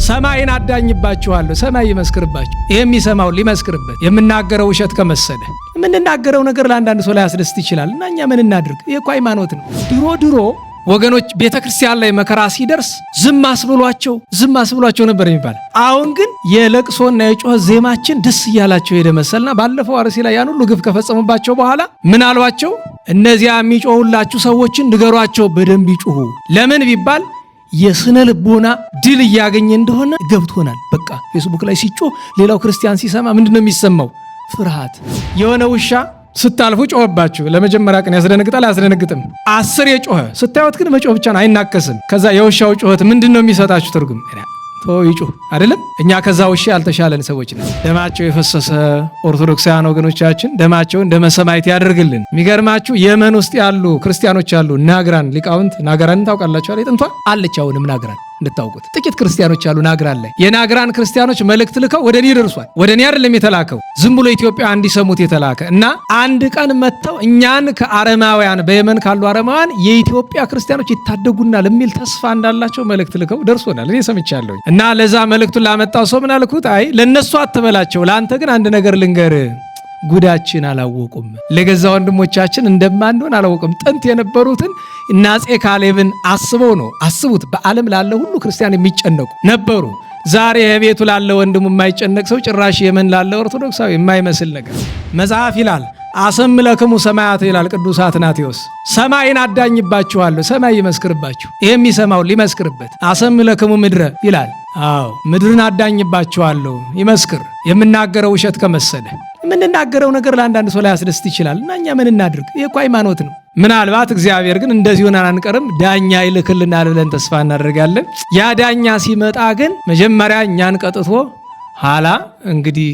ሰማይን አዳኝባችኋለሁ፣ ሰማይ ይመስክርባችሁ። ይሄ የሚሰማው ሊመስክርበት። የምናገረው ውሸት ከመሰለ የምንናገረው ነገር ለአንዳንድ ሰው ላይ ያስደስት ይችላል እና እኛ ምን እናድርግ? ይሄ እኮ ሃይማኖት ነው። ድሮ ወገኖች ቤተክርስቲያን ላይ መከራ ሲደርስ ዝም አስብሏቸው ነበር የሚባል። አሁን ግን የለቅሶና የጮህ ዜማችን ደስ እያላቸው ሄደ መሰልና ባለፈው አርሲ ላይ ያን ሁሉ ግፍ ከፈጸሙባቸው በኋላ ምን አሏቸው? እነዚያ የሚጮሁላችሁ ሰዎችን ንገሯቸው በደንብ ይጮሁ። ለምን ቢባል የስነ ልቦና ድል እያገኘ እንደሆነ ገብቶናል። በቃ ፌስቡክ ላይ ሲጮህ ሌላው ክርስቲያን ሲሰማ ምንድነው የሚሰማው? ፍርሃት። የሆነ ውሻ ስታልፉ ጮህባችሁ ለመጀመሪያ ቀን ያስደነግጣል? አያስደነግጥም? 10 የጮኸ ስታዩት ግን መጮህ ብቻ ነው፣ አይናከስም። ከዛ የውሻው ጮህት ምንድነው የሚሰጣችሁ ትርጉም? ይጮህ አይደለም። እኛ ከዛ ውሻ ያልተሻለን ሰዎች ነን። ደማቸው የፈሰሰ ኦርቶዶክሳውያን ወገኖቻችን ደማቸውን ደመ ሰማዕት ያደርግልን። የሚገርማችሁ የመን ውስጥ ያሉ ክርስቲያኖች አሉ። ናግራን ሊቃውንት፣ ናግራንን ታውቃላችሁ አይደል? ጥንቷ አለች፣ አሁንም ናግራን እንድታውቁት ጥቂት ክርስቲያኖች አሉ። ናግራን ላይ የናግራን ክርስቲያኖች መልእክት ልከው ወደ እኔ ደርሷል። ወደ እኔ አይደለም የተላከው፣ ዝም ብሎ ኢትዮጵያ እንዲሰሙት የተላከ እና አንድ ቀን መጥተው እኛን ከአረማውያን በየመን ካሉ አረማውያን የኢትዮጵያ ክርስቲያኖች ይታደጉናል የሚል ተስፋ እንዳላቸው መልእክት ልከው ደርሶናል። እኔ ሰምቻለሁ። እና ለዛ መልእክቱን ላመጣው ሰው ምን አልኩት? አይ ለነሱ አትበላቸው፣ ለአንተ ግን አንድ ነገር ልንገር። ጉዳችን አላወቁም። ለገዛ ወንድሞቻችን እንደማንሆን አላወቁም። ጥንት የነበሩትን እና አፄ ካሌብን አስበው ነው። አስቡት፣ በዓለም ላለ ሁሉ ክርስቲያን የሚጨነቁ ነበሩ። ዛሬ የቤቱ ላለ ወንድሙ የማይጨነቅ ሰው ጭራሽ የመን ላለ ኦርቶዶክሳዊ የማይመስል ነገር። መጽሐፍ ይላል አሰምለክሙ ሰማያት ይላል ቅዱስ አትናቴዎስ። ሰማይን አዳኝባችኋለሁ፣ ሰማይ ይመስክርባችሁ። ይሄ የሚሰማው ሊመስክርበት። አሰምለክሙ ምድረ ይላል። አዎ ምድርን አዳኝባችኋለሁ፣ ይመስክር። የምናገረው ውሸት ከመሰለ የምንናገረው ነገር ለአንዳንድ ሰው ላይ ያስደስት ይችላል እና እኛ ምን እናድርግ? ይሄ እኮ ሃይማኖት ነው። ምናልባት እግዚአብሔር ግን እንደዚህ ሆነን አንቀርም፣ ዳኛ ይልክልናል ብለን ተስፋ እናደርጋለን። ያ ዳኛ ሲመጣ ግን መጀመሪያ እኛን ቀጥቶ ኋላ እንግዲህ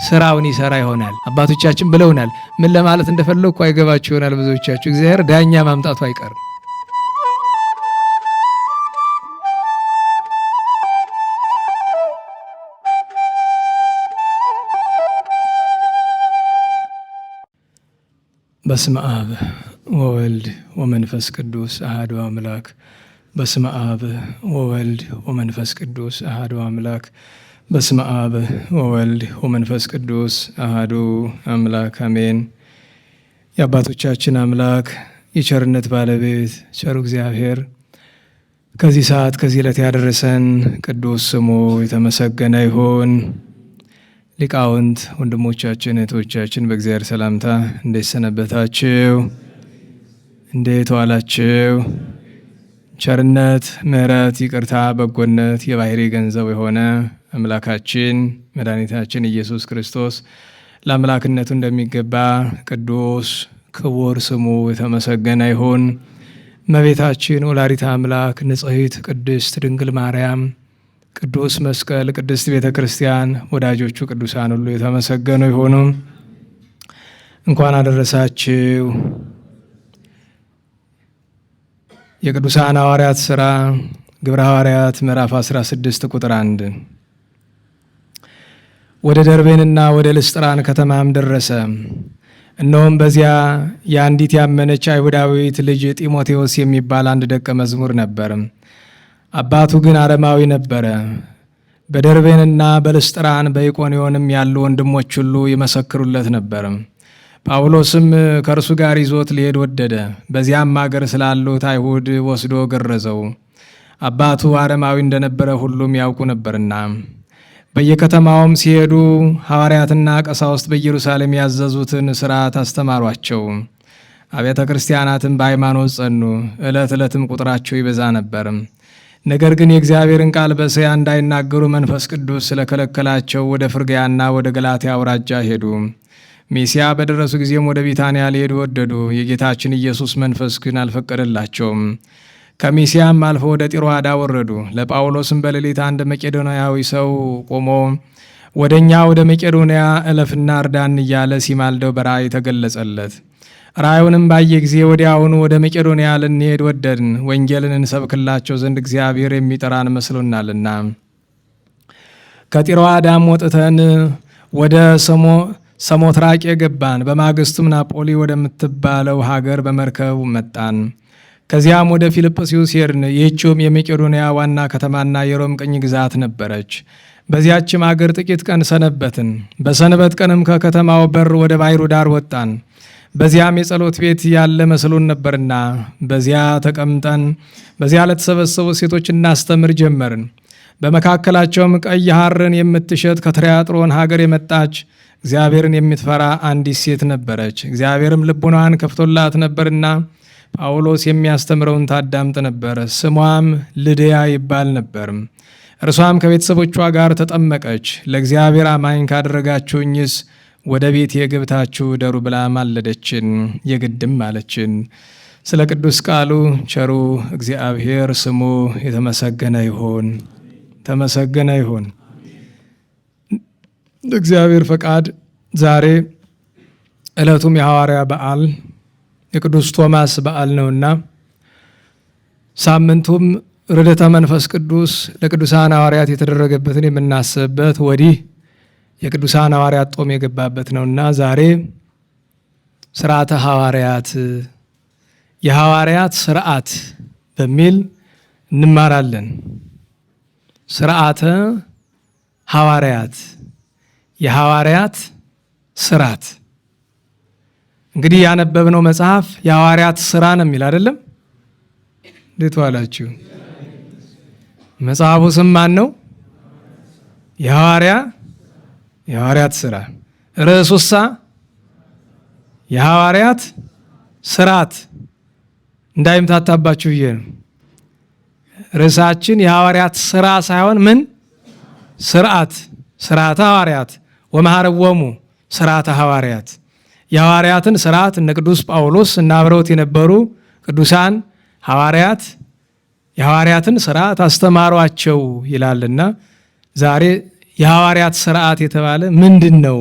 ስራውን ይሰራ ይሆናል። አባቶቻችን ብለውናል። ምን ለማለት እንደፈለግኩ አይገባችሁ ይሆናል ብዙዎቻችሁ። እግዚአብሔር ዳኛ ማምጣቱ አይቀርም። በስመ አብ ወወልድ ወመንፈስ ቅዱስ አሐዱ አምላክ። በስመ አብ ወወልድ ወመንፈስ ቅዱስ አሐዱ አምላክ። በስመ አብ ወወልድ ወመንፈስ ቅዱስ አሐዱ አምላክ አሜን። የአባቶቻችን አምላክ የቸርነት ባለቤት ቸሩ እግዚአብሔር ከዚህ ሰዓት ከዚህ ዕለት ያደረሰን ቅዱስ ስሙ የተመሰገነ ይሁን። ሊቃውንት ወንድሞቻችን እህቶቻችን በእግዚአብሔር ሰላምታ እንዴት ሰነበታችሁ? እንዴት ዋላችሁ? ቸርነት፣ ምሕረት፣ ይቅርታ፣ በጎነት የባህሪ ገንዘብ የሆነ አምላካችን መድኃኒታችን ኢየሱስ ክርስቶስ ለአምላክነቱ እንደሚገባ ቅዱስ ክቡር ስሙ የተመሰገነ ይሁን። እመቤታችን ወላዲተ አምላክ ንጽሕት ቅድስት ድንግል ማርያም፣ ቅዱስ መስቀል፣ ቅድስት ቤተ ክርስቲያን፣ ወዳጆቹ ቅዱሳን ሁሉ የተመሰገኑ ይሁኑ። እንኳን አደረሳችሁ። የቅዱሳን ሐዋርያት ሥራ ግብረ ሐዋርያት ምዕራፍ 16 ቁጥር 1 ወደ ደርቤንና ወደ ልስጥራን ከተማም ደረሰ። እነሆም በዚያ የአንዲት ያመነች አይሁዳዊት ልጅ ጢሞቴዎስ የሚባል አንድ ደቀ መዝሙር ነበር። አባቱ ግን አረማዊ ነበረ። በደርቤንና በልስጥራን በኢቆንዮንም ያሉ ወንድሞች ሁሉ ይመሰክሩለት ነበር። ጳውሎስም ከእርሱ ጋር ይዞት ሊሄድ ወደደ። በዚያም አገር ስላሉት አይሁድ ወስዶ ገረዘው። አባቱ አረማዊ እንደነበረ ሁሉም ያውቁ ነበርና። በየከተማውም ሲሄዱ ሐዋርያትና ቀሳውስት በኢየሩሳሌም ያዘዙትን ሥርዓት አስተማሯቸው። አብያተ ክርስቲያናትም በሃይማኖት ጸኑ። ዕለት ዕለትም ቁጥራቸው ይበዛ ነበር። ነገር ግን የእግዚአብሔርን ቃል በእስያ እንዳይናገሩ መንፈስ ቅዱስ ስለከለከላቸው ወደ ፍርግያና ወደ ገላትያ አውራጃ ሄዱ። ሚስያ በደረሱ ጊዜም ወደ ቢታንያ ሊሄዱ ወደዱ። የጌታችን ኢየሱስ መንፈስ ግን አልፈቀደላቸውም። ከሚስያም አልፎ ወደ ጢሮአዳ ወረዱ። ለጳውሎስም በሌሊት አንድ መቄዶንያዊ ሰው ቆሞ ወደ እኛ ወደ መቄዶንያ እለፍና እርዳን እያለ ሲማልደው በራእይ ተገለጸለት። ራእዩንም ባየ ጊዜ ወዲያውኑ ወደ መቄዶንያ ልንሄድ ወደድን፣ ወንጌልን እንሰብክላቸው ዘንድ እግዚአብሔር የሚጠራን መስሎናልና። ከጢሮአዳም ወጥተን ወደ ሰሞትራቄ ገባን። በማግስቱም ናጶሊ ወደምትባለው ሀገር በመርከብ መጣን። ከዚያም ወደ ፊልጵስዩስ ሄድን። ይህችውም የመቄዶንያ ዋና ከተማና የሮም ቅኝ ግዛት ነበረች። በዚያችም አገር ጥቂት ቀን ሰነበትን። በሰንበት ቀንም ከከተማው በር ወደ ባሕሩ ዳር ወጣን። በዚያም የጸሎት ቤት ያለ መስሎን ነበርና በዚያ ተቀምጠን በዚያ ለተሰበሰቡ ሴቶች እናስተምር ጀመርን። በመካከላቸውም ቀይ ሐርን የምትሸጥ ከትሪያጥሮን ሀገር የመጣች እግዚአብሔርን የምትፈራ አንዲት ሴት ነበረች። እግዚአብሔርም ልቡናዋን ከፍቶላት ነበርና ጳውሎስ የሚያስተምረውን ታዳምጥ ነበር። ስሟም ልድያ ይባል ነበር። እርሷም ከቤተሰቦቿ ጋር ተጠመቀች። ለእግዚአብሔር አማኝ ካደረጋችሁኝስ ወደ ቤት የገብታችሁ ደሩ ብላ ማለደችን፣ የግድም አለችን። ስለ ቅዱስ ቃሉ ቸሩ እግዚአብሔር ስሙ የተመሰገነ ይሁን፣ ተመሰገነ ይሁን። እግዚአብሔር ፈቃድ ዛሬ ዕለቱም የሐዋርያ በዓል የቅዱስ ቶማስ በዓል ነውና ሳምንቱም ርደተ መንፈስ ቅዱስ ለቅዱሳን ሐዋርያት የተደረገበትን የምናስብበት ወዲህ የቅዱሳን ሐዋርያት ጦም የገባበት ነውና ዛሬ ስርዓተ ሐዋርያት የሐዋርያት ስርዓት በሚል እንማራለን። ስርዓተ ሐዋርያት የሐዋርያት ስርዓት። እንግዲህ ያነበብነው መጽሐፍ የሐዋርያት ስራ ነው የሚል አይደለም? እንዴት ዋላችሁ? መጽሐፉ ስም ማን ነው? የሐዋርያት ስራ። ርዕሱሳ የሐዋርያት ስርዓት። እንዳይምታታባችሁ ብዬ ነው። ርዕሳችን የሐዋርያት ስራ ሳይሆን ምን ስርዓት፣ ስርዓተ ሐዋርያት ወመሐረዎሙ ስርዓተ ሐዋርያት። የሐዋርያትን ስርዓት እነ ቅዱስ ጳውሎስ እና አብረውት የነበሩ ቅዱሳን ሐዋርያት የሐዋርያትን ስርዓት አስተማሯቸው ይላልና ዛሬ የሐዋርያት ስርዓት የተባለ ምንድን ነው?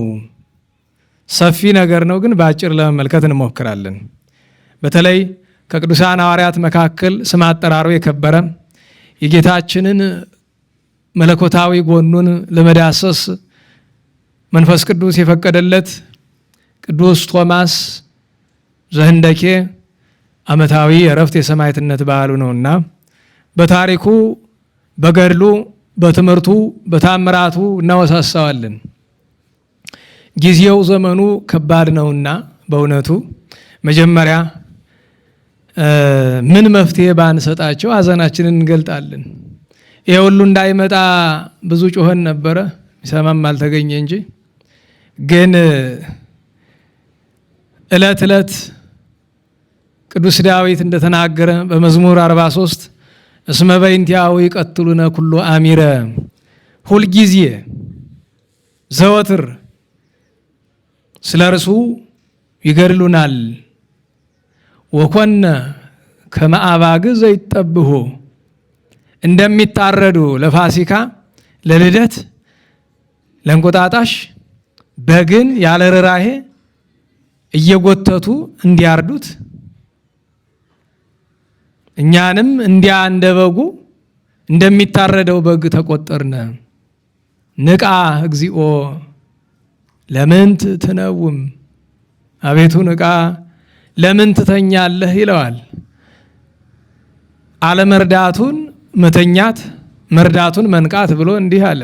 ሰፊ ነገር ነው፣ ግን በአጭር ለመመልከት እንሞክራለን። በተለይ ከቅዱሳን ሐዋርያት መካከል ስም አጠራሩ የከበረ የጌታችንን መለኮታዊ ጎኑን ለመዳሰስ መንፈስ ቅዱስ የፈቀደለት ቅዱስ ቶማስ ዘህንደኬ ዓመታዊ የዕረፍት የሰማዕትነት በዓሉ ነውና በታሪኩ በገድሉ በትምህርቱ በታምራቱ እናወሳሳዋለን። ጊዜው ዘመኑ ከባድ ነውና በእውነቱ መጀመሪያ ምን መፍትሄ ባንሰጣቸው ሐዘናችንን እንገልጣለን። ይሄ ሁሉ እንዳይመጣ ብዙ ጮኸን ነበረ፣ ይሰማም አልተገኘ እንጂ ግን ዕለት ዕለት ቅዱስ ዳዊት እንደተናገረ በመዝሙር 43 እስመ በእንቲአሁ ይቀትሉነ ኩሎ አሚረ፣ ሁልጊዜ ዘወትር ስለ እርሱ ይገድሉናል። ወኮነ ከመ አባግዕ ዘይጠብሑ፣ እንደሚታረዱ ለፋሲካ ለልደት ለእንቁጣጣሽ በግን ያለ ርኅራኄ እየጎተቱ እንዲያርዱት እኛንም እንዲያ እንደበጉ እንደሚታረደው በግ ተቆጠርነ። ንቃ እግዚኦ ለምንት ትነውም፣ አቤቱ ንቃ ለምን ትተኛለህ ይለዋል። አለመርዳቱን መተኛት መርዳቱን መንቃት ብሎ እንዲህ አለ።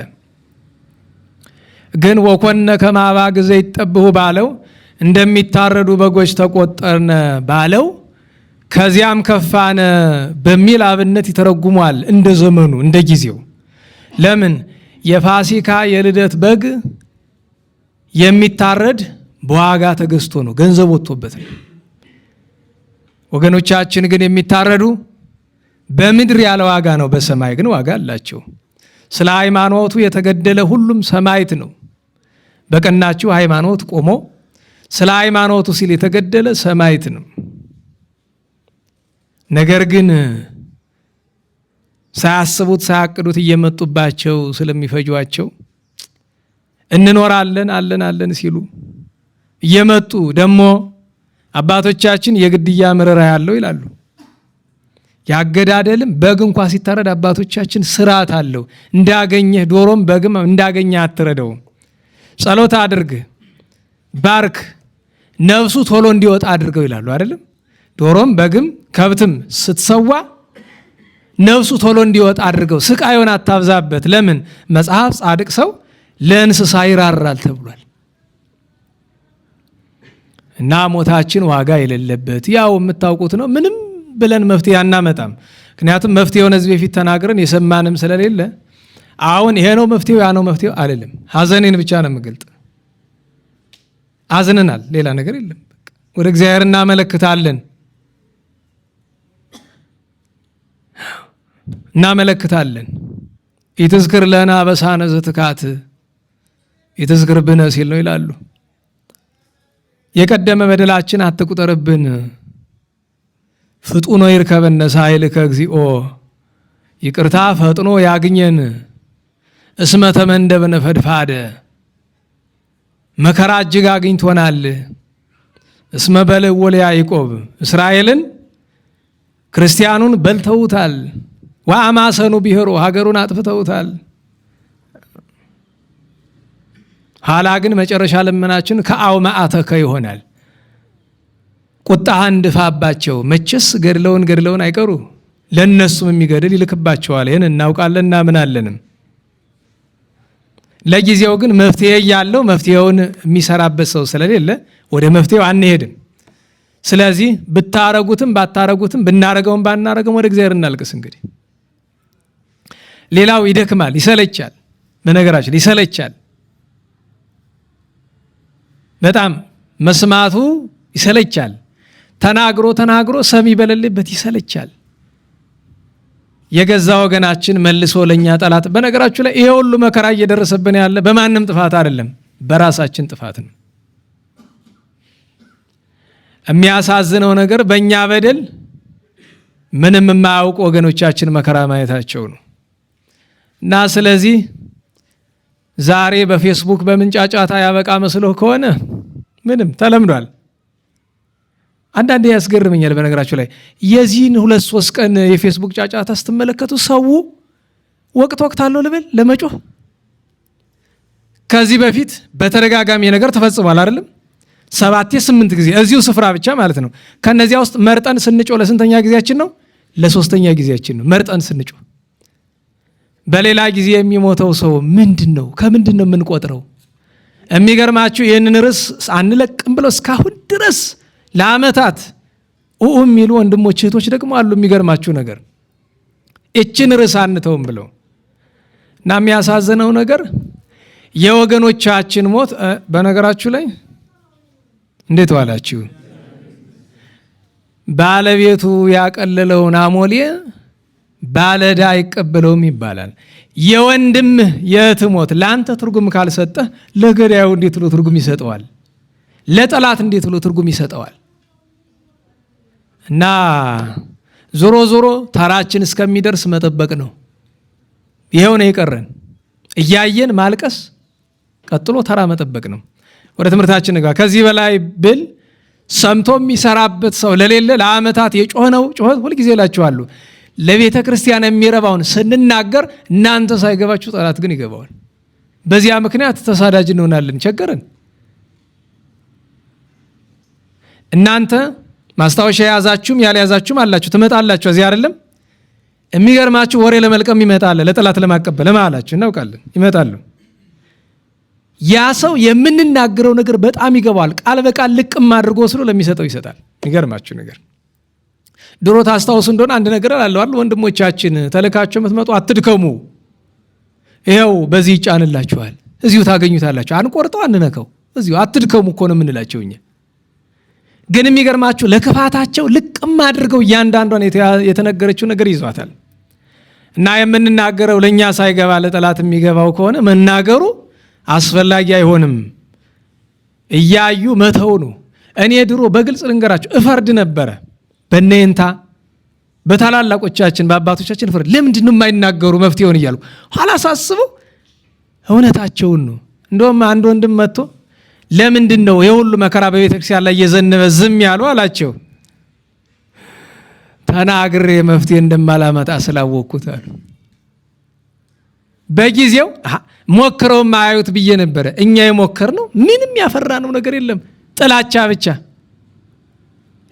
ግን ወኮነ ከመ አባግዕ ዘይጠብሑ ባለው እንደሚታረዱ በጎች ተቆጠርነ ባለው ከዚያም ከፋነ በሚል አብነት ይተረጉሟል። እንደ ዘመኑ እንደ ጊዜው። ለምን የፋሲካ የልደት በግ የሚታረድ በዋጋ ተገዝቶ ነው፣ ገንዘብ ወጥቶበት ነው። ወገኖቻችን ግን የሚታረዱ በምድር ያለ ዋጋ ነው፣ በሰማይ ግን ዋጋ አላቸው። ስለ ሃይማኖቱ የተገደለ ሁሉም ሰማዕት ነው። በቀናችሁ ሃይማኖት ቆሞ ስለ ሃይማኖቱ ሲል የተገደለ ሰማዕት ነው። ነገር ግን ሳያስቡት ሳያቅዱት እየመጡባቸው ስለሚፈጇቸው እንኖራለን አለን ሲሉ እየመጡ ደግሞ አባቶቻችን የግድያ ምርራ ያለው ይላሉ። ያገዳደልም በግ እንኳ ሲታረድ አባቶቻችን ስርዓት አለው። እንዳገኘህ ዶሮም በግም እንዳገኘህ አትረደው። ጸሎት አድርግ፣ ባርክ፣ ነፍሱ ቶሎ እንዲወጣ አድርገው ይላሉ አይደለም? ዶሮም በግም ከብትም ስትሰዋ ነፍሱ ቶሎ እንዲወጣ አድርገው፣ ስቃዩን አታብዛበት። ለምን? መጽሐፍ ጻድቅ ሰው ለእንስሳ ይራራል ተብሏል። እና ሞታችን ዋጋ የሌለበት ያው የምታውቁት ነው። ምንም ብለን መፍትሄ አናመጣም። ምክንያቱም መፍትሄውን እዚህ በፊት ተናግረን የሰማንም ስለሌለ አሁን ይሄ ነው መፍትሄው ያ ነው መፍትሄው አይደለም። ሐዘኔን ብቻ ነው የምገልጥ። አዝነናል፣ ሌላ ነገር የለም። ወደ እግዚአብሔር እናመለክታለን። ኢትዝክር ለነ አበሳነ ዘትካት ኢትዝክር ብነ ሲል ነው ይላሉ። የቀደመ በደላችን አትቁጠርብን። ፍጡኖ ይርከበነ ሳይልከ እግዚኦ ይቅርታ ፈጥኖ ያግኘን። እስመ ተመንደብነ ፈድፋደ መከራ እጅግ አግኝቶናል። እስመ በልዑ ለያዕቆብ እስራኤልን ክርስቲያኑን በልተውታል። ወአማሰኑ ቢሄሮ ሀገሩን አጥፍተውታል። ኋላ ግን መጨረሻ ልመናችን ከአው መዓተከ ይሆናል። ቁጣህን ድፋባቸው። መቼስ ገድለውን አይቀሩ፣ ለነሱም የሚገድል ይልክባቸዋል። ይህን እናውቃለን እናምናለንም። ለጊዜው ግን መፍትሄ ያለው መፍትሄውን የሚሰራበት ሰው ስለሌለ ወደ መፍትሄው አንሄድም። ስለዚህ ብታረጉትም ባታረጉትም ብናረገውም ባናረገውም ወደ እግዚአብሔር እናልቅስ። እንግዲህ ሌላው ይደክማል፣ ይሰለቻል። በነገራችን ይሰለቻል፣ በጣም መስማቱ ይሰለቻል። ተናግሮ ሰሚ በሌለበት ይሰለቻል። የገዛ ወገናችን መልሶ ለኛ ጠላት። በነገራችሁ ላይ ይሄ ሁሉ መከራ እየደረሰብን ያለ በማንም ጥፋት አይደለም፣ በራሳችን ጥፋት ነው። የሚያሳዝነው ነገር በእኛ በደል ምንም የማያውቁ ወገኖቻችን መከራ ማየታቸው ነው። እና ስለዚህ ዛሬ በፌስቡክ በምንጫጫታ ያበቃ መስሎ ከሆነ ምንም ተለምዷል። አንዳንዴ ያስገርመኛል። በነገራችሁ ላይ የዚህን 2-3 ቀን የፌስቡክ ጫጫታ ስትመለከቱ ሰው ወቅት አለው ልበል ለመጮህ። ከዚህ በፊት በተደጋጋሚ ነገር ተፈጽሟል አይደለም? 7-8 ጊዜ እዚሁ ስፍራ ብቻ ማለት ነው። ከነዚያ ውስጥ መርጠን ስንጮህ ለስንተኛ ጊዜያችን ነው? ለ3ኛ ጊዜያችን ነው መርጠን ስንጮህ። በሌላ ጊዜ የሚሞተው ሰው ምንድን ነው? ከምንድን ነው የምንቆጥረው? የሚገርማችሁ ይህንን ርዕስ አንለቅም ብለው እስካሁን ድረስ ለዓመታት የሚሉ ወንድሞች እህቶች ደግሞ አሉ። የሚገርማችሁ ነገር እችን ርዕስ አንተውም ብለው እና የሚያሳዝነው ነገር የወገኖቻችን ሞት። በነገራችሁ ላይ እንዴት ዋላችሁ? ባለቤቱ ያቀለለውን አሞሌ ባለዕዳ አይቀበለውም ይባላል። የወንድምህ የእህት ሞት ለአንተ ትርጉም ካልሰጠህ ለገዳዩ እንዴት ብሎ ትርጉም ይሰጠዋል? ለጠላት እንዴት ብሎ ትርጉም ይሰጠዋል? እና ዞሮ ዞሮ ተራችን እስከሚደርስ መጠበቅ ነው። ይሄው ነው የቀረን። እያየን ማልቀስ፣ ቀጥሎ ተራ መጠበቅ ነው። ወደ ትምህርታችን ጋር ከዚህ በላይ ብል ሰምቶ የሚሰራበት ሰው ለሌለ ለዓመታት የጮኸው ጩኸት ሁልጊዜ እላችኋለሁ ለቤተ ክርስቲያን የሚረባውን ስንናገር እናንተ ሳይገባችሁ ጠላት ግን ይገባዋል። በዚያ ምክንያት ተሳዳጅ እንሆናለን። ቸገረን። እናንተ ማስታወሻ የያዛችሁም ያልያዛችሁም አላችሁ፣ ትመጣላችሁ። እዚህ አይደለም የሚገርማችሁ ወሬ ለመልቀም ይመጣል፣ ለጠላት ለማቀበል ለማላችሁ እናውቃለን፣ ይመጣሉ። ያ ሰው የምንናገረው ነገር በጣም ይገባዋል። ቃል በቃል ልቅም አድርጎ ወስዶ ለሚሰጠው ይሰጣል። የሚገርማችሁ ነገር ድሮ ታስታውሱ እንደሆነ አንድ ነገር አለው ወንድሞቻችን ተልካችሁ የምትመጡ አትድከሙ፣ ይኸው በዚህ ይጫንላችኋል፣ እዚሁ ታገኙታላችሁ፣ አንቆርጠው አንነከው፣ እዚሁ አትድከሙ እኮ ነው የምንላቸው እኛ። ግን የሚገርማችሁ ለክፋታቸው ልቅም አድርገው እያንዳንዷን የተነገረችው ነገር ይዟታል። እና የምንናገረው ለእኛ ሳይገባ ለጠላት የሚገባው ከሆነ መናገሩ አስፈላጊ አይሆንም። እያዩ መተው ነው። እኔ ድሮ በግልጽ ልንገራችሁ እፈርድ ነበረ በእነንታ በታላላቆቻችን በአባቶቻችን ፍርድ ለምንድን ነው የማይናገሩ መፍትሄውን እያሉ ኋላ ሳስበው እውነታቸውን ነው። እንደውም አንድ ወንድም መጥቶ ለምንድን ነው የሁሉ መከራ በቤተክርስቲያን ላይ እየዘነበ ዝም ያሉ አላቸው። ተናግሬ መፍትሄ እንደማላመጣ ስላወቅኩት አሉ። በጊዜው ሞክረው ማያዩት ብዬ ነበረ። እኛ የሞከርነው ምንም ያፈራነው ነገር የለም፣ ጥላቻ ብቻ።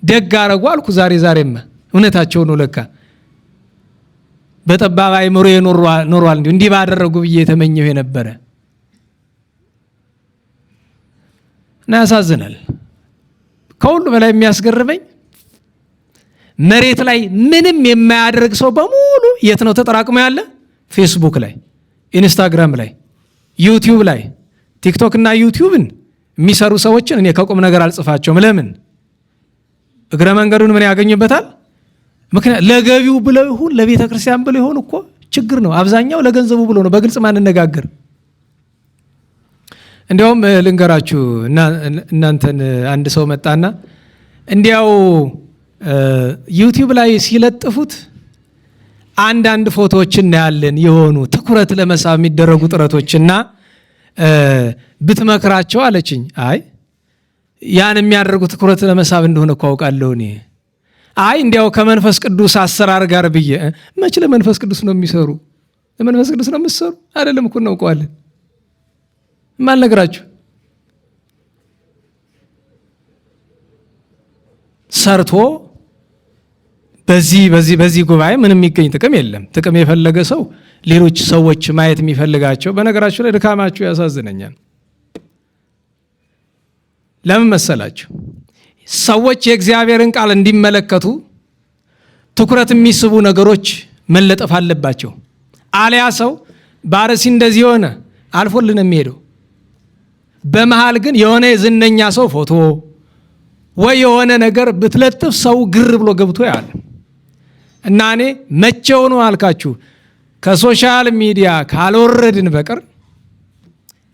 ደግ አረጉ አልኩ። ዛሬማ እውነታቸው ነው ለካ በጠባብ አእምሮ ኖሯል እንዲህ ባደረጉ ብዬ የተመኘው የነበረ እና ያሳዝናል። ከሁሉ በላይ የሚያስገርመኝ መሬት ላይ ምንም የማያደርግ ሰው በሙሉ የት ነው ተጠራቅሞ ያለ? ፌስቡክ ላይ፣ ኢንስታግራም ላይ፣ ዩቲዩብ ላይ። ቲክቶክ እና ዩቲዩብን የሚሰሩ ሰዎችን እኔ ከቁም ነገር አልጽፋቸውም። ለምን? እግረ መንገዱን ምን ያገኙበታል? ምክንያት ለገቢው ብለው ይሁን ለቤተ ክርስቲያን ብለው ይሁን እኮ ችግር ነው። አብዛኛው ለገንዘቡ ብሎ ነው። በግልጽ ማንነጋገር። እንዲያውም ልንገራችሁ እናንተን አንድ ሰው መጣና እንዲያው ዩቲዩብ ላይ ሲለጥፉት አንዳንድ ፎቶዎች እናያለን የሆኑ ትኩረት ለመሳብ የሚደረጉ ጥረቶችና ብትመክራቸው አለችኝ። አይ ያን የሚያደርጉ ትኩረት ለመሳብ እንደሆነ እኮ አውቃለሁ እኔ። አይ እንዲያው ከመንፈስ ቅዱስ አሰራር ጋር ብዬ። መች ለመንፈስ ቅዱስ ነው የሚሰሩ? ለመንፈስ ቅዱስ ነው የምትሰሩ? አይደለም እኮ እናውቀዋለን። ማን ነገራችሁ? ሰርቶ በዚህ ጉባኤ ምንም የሚገኝ ጥቅም የለም። ጥቅም የፈለገ ሰው ሌሎች ሰዎች ማየት የሚፈልጋቸው። በነገራችሁ ላይ ድካማችሁ ያሳዝነኛል። ለምን መሰላችሁ? ሰዎች የእግዚአብሔርን ቃል እንዲመለከቱ ትኩረት የሚስቡ ነገሮች መለጠፍ አለባቸው። አሊያ ሰው ባረሲ እንደዚህ የሆነ አልፎልን የሚሄደው በመሃል ግን የሆነ የዝነኛ ሰው ፎቶ ወይ የሆነ ነገር ብትለጥፍ ሰው ግር ብሎ ገብቶ ያለ እና እኔ መቼው ነው አልካችሁ ከሶሻል ሚዲያ ካልወረድን በቀር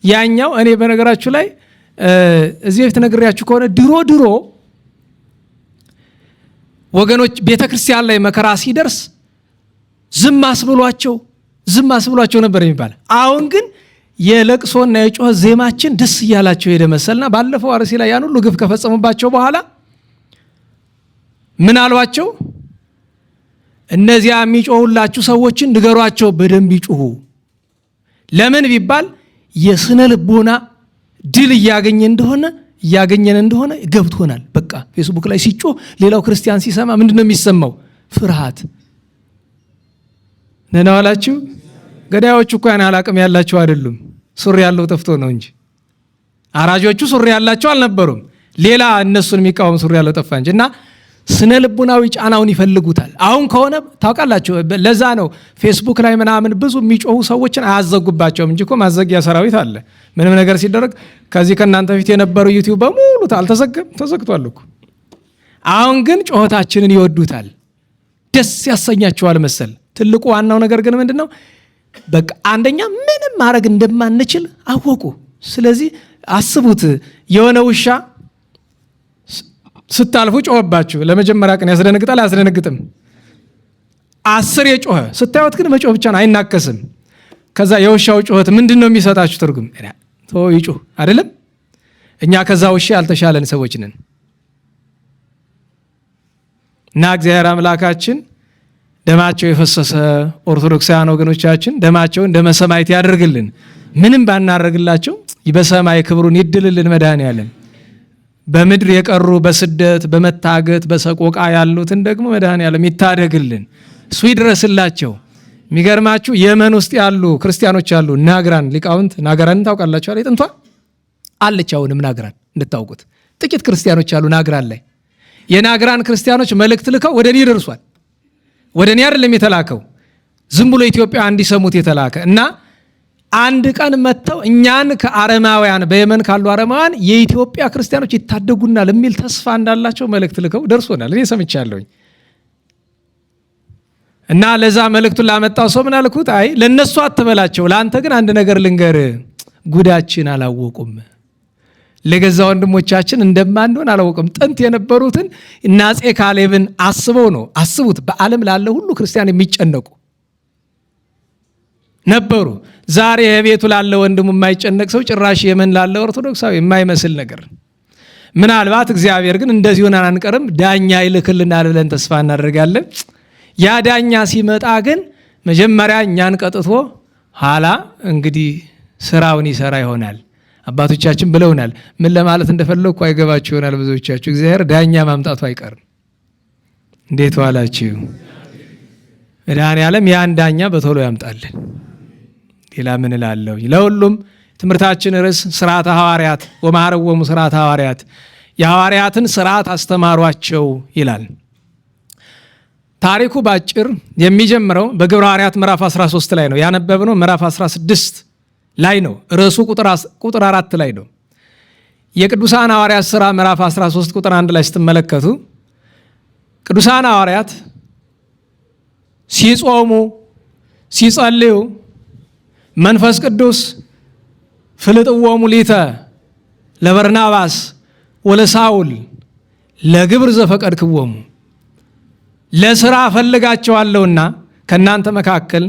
ያኛው እኔ በነገራችሁ ላይ እዚህ በፊት ነግሬያችሁ ከሆነ ድሮ ወገኖች ቤተክርስቲያን ላይ መከራ ሲደርስ ዝም አስብሏቸው ነበር የሚባል። አሁን ግን የለቅሶና የጮህ ዜማችን ደስ እያላቸው ሄደ መሰልና ባለፈው አርሲ ላይ ያን ሁሉ ግፍ ከፈጸሙባቸው በኋላ ምን አሏቸው? እነዚያ የሚጮሁላችሁ ሰዎችን ንገሯቸው በደንብ ይጩሁ። ለምን ቢባል የስነ ልቦና ድል እያገኘን እንደሆነ ገብቶናል። በቃ ፌስቡክ ላይ ሲጮህ ሌላው ክርስቲያን ሲሰማ ምንድነው የሚሰማው? ፍርሃት ነናዋላችሁ። ገዳዮቹ እኮ ያን አላቅም ያላቸው አይደሉም። ሱሪ ያለው ጠፍቶ ነው እንጂ አራጆቹ ሱሪ ያላቸው አልነበሩም። ሌላ እነሱን የሚቃወም ሱሪ ያለው ጠፋ እንጂ። እና ስነ ልቡናዊ ጫናውን ይፈልጉታል። አሁን ከሆነ ታውቃላችሁ፣ ለዛ ነው ፌስቡክ ላይ ምናምን ብዙ የሚጮሁ ሰዎችን አያዘጉባቸውም እንጂ እኮ ማዘጊያ ሰራዊት አለ። ምንም ነገር ሲደረግ ከዚህ ከእናንተ ፊት የነበረው ዩቲዩብ በሙሉ አልተዘገም፣ ተዘግቷል እኮ። አሁን ግን ጮኸታችንን ይወዱታል፣ ደስ ያሰኛቸዋል መሰል። ትልቁ ዋናው ነገር ግን ምንድነው? በቃ አንደኛ ምንም ማድረግ እንደማንችል አወቁ። ስለዚህ አስቡት፣ የሆነ ውሻ ስታልፉ ጮኸባችሁ። ለመጀመሪያ ቀን ያስደነግጣል አያስደነግጥም? 10 የጮኸ ስታዩት ግን መጮህ ብቻ ነው፣ አይናከስም። ከዛ የውሻው ጮኸት ምንድነው የሚሰጣችሁ ትርጉም? ይጮህ አይደለም? እኛ ከዛ ውሻ ያልተሻለን ሰዎች ነን። እና እግዚአብሔር አምላካችን ደማቸው የፈሰሰ ኦርቶዶክሳውያን ወገኖቻችን ደማቸውን ደመ ሰማዕት ያደርግልን። ምንም ባናደርግላቸው በሰማይ ክብሩን ይድልልን መድኃኔዓለም። በምድር የቀሩ በስደት በመታገት በሰቆቃ ያሉትን ደግሞ መድኃኔዓለም ይታደግልን፣ እሱ ይድረስላቸው። የሚገርማችሁ የመን ውስጥ ያሉ ክርስቲያኖች አሉ። ናግራን ሊቃውንት፣ ናግራንን ታውቃላችሁ አይደል? ጥንቷ አለች፣ አሁንም ናግራን እንድታውቁት። ጥቂት ክርስቲያኖች አሉ ናግራን ላይ። የናግራን ክርስቲያኖች መልእክት ልከው ወደ እኔ ደርሷል። ወደ እኔ አይደለም የተላከው፣ ዝም ብሎ ኢትዮጵያ እንዲሰሙት የተላከ እና አንድ ቀን መጥተው እኛን ከአረማውያን በየመን ካሉ አረማውያን የኢትዮጵያ ክርስቲያኖች ይታደጉናል የሚል ተስፋ እንዳላቸው መልእክት ልከው ደርሶናል። እኔ ሰምቻለሁኝ። እና ለዛ መልእክቱን ላመጣው ሰው ምን አልኩት? አይ ለነሱ አትበላቸው፣ ለአንተ ግን አንድ ነገር ልንገር፣ ጉዳችን አላወቁም። ለገዛ ወንድሞቻችን እንደማንሆን አላወቁም። ጥንት የነበሩትን እና አፄ ካሌብን አስበው ነው። አስቡት፣ በዓለም ላለ ሁሉ ክርስቲያን የሚጨነቁ ነበሩ። ዛሬ የቤቱ ላለ ወንድሙ የማይጨነቅ ሰው ጭራሽ የመን ላለ ኦርቶዶክሳዊ የማይመስል ነገር። ምናልባት እግዚአብሔር ግን እንደዚህ ሆነን አንቀርም፣ ዳኛ ይልክልናል ብለን ተስፋ እናደርጋለን። ያ ዳኛ ሲመጣ ግን መጀመሪያ እኛን ቀጥቶ ኋላ እንግዲህ ስራውን ይሰራ ይሆናል። አባቶቻችን ብለውናል። ምን ለማለት እንደፈለኩ አይገባችሁ ይሆናል ብዙዎቻችሁ። እግዚአብሔር ዳኛ ማምጣቱ አይቀርም። እንዴት ዋላችሁ? መድኃኔዓለም ያን ዳኛ በቶሎ ያምጣልን። ሌላ ምን እላለሁ? ለሁሉም ትምህርታችን ርዕስ ስርዓተ ሐዋርያት ወመሐረዎሙ ስርዓተ ሐዋርያት፣ የሐዋርያትን ስርዓት አስተማሯቸው ይላል። ታሪኩ ባጭር የሚጀምረው በግብረ ሐዋርያት ምዕራፍ 13 ላይ ነው። ያነበብነው ምዕራፍ 16 ላይ ነው። ርዕሱ ቁጥር 4 ላይ ነው። የቅዱሳን ሐዋርያት ሥራ ምዕራፍ 13 ቁጥር 1 ላይ ስትመለከቱ ቅዱሳን ሐዋርያት ሲጾሙ ሲጸልዩ መንፈስ ቅዱስ ፍልጥዎሙ ሊተ ለበርናባስ ወለሳውል ለግብር ዘፈቀድክዎሙ፣ ለሥራ ፈልጋቸዋለሁና ከእናንተ መካከል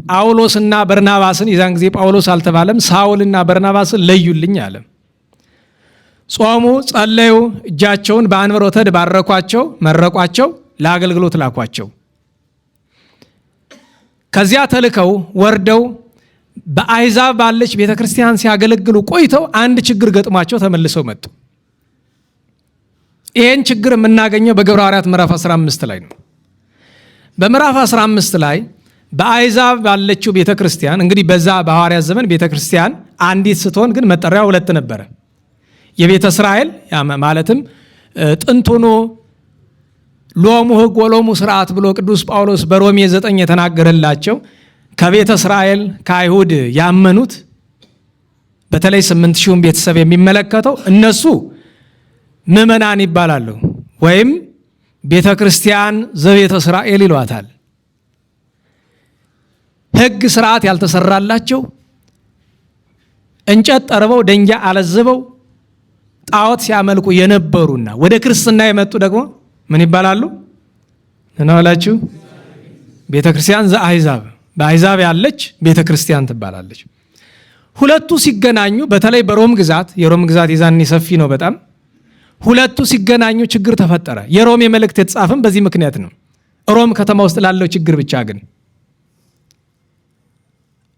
ጳውሎስና በርናባስን፣ የዛን ጊዜ ጳውሎስ አልተባለም፣ ሳውልና በርናባስን ለዩልኝ አለ። ጾሙ፣ ጸለዩ፣ እጃቸውን በአንብሮተ እድ ባረኳቸው፣ መረቋቸው፣ ለአገልግሎት ላኳቸው። ከዚያ ተልከው ወርደው በአሕዛብ ባለች ቤተ ክርስቲያን ሲያገለግሉ ቆይተው አንድ ችግር ገጥሟቸው ተመልሰው መጡ። ይህን ችግር የምናገኘው በግብረ ሐዋርያት ምዕራፍ 15 ላይ ነው። በምዕራፍ 15 ላይ በአሕዛብ ባለችው ቤተ ክርስቲያን፣ እንግዲህ በዛ በሐዋርያት ዘመን ቤተ ክርስቲያን አንዲት ስትሆን ግን መጠሪያው ሁለት ነበረ። የቤተ እስራኤል ማለትም ጥንቱኑ ሎሙ ሕግ ወሎሙ ስርዓት ብሎ ቅዱስ ጳውሎስ በሮሜ 9 የተናገረላቸው ከቤተ እስራኤል ከአይሁድ ያመኑት በተለይ 8,000 ቤተሰብ የሚመለከተው እነሱ ምዕመናን ይባላሉ፣ ወይም ቤተ ክርስቲያን ዘቤተ እስራኤል ይሏታል። ሕግ ስርዓት ያልተሰራላቸው፣ እንጨት ጠርበው ደንጊያ አለዝበው ጣዖት ሲያመልኩ የነበሩና ወደ ክርስትና የመጡ ደግሞ ምን ይባላሉ? እናላችሁ ቤተ ክርስቲያን ዘአሕዛብ፣ በአሕዛብ ያለች ቤተ ክርስቲያን ትባላለች። ሁለቱ ሲገናኙ በተለይ በሮም ግዛት፣ የሮም ግዛት የዛኔ ሰፊ ነው በጣም። ሁለቱ ሲገናኙ ችግር ተፈጠረ። የሮም መልእክት የተጻፈም በዚህ ምክንያት ነው። ሮም ከተማ ውስጥ ላለው ችግር ብቻ ግን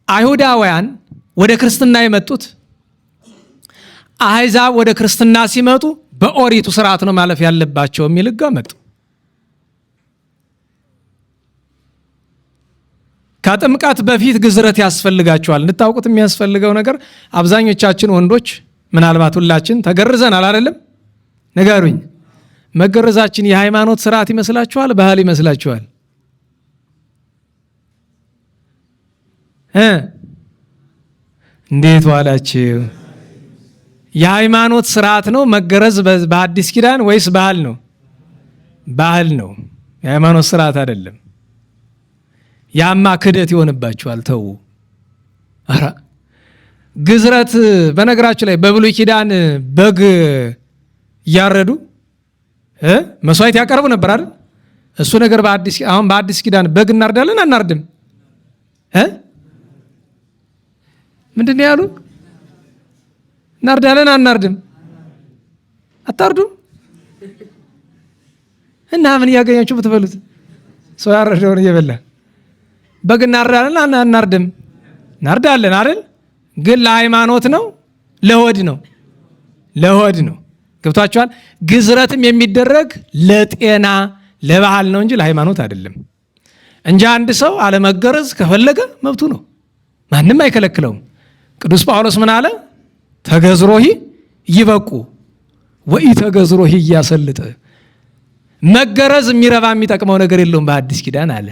አይሁዳውያን ወደ ክርስትና የመጡት አሕዛብ ወደ ክርስትና ሲመጡ በኦሪቱ ስርዓት ነው ማለፍ ያለባቸው የሚል ሕግ መጡ። ከጥምቀት በፊት ግዝረት ያስፈልጋቸዋል። እንድታውቁት የሚያስፈልገው ነገር አብዛኞቻችን ወንዶች ምናልባት ሁላችን ተገርዘናል አይደለም? ንገሩኝ፣ መገረዛችን የሃይማኖት ስርዓት ይመስላችኋል? ባህል ይመስላችኋል? እንዴት ዋላችሁ? የሃይማኖት ስርዓት ነው መገረዝ በአዲስ ኪዳን ወይስ ባህል ነው? ባህል ነው፣ የሃይማኖት ስርዓት አይደለም። ያማ ክደት ይሆንባችኋል። ተው። አራ ግዝረት በነገራችሁ ላይ በብሉይ ኪዳን በግ እያረዱ መስዋዕት ያቀርቡ ነበር አይደል? እሱ ነገር አሁን በአዲስ ኪዳን በግ እናርዳለን አናርድም? ምንድን ነው ያሉ? እናርዳለን አናርድም? አታርዱም? እና ምን እያገኛችሁ ብትበሉት? ሰው ያረደውን እየበላ በግ እናርዳለን አናርድም? እናርዳለን አይደል? ግን ለሃይማኖት ነው ለሆድ ነው? ለሆድ ነው። ገብቷችኋል? ግዝረትም የሚደረግ ለጤና ለባህል ነው እንጂ ለሃይማኖት አይደለም። እንጂ አንድ ሰው አለመገረዝ ከፈለገ መብቱ ነው፣ ማንም አይከለክለውም። ቅዱስ ጳውሎስ ምን አለ? ተገዝሮሂ ይበቁ ወኢ ተገዝሮሂ እያሰልጥ። መገረዝ የሚረባ የሚጠቅመው ነገር የለውም በአዲስ ኪዳን አለ።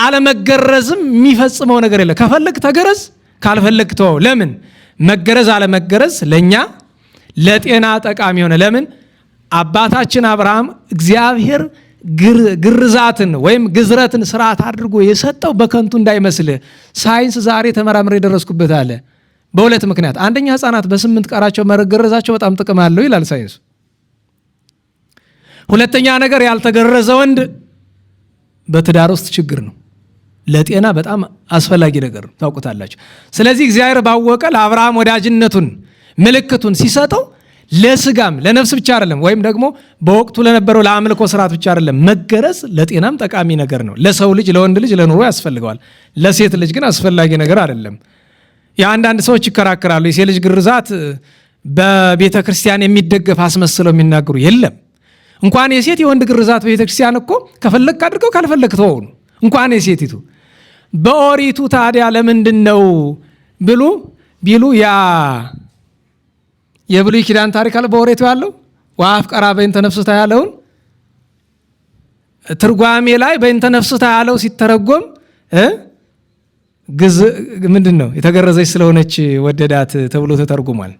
አለመገረዝም የሚፈጽመው ነገር የለም። ከፈለግ ተገረዝ፣ ካልፈለግ ተወው። ለምን? መገረዝ አለመገረዝ ለእኛ ለጤና ጠቃሚ ሆነ። ለምን? አባታችን አብርሃም እግዚአብሔር ግርዛትን ወይም ግዝረትን ስርዓት አድርጎ የሰጠው በከንቱ እንዳይመስል ሳይንስ ዛሬ ተመራምሬ የደረስኩበት አለ። በሁለት ምክንያት። አንደኛ ህፃናት በ8 ቀናቸው መገረዛቸው በጣም ጥቅም አለው ይላል ሳይንሱ። ሁለተኛ ነገር ያልተገረዘ ወንድ በትዳር ውስጥ ችግር ነው፣ ለጤና በጣም አስፈላጊ ነገር ነው፣ ታውቁታላችሁ። ስለዚህ እግዚአብሔር ባወቀ ለአብርሃም ወዳጅነቱን ምልክቱን ሲሰጠው ለስጋም ለነፍስ ብቻ አይደለም፣ ወይም ደግሞ በወቅቱ ለነበረው ለአምልኮ ስርዓት ብቻ አይደለም። መገረዝ ለጤናም ጠቃሚ ነገር ነው። ለሰው ልጅ ለወንድ ልጅ ለኑሮ ያስፈልገዋል። ለሴት ልጅ ግን አስፈላጊ ነገር አይደለም። የአንዳንድ ሰዎች ይከራከራሉ። የሴት ልጅ ግርዛት በቤተ ክርስቲያን የሚደገፍ አስመስለው የሚናገሩ የለም። እንኳን የሴት የወንድ ግርዛት በቤተ ክርስቲያን እኮ ከፈለክ አድርገው ካልፈለክ ተወው ነው። እንኳን የሴቲቱ በኦሪቱ ታዲያ ለምንድን ነው ቢሉ ያ የብሉይ ኪዳን ታሪክ አለ በኦሪቱ ያለው ወአፍቀራ በእንተ ነፍስታ ያለውን ትርጓሜ ላይ በእንተ ነፍስታ ያለው ሲተረጎም ምንድን ነው የተገረዘች ስለሆነች ወደዳት ተብሎ ተተርጉሟል።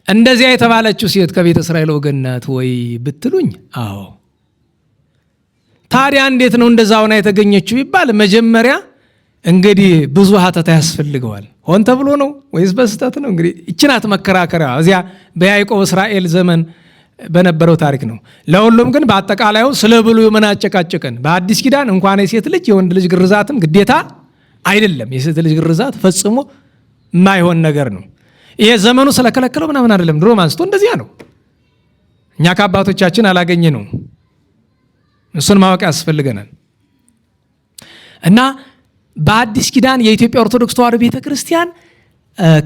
እንደዚያ የተባለችው ሴት ከቤተ እስራኤል ወገን ናት ወይ ብትሉኝ፣ አዎ። ታዲያ እንዴት ነው እንደዛ ሆና የተገኘችው ይባል? መጀመሪያ እንግዲህ ብዙ ሀተታ ያስፈልገዋል። ሆን ተብሎ ነው ወይስ በስተት ነው? እንግዲህ እችናት መከራከሪያ እዚያ በያዕቆብ እስራኤል ዘመን በነበረው ታሪክ ነው። ለሁሉም ግን በአጠቃላዩ ስለ ብሉይ ምን አጨቃጨቀን? በአዲስ ኪዳን እንኳን የሴት ልጅ የወንድ ልጅ ግርዛትም ግዴታ አይደለም። የሴት ልጅ ግርዛት ፈጽሞ የማይሆን ነገር ነው። ይሄ ዘመኑ ስለከለከለው ምናምን አይደለም። ድሮም አንስቶ እንደዚያ ነው። እኛ ከአባቶቻችን አላገኘ ነው። እሱን ማወቅ ያስፈልገናል። እና በአዲስ ኪዳን የኢትዮጵያ ኦርቶዶክስ ተዋሕዶ ቤተክርስቲያን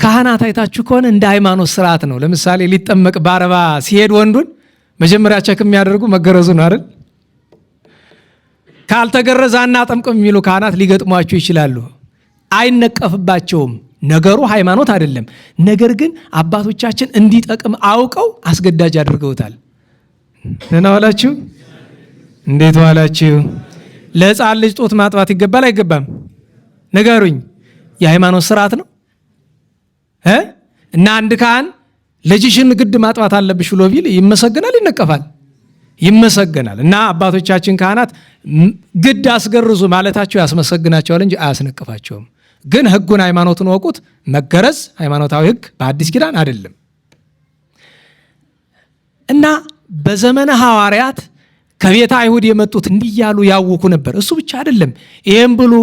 ካህናት አይታችሁ ከሆነ እንደ ሃይማኖት ስርዓት ነው። ለምሳሌ ሊጠመቅ በአረባ ሲሄድ ወንዱን መጀመሪያ ቸክ የሚያደርጉ መገረዙ ነው አይደል? ካልተገረዘ አናጠምቅም የሚሉ ካህናት ሊገጥሟቸው ይችላሉ። አይነቀፍባቸውም። ነገሩ ሃይማኖት አይደለም። ነገር ግን አባቶቻችን እንዲጠቅም አውቀው አስገዳጅ አድርገውታል። ደህና ዋላችሁ? እንዴት ዋላችሁ? ለሕፃን ልጅ ጡት ማጥባት ይገባል አይገባም? ንገሩኝ። የሃይማኖት ስርዓት ነው እና አንድ ካህን ልጅሽን ግድ ማጥባት አለብሽ ብሎ ቢል ይመሰገናል? ይነቀፋል? ይመሰገናል። እና አባቶቻችን ካህናት ግድ አስገርዙ ማለታቸው ያስመሰግናቸዋል እንጂ አያስነቅፋቸውም። ግን ሕጉን ሃይማኖቱን ወቁት። መገረዝ ሃይማኖታዊ ሕግ በአዲስ ኪዳን አይደለም። እና በዘመነ ሐዋርያት ከቤተ አይሁድ የመጡት እንዲህ እያሉ ያውኩ ነበር። እሱ ብቻ አይደለም፣ ይሄን ብሉ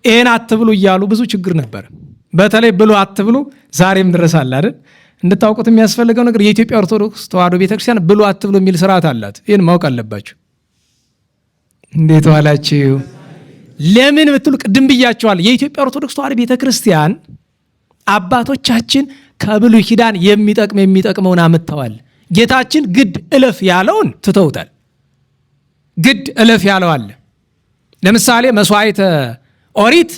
ይሄን አትብሉ እያሉ ብዙ ችግር ነበር። በተለይ ብሉ አትብሉ ዛሬም ድረስ አለ አይደል? እንድታውቁት የሚያስፈልገው ነገር የኢትዮጵያ ኦርቶዶክስ ተዋሕዶ ቤተክርስቲያን ብሉ አትብሉ የሚል ስርዓት አላት። ይህን ማወቅ አለባችሁ። እንዴት ዋላችሁ? ለምን ብትሉ ቅድም ብያቸዋል። የኢትዮጵያ ኦርቶዶክስ ተዋሕዶ ቤተክርስቲያን አባቶቻችን ከብሉይ ኪዳን የሚጠቅመውን አምጥተዋል። ጌታችን ግድ እለፍ ያለውን ትተውታል። ግድ እለፍ ያለው አለ። ለምሳሌ መስዋዕተ ኦሪት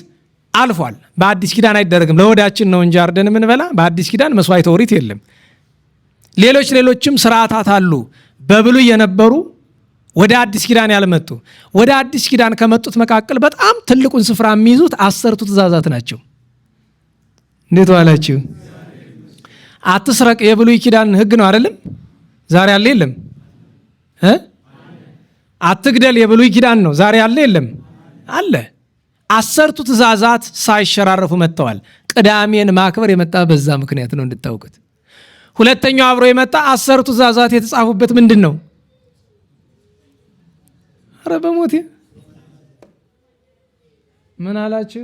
አልፏል። በአዲስ ኪዳን አይደረግም። ለወዳችን ነው እንጂ አርደን የምንበላ። በአዲስ ኪዳን መስዋዕተ ኦሪት የለም። ሌሎችም ስርዓታት አሉ በብሉይ የነበሩ ወደ አዲስ ኪዳን ያልመጡ። ወደ አዲስ ኪዳን ከመጡት መካከል በጣም ትልቁን ስፍራ የሚይዙት 10ቱ ትእዛዛት ናቸው። እንዴት ዋላችሁ? አትስረቅ የብሉይ ኪዳን ሕግ ነው አይደለም? ዛሬ አለ የለም? አትግደል የብሉይ ኪዳን ነው። ዛሬ አለ የለም? አለ። 10ቱ ትእዛዛት ሳይሸራረፉ መጥተዋል። ቅዳሜን ማክበር የመጣ በዛ ምክንያት ነው እንድታውቁት። ሁለተኛው አብሮ የመጣ 10ቱ ትእዛዛት የተጻፉበት ምንድን ነው? አረ በሞቴ ምን አላችሁ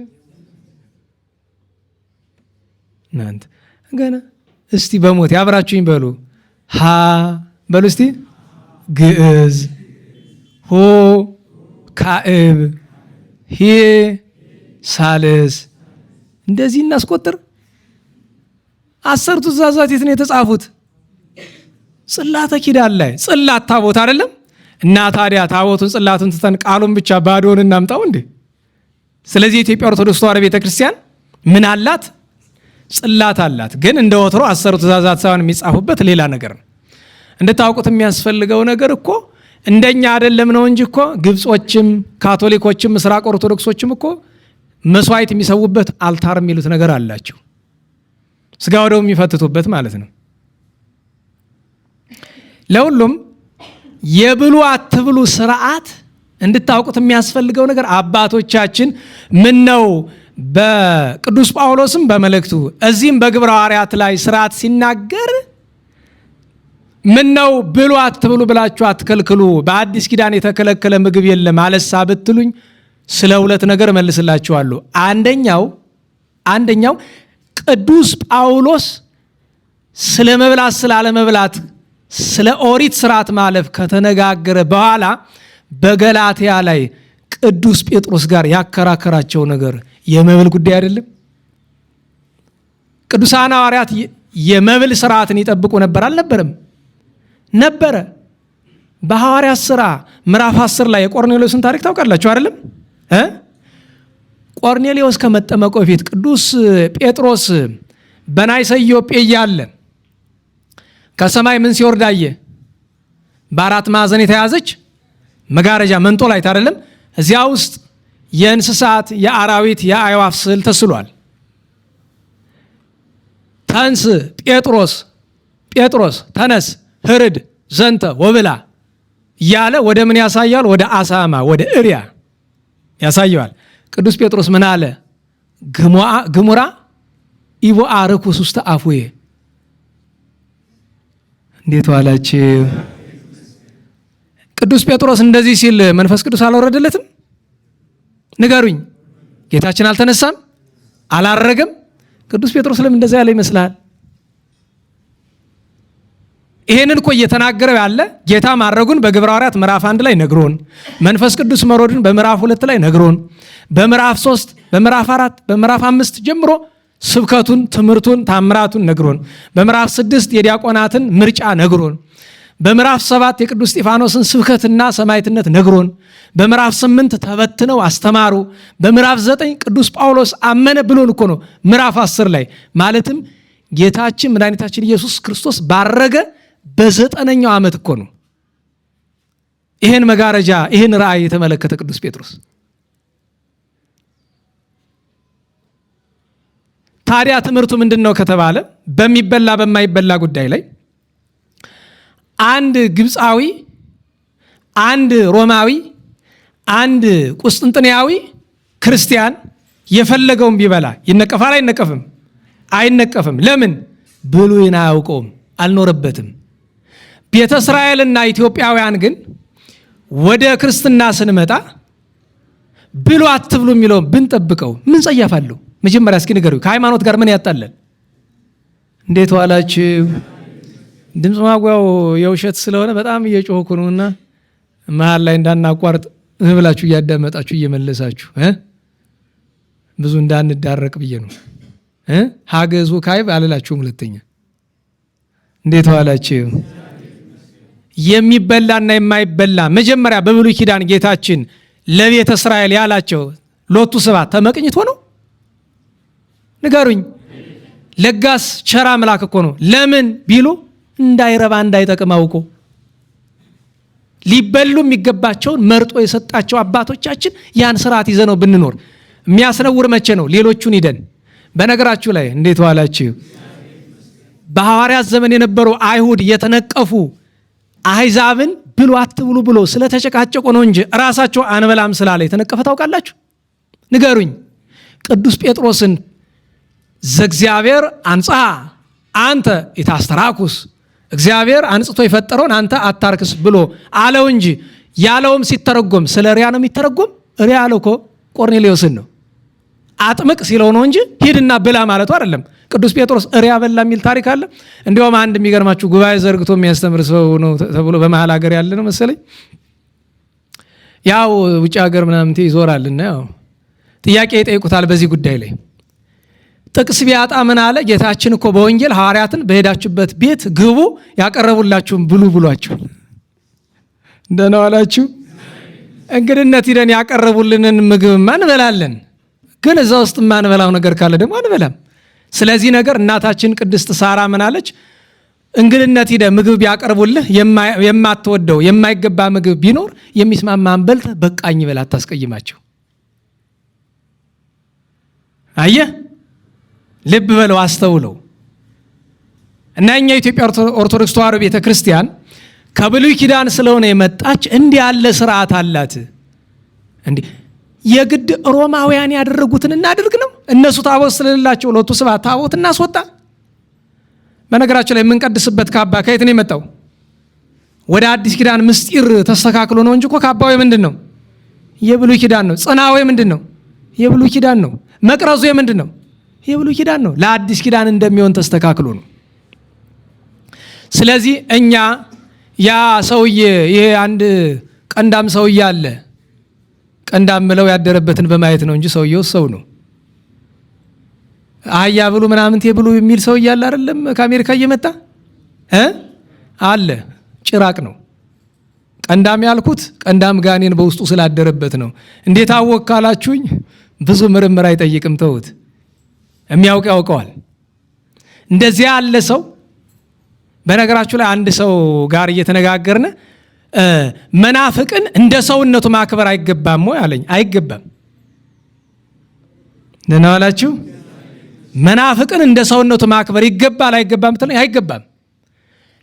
እናንተ ገና? እስቲ በሞቴ አብራችሁኝ በሉ። ሀ በሉ እስቲ። ግዕዝ፣ ሆ ካዕብ፣ ሄ ሳልስ። እንደዚህ እናስቆጥር። 10ቱ ትእዛዛት የት ነው የተጻፉት? ጽላተ ኪዳን ላይ። ጽላት ታቦት አይደለም? እና ታዲያ ታቦቱን ጽላቱን ትተን ቃሉን ብቻ ባዶን እናምጣው እንዴ? ስለዚህ የኢትዮጵያ ኦርቶዶክስ ተዋሕዶ ቤተክርስቲያን ምን አላት? ጽላት አላት። ግን እንደ ወትሮ 10ቱ ትእዛዛት ሳይሆን የሚጻፉበት ሌላ ነገር ነው። እንድታውቁት የሚያስፈልገው ነገር እኮ እንደኛ አይደለም ነው እንጂ እኮ ግብጾችም ካቶሊኮችም ምስራቅ ኦርቶዶክሶችም እኮ መስዋዕት የሚሰውበት አልታር የሚሉት ነገር አላቸው። ስጋ ወደው የሚፈትቱበት ማለት ነው። ለሁሉም የብሉ አትብሉ ስርዓት እንድታውቁት የሚያስፈልገው ነገር አባቶቻችን ምን ነው በቅዱስ ጳውሎስም በመልእክቱ እዚህም በግብረ ሐዋርያት ላይ ስርዓት ሲናገር ምን ነው ብሉ አትብሉ ብላችሁ አትከልክሉ፣ በአዲስ ኪዳን የተከለከለ ምግብ የለም አለሳ ብትሉኝ ስለ ሁለት ነገር መልስላችኋለሁ። አንደኛው ቅዱስ ጳውሎስ ስለ መብላት ስላለ መብላት ስለ ኦሪት ስርዓት ማለፍ ከተነጋገረ በኋላ በገላትያ ላይ ቅዱስ ጴጥሮስ ጋር ያከራከራቸው ነገር የመብል ጉዳይ አይደለም። ቅዱሳን ሐዋርያት የመብል ስርዓትን ይጠብቁ ነበር አልነበረም? ነበረ። በሐዋርያት ሥራ ምዕራፍ 10 ላይ የቆርኔሌዎስን ታሪክ ታውቃላችሁ አይደለም? ቆርኔሌዎስ ከመጠመቁ በፊት ቅዱስ ጴጥሮስ በናይሰ ኢዮጴ እያለ ከሰማይ ምን ሲወርድ አየ? በአራት ማዕዘን የተያዘች መጋረጃ መንጦላይት አይደለም? እዚያ ውስጥ የእንስሳት፣ የአራዊት፣ የአዕዋፍ ስዕል ተስሏል። ተንስ ጴጥሮስ ተነስ ህርድ ዘንተ ወብላ እያለ ወደ ምን ያሳያል? ወደ አሳማ ወደ እሪያ ያሳየዋል። ቅዱስ ጴጥሮስ ምን አለ? ግሙራ ኢቦአ ርኩስ ውስተ አፉዬ። እንዴት ዋላችሁ? ቅዱስ ጴጥሮስ እንደዚህ ሲል መንፈስ ቅዱስ አልወረደለትም? ንገሩኝ። ጌታችን አልተነሳም? አላረገም? ቅዱስ ጴጥሮስ ለምን እንደዛ ያለ ይመስላል? ይሄንን እኮ እየተናገረው ያለ ጌታ ማረጉን በግብረ ሐዋርያት ምዕራፍ 1 ላይ ነግሮን፣ መንፈስ ቅዱስ መሮድን በምዕራፍ 2 ላይ ነግሮን፣ በምዕራፍ 3 በምዕራፍ 4 በምዕራፍ 5 ጀምሮ ስብከቱን፣ ትምህርቱን፣ ታምራቱን ነግሮን፣ በምዕራፍ 6 የዲያቆናትን ምርጫ ነግሮን፣ በምዕራፍ 7 የቅዱስ እስጢፋኖስን ስብከትና ሰማዕትነት ነግሮን፣ በምዕራፍ 8 ተበትነው አስተማሩ፣ በምዕራፍ 9 ቅዱስ ጳውሎስ አመነ ብሎን እኮ ነው ምዕራፍ 10 ላይ ማለትም ጌታችን መድኃኒታችን ኢየሱስ ክርስቶስ ባረገ በ9ኛው ዓመት እኮ ነው ይሄን መጋረጃ ይሄን ራእይ የተመለከተ ቅዱስ ጴጥሮስ። ታዲያ ትምህርቱ ምንድነው ከተባለ በሚበላ በማይበላ ጉዳይ ላይ አንድ ግብፃዊ፣ አንድ ሮማዊ፣ አንድ ቁስጥንጥንያዊ ክርስቲያን የፈለገውን ቢበላ ይነቀፋል አይነቀፍም? አይነቀፍም። ለምን? ብሉይን አያውቀውም፣ አልኖረበትም። ቤተ እስራኤልና ኢትዮጵያውያን ግን ወደ ክርስትና ስንመጣ ብሉ አትብሉ የሚለውን ብንጠብቀው ምን ጸያፍ አለው? መጀመሪያ እስኪ ንገሩኝ፣ ከሃይማኖት ጋር ምን ያጣለን? እንዴት ዋላችሁ? ድምፅ ማጓው የውሸት ስለሆነ በጣም እየጮህኩ ነውና መሀል ላይ እንዳናቋርጥ ብላችሁ እያዳመጣችሁ እየመለሳችሁ ብዙ እንዳንዳረቅ ብዬ ነው። ሀገዙ ካይብ አልላችሁም። ሁለተኛ እንዴት ዋላችሁ? የሚበላና የማይበላ መጀመሪያ በብሉይ ኪዳን ጌታችን ለቤተ እስራኤል ያላቸው ሎቱ ስብሐት ተመቅኝቶ ነው? ንገሩኝ። ለጋስ ቸር አምላክ እኮ ነው። ለምን ቢሉ እንዳይረባ እንዳይጠቅም አውቆ ሊበሉ የሚገባቸውን መርጦ የሰጣቸው አባቶቻችን ያን ስርዓት ይዘነው ብንኖር የሚያስነውር መቼ ነው? ሌሎቹን ሂደን። በነገራችሁ ላይ እንዴት ዋላችሁ? በሐዋርያት ዘመን የነበሩ አይሁድ የተነቀፉ አሕዛብን ብሉ አትብሉ ብሎ ስለተጨቃጨቁ ነው እንጂ ራሳቸው አንበላም ስላለ የተነቀፈ ታውቃላችሁ? ንገሩኝ። ቅዱስ ጴጥሮስን ዘእግዚአብሔር አንጻ አንተ ኢታስተራኩስ፣ እግዚአብሔር አንጽቶ የፈጠረውን አንተ አታርክስ ብሎ አለው እንጂ ያለውም ሲተረጎም ስለ ሪያ ነው የሚተረጎም። ሪያ ያለው እኮ ቆርኔሌዎስን ነው። አጥምቅ ሲለው ነው እንጂ ሂድና ብላ ማለቱ አይደለም። ቅዱስ ጴጥሮስ ሪያ በላ የሚል ታሪክ አለ። እንዲያውም አንድ የሚገርማችሁ ጉባኤ ዘርግቶ የሚያስተምር ሰው ነው ተብሎ በመሀል ሀገር ያለ ነው መሰለኝ። ያው ውጭ ሀገር ምናምን ይዞራልና ያው ጥያቄ ይጠይቁታል በዚህ ጉዳይ ላይ። ጥቅስ ቢያጣ ምን አለ? ጌታችን እኮ በወንጌል ሐዋርያትን በሄዳችሁበት ቤት ግቡ ያቀረቡላችሁም ብሉ ብሏችሁ። እንደና ዋላችሁ። እንግድነት ሂደን ያቀረቡልንን ምግብማ እንበላለን፣ ግን እዛ ውስጥ የማንበላው ነገር ካለ ደግሞ አንበላም። ስለዚህ ነገር እናታችን ቅድስት ሳራ ምን አለች? እንግድነት ሂደ ምግብ ቢያቀርቡልህ የማትወደው የማይገባ ምግብ ቢኖር የሚስማማን በልተህ በቃኝ በል፣ አታስቀይማቸው። አየህ፣ ልብ በለው፣ አስተውለው። እና እኛ የኢትዮጵያ ኦርቶዶክስ ተዋሕዶ ቤተክርስቲያን ከብሉይ ኪዳን ስለሆነ የመጣች እንዲህ ያለ ስርዓት አላት። እንዲህ የግድ ሮማውያን ያደረጉትን እናድርግ ነው? እነሱ ታቦት ስለሌላቸው ሎቱ ስብሐት ታቦት እናስወጣ? በነገራችን ላይ የምንቀድስበት ካባ ከየት ነው የመጣው? ወደ አዲስ ኪዳን ምስጢር ተስተካክሎ ነው እንጂ እኮ ካባው የምንድን ነው? የብሉይ ኪዳን ነው። ጽናው የምንድን ነው? የብሉይ ኪዳን ነው። መቅረዙ የምንድን ነው? የብሉይ ኪዳን ነው። ለአዲስ ኪዳን እንደሚሆን ተስተካክሎ ነው። ስለዚህ እኛ ያ ሰውዬ ይሄ አንድ ቀንዳም ሰውዬ አለ፣ ቀንዳም ብለው ያደረበትን በማየት ነው እንጂ ሰውዬው ሰው ነው። አህያ ብሉ ምናምን ብሉ የሚል ሰው እያለ አይደለም ከአሜሪካ እየመጣ አለ። ጭራቅ ነው። ቀንዳም ያልኩት ቀንዳም ጋኔን በውስጡ ስላደረበት ነው። እንዴት አወቅ ካላችሁኝ ብዙ ምርምር አይጠይቅም። ተውት፣ የሚያውቅ ያውቀዋል። እንደዚያ ያለ ሰው በነገራችሁ ላይ አንድ ሰው ጋር እየተነጋገርን መናፍቅን እንደ ሰውነቱ ማክበር አይገባም ወይ አለኝ። አይገባም። ደህና ዋላችሁ። መናፍቅን እንደ ሰውነቱ ማክበር ይገባል አይገባም ብትለኝ አይገባም።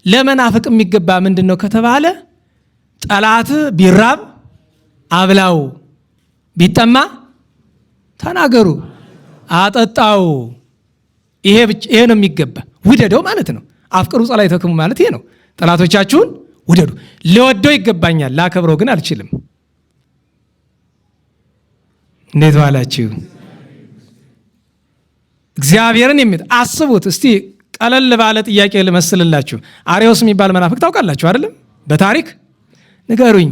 ለመናፍቅ የሚገባ ምንድን ነው ከተባለ ጠላት ቢራብ አብላው፣ ቢጠማ ተናገሩ አጠጣው። ይሄ ነው የሚገባ። ውደደው ማለት ነው። አፍቅሩ ጸላእተክሙ ማለት ይሄ ነው። ጠላቶቻችሁን ውደዱ። ልወደው ይገባኛል፣ ላከብረው ግን አልችልም። እንዴት ዋላችሁ? እግዚአብሔርን አስቡት እስቲ። ቀለል ባለ ጥያቄ ልመስልላችሁ። አርዮስ የሚባል መናፍቅ ታውቃላችሁ አይደለም? በታሪክ ንገሩኝ።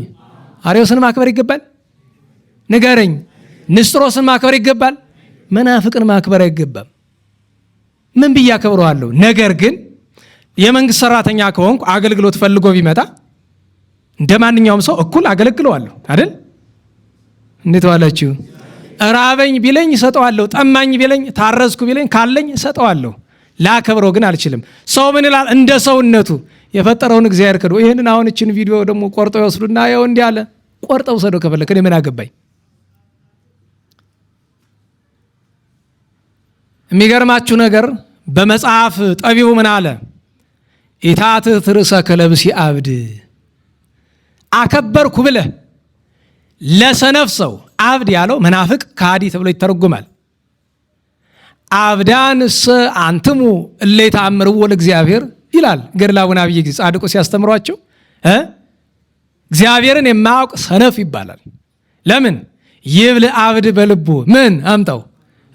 አርዮስን ማክበር ይገባል? ንገረኝ። ንስጥሮስን ማክበር ይገባል? መናፍቅን ማክበር አይገባም። ምን ብዬ አከብረዋለሁ? ነገር ግን የመንግስት ሰራተኛ ከሆንኩ አገልግሎት ፈልጎ ቢመጣ እንደ ማንኛውም ሰው እኩል አገለግለዋለሁ አይደል? እንዴት ዋላችሁ? ራበኝ ቢለኝ እሰጠዋለሁ። ጠማኝ ቢለኝ፣ ታረዝኩ ቢለኝ ካለኝ እሰጠዋለሁ። ላከብረው ግን አልችልም። ሰው ምን ይላል? እንደ ሰውነቱ የፈጠረውን እግዚአብሔር ክዶ። ይህንን አሁን እችን ቪዲዮ ደግሞ ቆርጠው ይወስዱና ያው እንዲህ አለ። ቆርጠው ሰደው ከፈለክ እኔ ምን አገባኝ? የሚገርማችሁ ነገር በመጽሐፍ ጠቢቡ ምን አለ? ኢታትት ርእሰከ ለብሲ አብድ። አከበርኩ ብለህ ለሰነፍ ሰው አብድ ያለው መናፍቅ ከሃዲ ተብሎ ይተረጎማል። አብዳንስ አንትሙ እለ ይተአምርዎ ለእግዚአብሔር ይላል ገድለ አቡነ አብየ ጊዜ ጻድቁ ሲያስተምሯቸው እግዚአብሔርን የማያውቅ ሰነፍ ይባላል። ለምን? ይብል አብድ በልቡ ምን አምጣው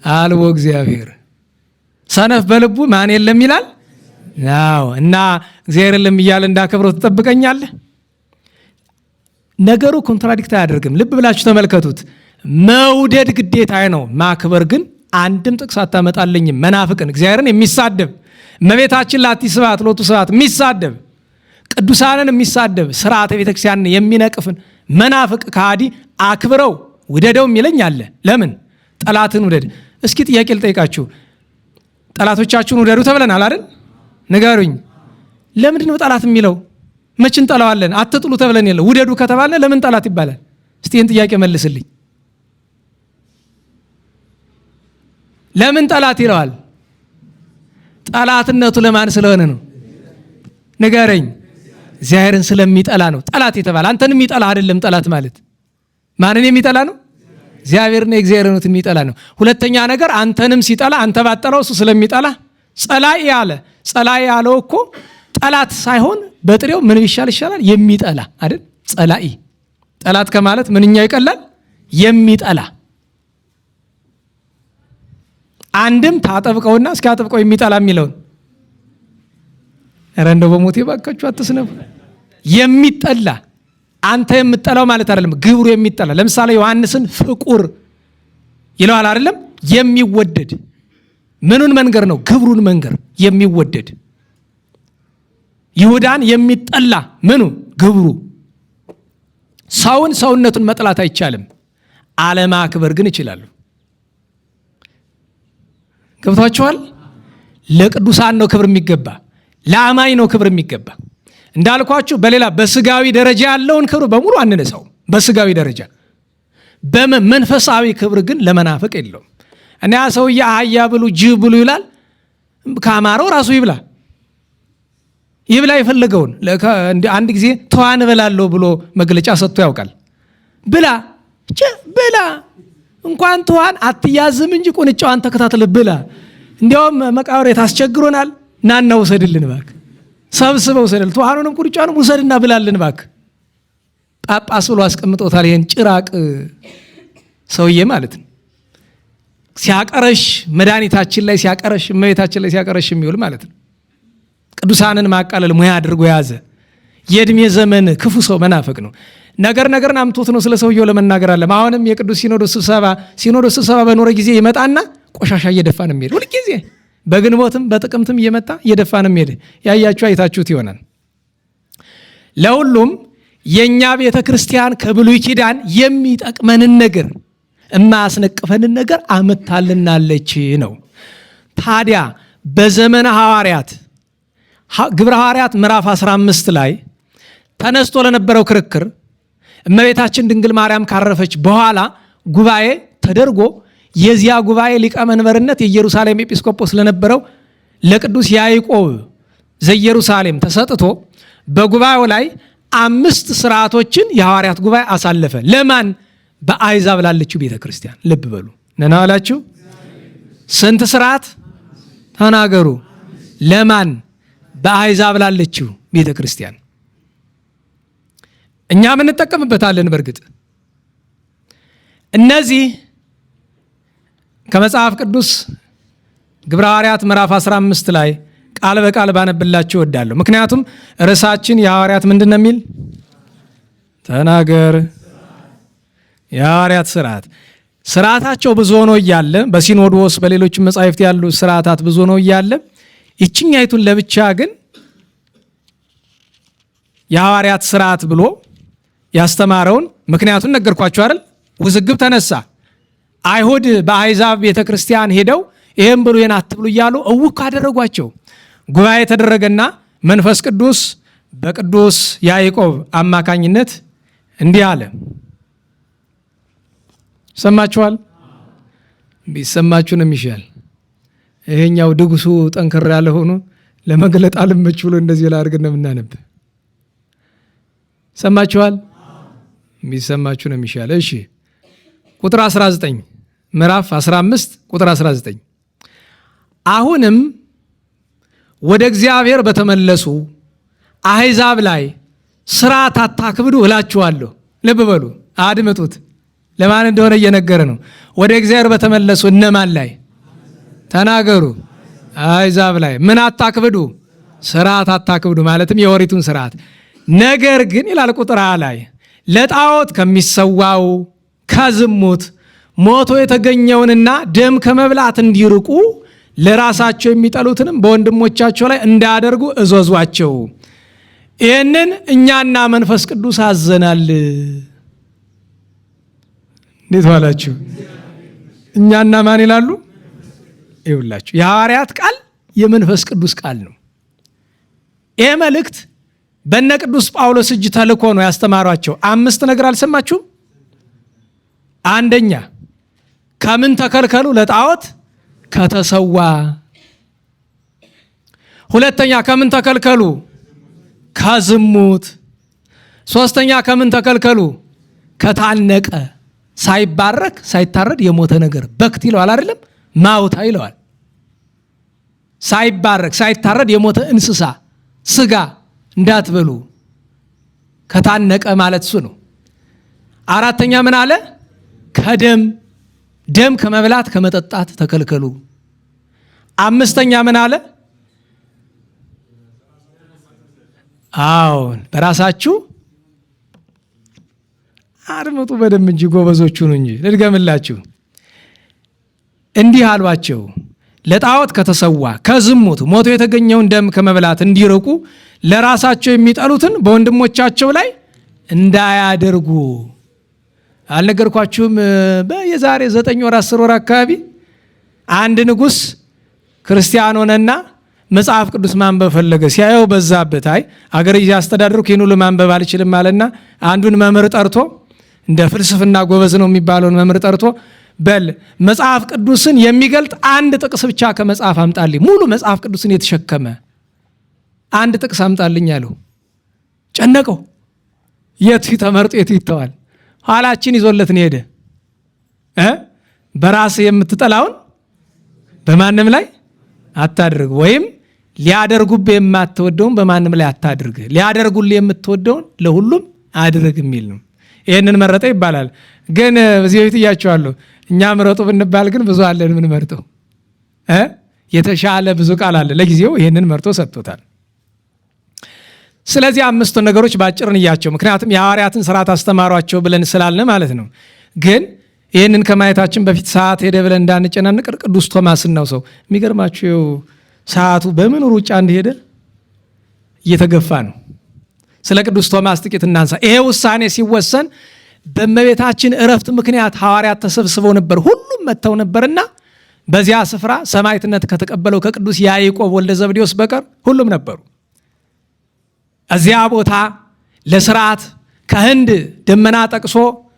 አልቦ እግዚአብሔር። ሰነፍ በልቡ ማን የለም ይላል። ናው እና እግዚአብሔር የለም እያለ እንዳከብረው ትጠብቀኛለህ? ነገሩ ኮንትራዲክት አያደርግም። ልብ ብላችሁ ተመልከቱት። መውደድ ግዴታ ነው። ማክበር ግን አንድም ጥቅስ አታመጣልኝም። መናፍቅን እግዚአብሔርን የሚሳደብ እመቤታችን ላቲ ስብሐት ሎቱ ስብሐት የሚሳደብ ቅዱሳንን የሚሳደብ ስርዓተ ቤተክርስቲያንን የሚነቅፍን መናፍቅ ከሃዲ አክብረው ውደደው የሚለኝ አለ። ለምን? ጠላትን ውደድ። እስኪ ጥያቄ ልጠይቃችሁ። ጠላቶቻችሁን ውደዱ ተብለናል አይደል? ንገሩኝ። ለምንድን ነው ጠላት የሚለው? መች እንጠላዋለን? አትጥሉ ተብለን የለ። ውደዱ ከተባለ ለምን ጠላት ይባላል? እስቲ ይህን ጥያቄ መልስልኝ። ለምን ጠላት ይለዋል? ጠላትነቱ ለማን ስለሆነ ነው? ንገረኝ። እግዚአብሔርን ስለሚጠላ ነው ጠላት የተባለ። አንተን የሚጠላ አይደለም ጠላት ማለት። ማንን የሚጠላ ነው? እግዚአብሔርና የእግዚአብሔርን የሚጠላ ነው። ሁለተኛ ነገር አንተንም ሲጠላ አንተ ባጠላው እሱ ስለሚጠላ ጸላኢ አለ። ጸላኢ ያለው እኮ ጠላት ሳይሆን በጥሬው ምን ይሻላል? የሚጠላ አይደል? ጸላኢ ጠላት ከማለት ምንኛው ይቀላል? የሚጠላ። አንድም ታጠብቀውና እስኪያጠብቀው የሚጠላ የሚለውን ኧረ እንደው በሞቴ ባካችሁ አትስነፉ። የሚጠላ አንተ የምጠላው ማለት አይደለም፣ ግብሩ የሚጠላ። ለምሳሌ ዮሐንስን ፍቁር ይለዋል አይደለም? የሚወደድ ምኑን መንገር ነው? ግብሩን መንገር። የሚወደድ ይሁዳን የሚጠላ ምኑ? ግብሩ። ሰውን ሰውነቱን መጥላት አይቻልም፣ አለማክበር ግን ይችላሉ። ገብቷችኋል? ለቅዱሳን ነው ክብር የሚገባ፣ ለአማኝ ነው ክብር የሚገባ። እንዳልኳችሁ በሌላ በስጋዊ ደረጃ ያለውን ክብር በሙሉ አንነሳው። በስጋዊ ደረጃ በመንፈሳዊ ክብር ግን ለመናፍቅ የለውም። እና ሰውዬ አህያ ብሉ ጅብ ብሉ ይላል። ካማረው ራሱ ይብላ የፈለገውን። አንድ ጊዜ ተዋን እበላለሁ ብሎ መግለጫ ሰጥቶ ያውቃል። ብላ እንኳን ተዋን አትያዝም እንጂ ቁንጫዋን ተከታተል ብላ። እንዲያውም መቃብር ታስቸግሮናል፣ ናና ውሰድልን እባክህ፣ ሰብስበው ውሰድልን፣ ተዋኑንም ቁንጫውንም ውሰድና ብላልን እባክህ። ጳጳስ ብሎ አስቀምጦታል። ይሄን ጭራቅ ሰውዬ ማለት ነው። ሲያቀረሽ መድኃኒታችን ላይ ሲያቀረሽ፣ እመቤታችን ላይ ሲያቀረሽ የሚውል ማለት ነው። ቅዱሳንን ማቃለል ሙያ አድርጎ የያዘ የእድሜ ዘመን ክፉ ሰው መናፍቅ ነው። ነገርን አምቶት ነው ስለ ሰውየው ለመናገር አለ። አሁንም የቅዱስ ሲኖዶስ ስብሰባ በኖረ ጊዜ ይመጣና ቆሻሻ እየደፋ ነው የሚሄድ። ሁልጊዜ በግንቦትም በጥቅምትም እየመጣ እየደፋ ነው የሚሄድ። ያያችሁ አይታችሁት ይሆናል። ለሁሉም የእኛ ቤተ ክርስቲያን ከብሉይ ኪዳን የሚጠቅመንን ነገር የማያስነቅፈንን ነገር አመታልናለች ነው። ታዲያ በዘመነ ሐዋርያት ግብረ ሐዋርያት ምዕራፍ 15 ላይ ተነስቶ ለነበረው ክርክር እመቤታችን ድንግል ማርያም ካረፈች በኋላ ጉባኤ ተደርጎ የዚያ ጉባኤ ሊቀመንበርነት የኢየሩሳሌም ኤጲስቆጶስ ለነበረው ለቅዱስ ያዕቆብ ዘኢየሩሳሌም ተሰጥቶ በጉባኤው ላይ 5 ስርዓቶችን የሐዋርያት ጉባኤ አሳለፈ። ለማን? በአሕዛብ ላለችው ቤተ ክርስቲያን። ልብ በሉ ነና አላችሁ። ስንት ስርዓት ተናገሩ? ለማን? በአሕዛብ ላለችው ቤተ ክርስቲያን። እኛም እንጠቀምበታለን። በእርግጥ እነዚህ ከመጽሐፍ ቅዱስ ግብረ ሐዋርያት ምዕራፍ 15 ላይ ቃል በቃል ባነብላችሁ እወዳለሁ። ምክንያቱም ርዕሳችን የሐዋርያት ምንድን ነው የሚል ተናገር። የሐዋርያት ስርዓት ስርዓታቸው ብዙ ሆኖ እያለ በሲኖዶስ በሌሎችም መጻሕፍት ያሉ ስርዓታት ብዙ ሆኖ እያለ ይችኛይቱን ለብቻ ግን የሐዋርያት ስርዓት ብሎ ያስተማረውን ምክንያቱን ነገርኳችሁ አይደል? ውዝግብ ተነሳ። አይሁድ በአሕዛብ ቤተ ክርስቲያን ሄደው ይህም ብሉ ይህን አትብሉ እያሉ እውክ አደረጓቸው። ጉባኤ ተደረገና መንፈስ ቅዱስ በቅዱስ ያዕቆብ አማካኝነት እንዲህ አለ። ሰማችኋል? ቢሰማችሁንም ይሻል። ይሄኛው ድጉሱ ጠንከር ያለ ሆኖ ለመግለጥ አልመች ብሎ እንደዚህ ላድርግ ነው የምናነብ። ሰማችኋል? ቢሰማችሁንም ይሻል። እሺ ቁጥር 19 ምዕራፍ 15 ቁጥር 19 አሁንም ወደ እግዚአብሔር በተመለሱ አሕዛብ ላይ ስርዓት አታክብዱ እላችኋለሁ። ልብ በሉ፣ አድምጡት። ለማን እንደሆነ እየነገረ ነው። ወደ እግዚአብሔር በተመለሱ እነማን ላይ ተናገሩ? አሕዛብ ላይ ምን አታክብዱ? ስርዓት አታክብዱ፣ ማለትም የኦሪቱን ስርዓት። ነገር ግን ይላል ቁጥር ላይ ለጣዖት ከሚሰዋው ከዝሙት ሞቶ የተገኘውንና ደም ከመብላት እንዲርቁ ለራሳቸው የሚጠሉትንም በወንድሞቻቸው ላይ እንዳያደርጉ እዘዟቸው። ይህንን እኛና መንፈስ ቅዱስ አዘናል። እንዴት ዋላችሁ? እኛና ማን ይላሉ? ይውላችሁ የሐዋርያት ቃል የመንፈስ ቅዱስ ቃል ነው። ይህ መልእክት በነ ቅዱስ ጳውሎስ እጅ ተልኮ ነው ያስተማሯቸው። 5 ነገር አልሰማችሁም? አንደኛ ከምን ተከልከሉ? ለጣዖት ከተሰዋ። ሁለተኛ ከምን ተከልከሉ? ከዝሙት። ሶስተኛ ከምን ተከልከሉ? ከታነቀ ሳይባረክ ሳይታረድ የሞተ ነገር በክት ይለዋል አይደለም? ማውታ ይለዋል። ሳይባረክ ሳይታረድ የሞተ እንስሳ ስጋ እንዳትበሉ። ከታነቀ ማለት እሱ ነው። አራተኛ ምን አለ? ደም ከመብላት ከመጠጣት ተከልከሉ። 5ኛ ምን አለ? አዎን በራሳችሁ አድምጡ በደም እንጂ ጎበዞቹ ነው እንጂ። ልድገምላችሁ። እንዲህ አሏቸው፣ ለጣዖት ከተሰዋ ከዝሙት ሞቶ የተገኘውን ደም ከመብላት እንዲርቁ ለራሳቸው የሚጠሉትን በወንድሞቻቸው ላይ እንዳያደርጉ። አልነገርኳችሁም? የዛሬ 9 ወር 10 ወር አካባቢ አንድ ንጉሥ ክርስቲያን ሆነና መጽሐፍ ቅዱስ ማንበብ ፈለገ። ሲያየው በዛበት፣ አይ አገር እያስተዳደርኩ ይህን ሁሉ ማንበብ አልችልም አለና አንዱን መምህር ጠርቶ፣ እንደ ፍልስፍና ጎበዝ ነው የሚባለውን መምህር ጠርቶ በል መጽሐፍ ቅዱስን የሚገልጥ አንድ ጥቅስ ብቻ ከመጽሐፍ አምጣልኝ፣ ሙሉ መጽሐፍ ቅዱስን የተሸከመ አንድ ጥቅስ አምጣልኝ አለው። ጨነቀው። የቱ ተመርጦ የቱ ይተዋል? ኋላችን ይዞለት ነው ሄደ። በራስህ የምትጠላውን በማንም ላይ አታድርግ፣ ወይም ሊያደርጉብህ የማትወደውን በማንም ላይ አታድርግ፣ ሊያደርጉልህ የምትወደውን ለሁሉም አድርግ የሚል ነው። ይህንን መረጠ ይባላል። ግን በዚህ በፊት እያቸዋለሁ፣ እኛ ምረጡ ብንባል ግን ብዙ አለን ምን መርጠው፣ የተሻለ ብዙ ቃል አለ። ለጊዜው ይህንን መርጦ ሰጥቶታል። ስለዚህ 5ቱን ነገሮች ባጭርን እያቸው፣ ምክንያቱም የሐዋርያትን ስርዓት አስተማሯቸው ብለን ስላልን ማለት ነው። ግን ይህንን ከማየታችን በፊት ሰዓት ሄደ ብለን እንዳንጨናንቅ ቅዱስ ቶማስን ነው ሰው የሚገርማችሁ ሰዓቱ በምን ሩጫ እንደሄደ እየተገፋ ነው። ስለ ቅዱስ ቶማስ ጥቂት እናንሳ። ይሄ ውሳኔ ሲወሰን በእመቤታችን እረፍት ምክንያት ሐዋርያት ተሰብስበው ነበር። ሁሉም መጥተው ነበርና በዚያ ስፍራ ሰማዕትነት ከተቀበለው ከቅዱስ ያዕቆብ ወልደ ዘብዴዎስ በቀር ሁሉም ነበሩ። እዚያ ቦታ ለስርዓት ከህንድ ደመና ጠቅሶ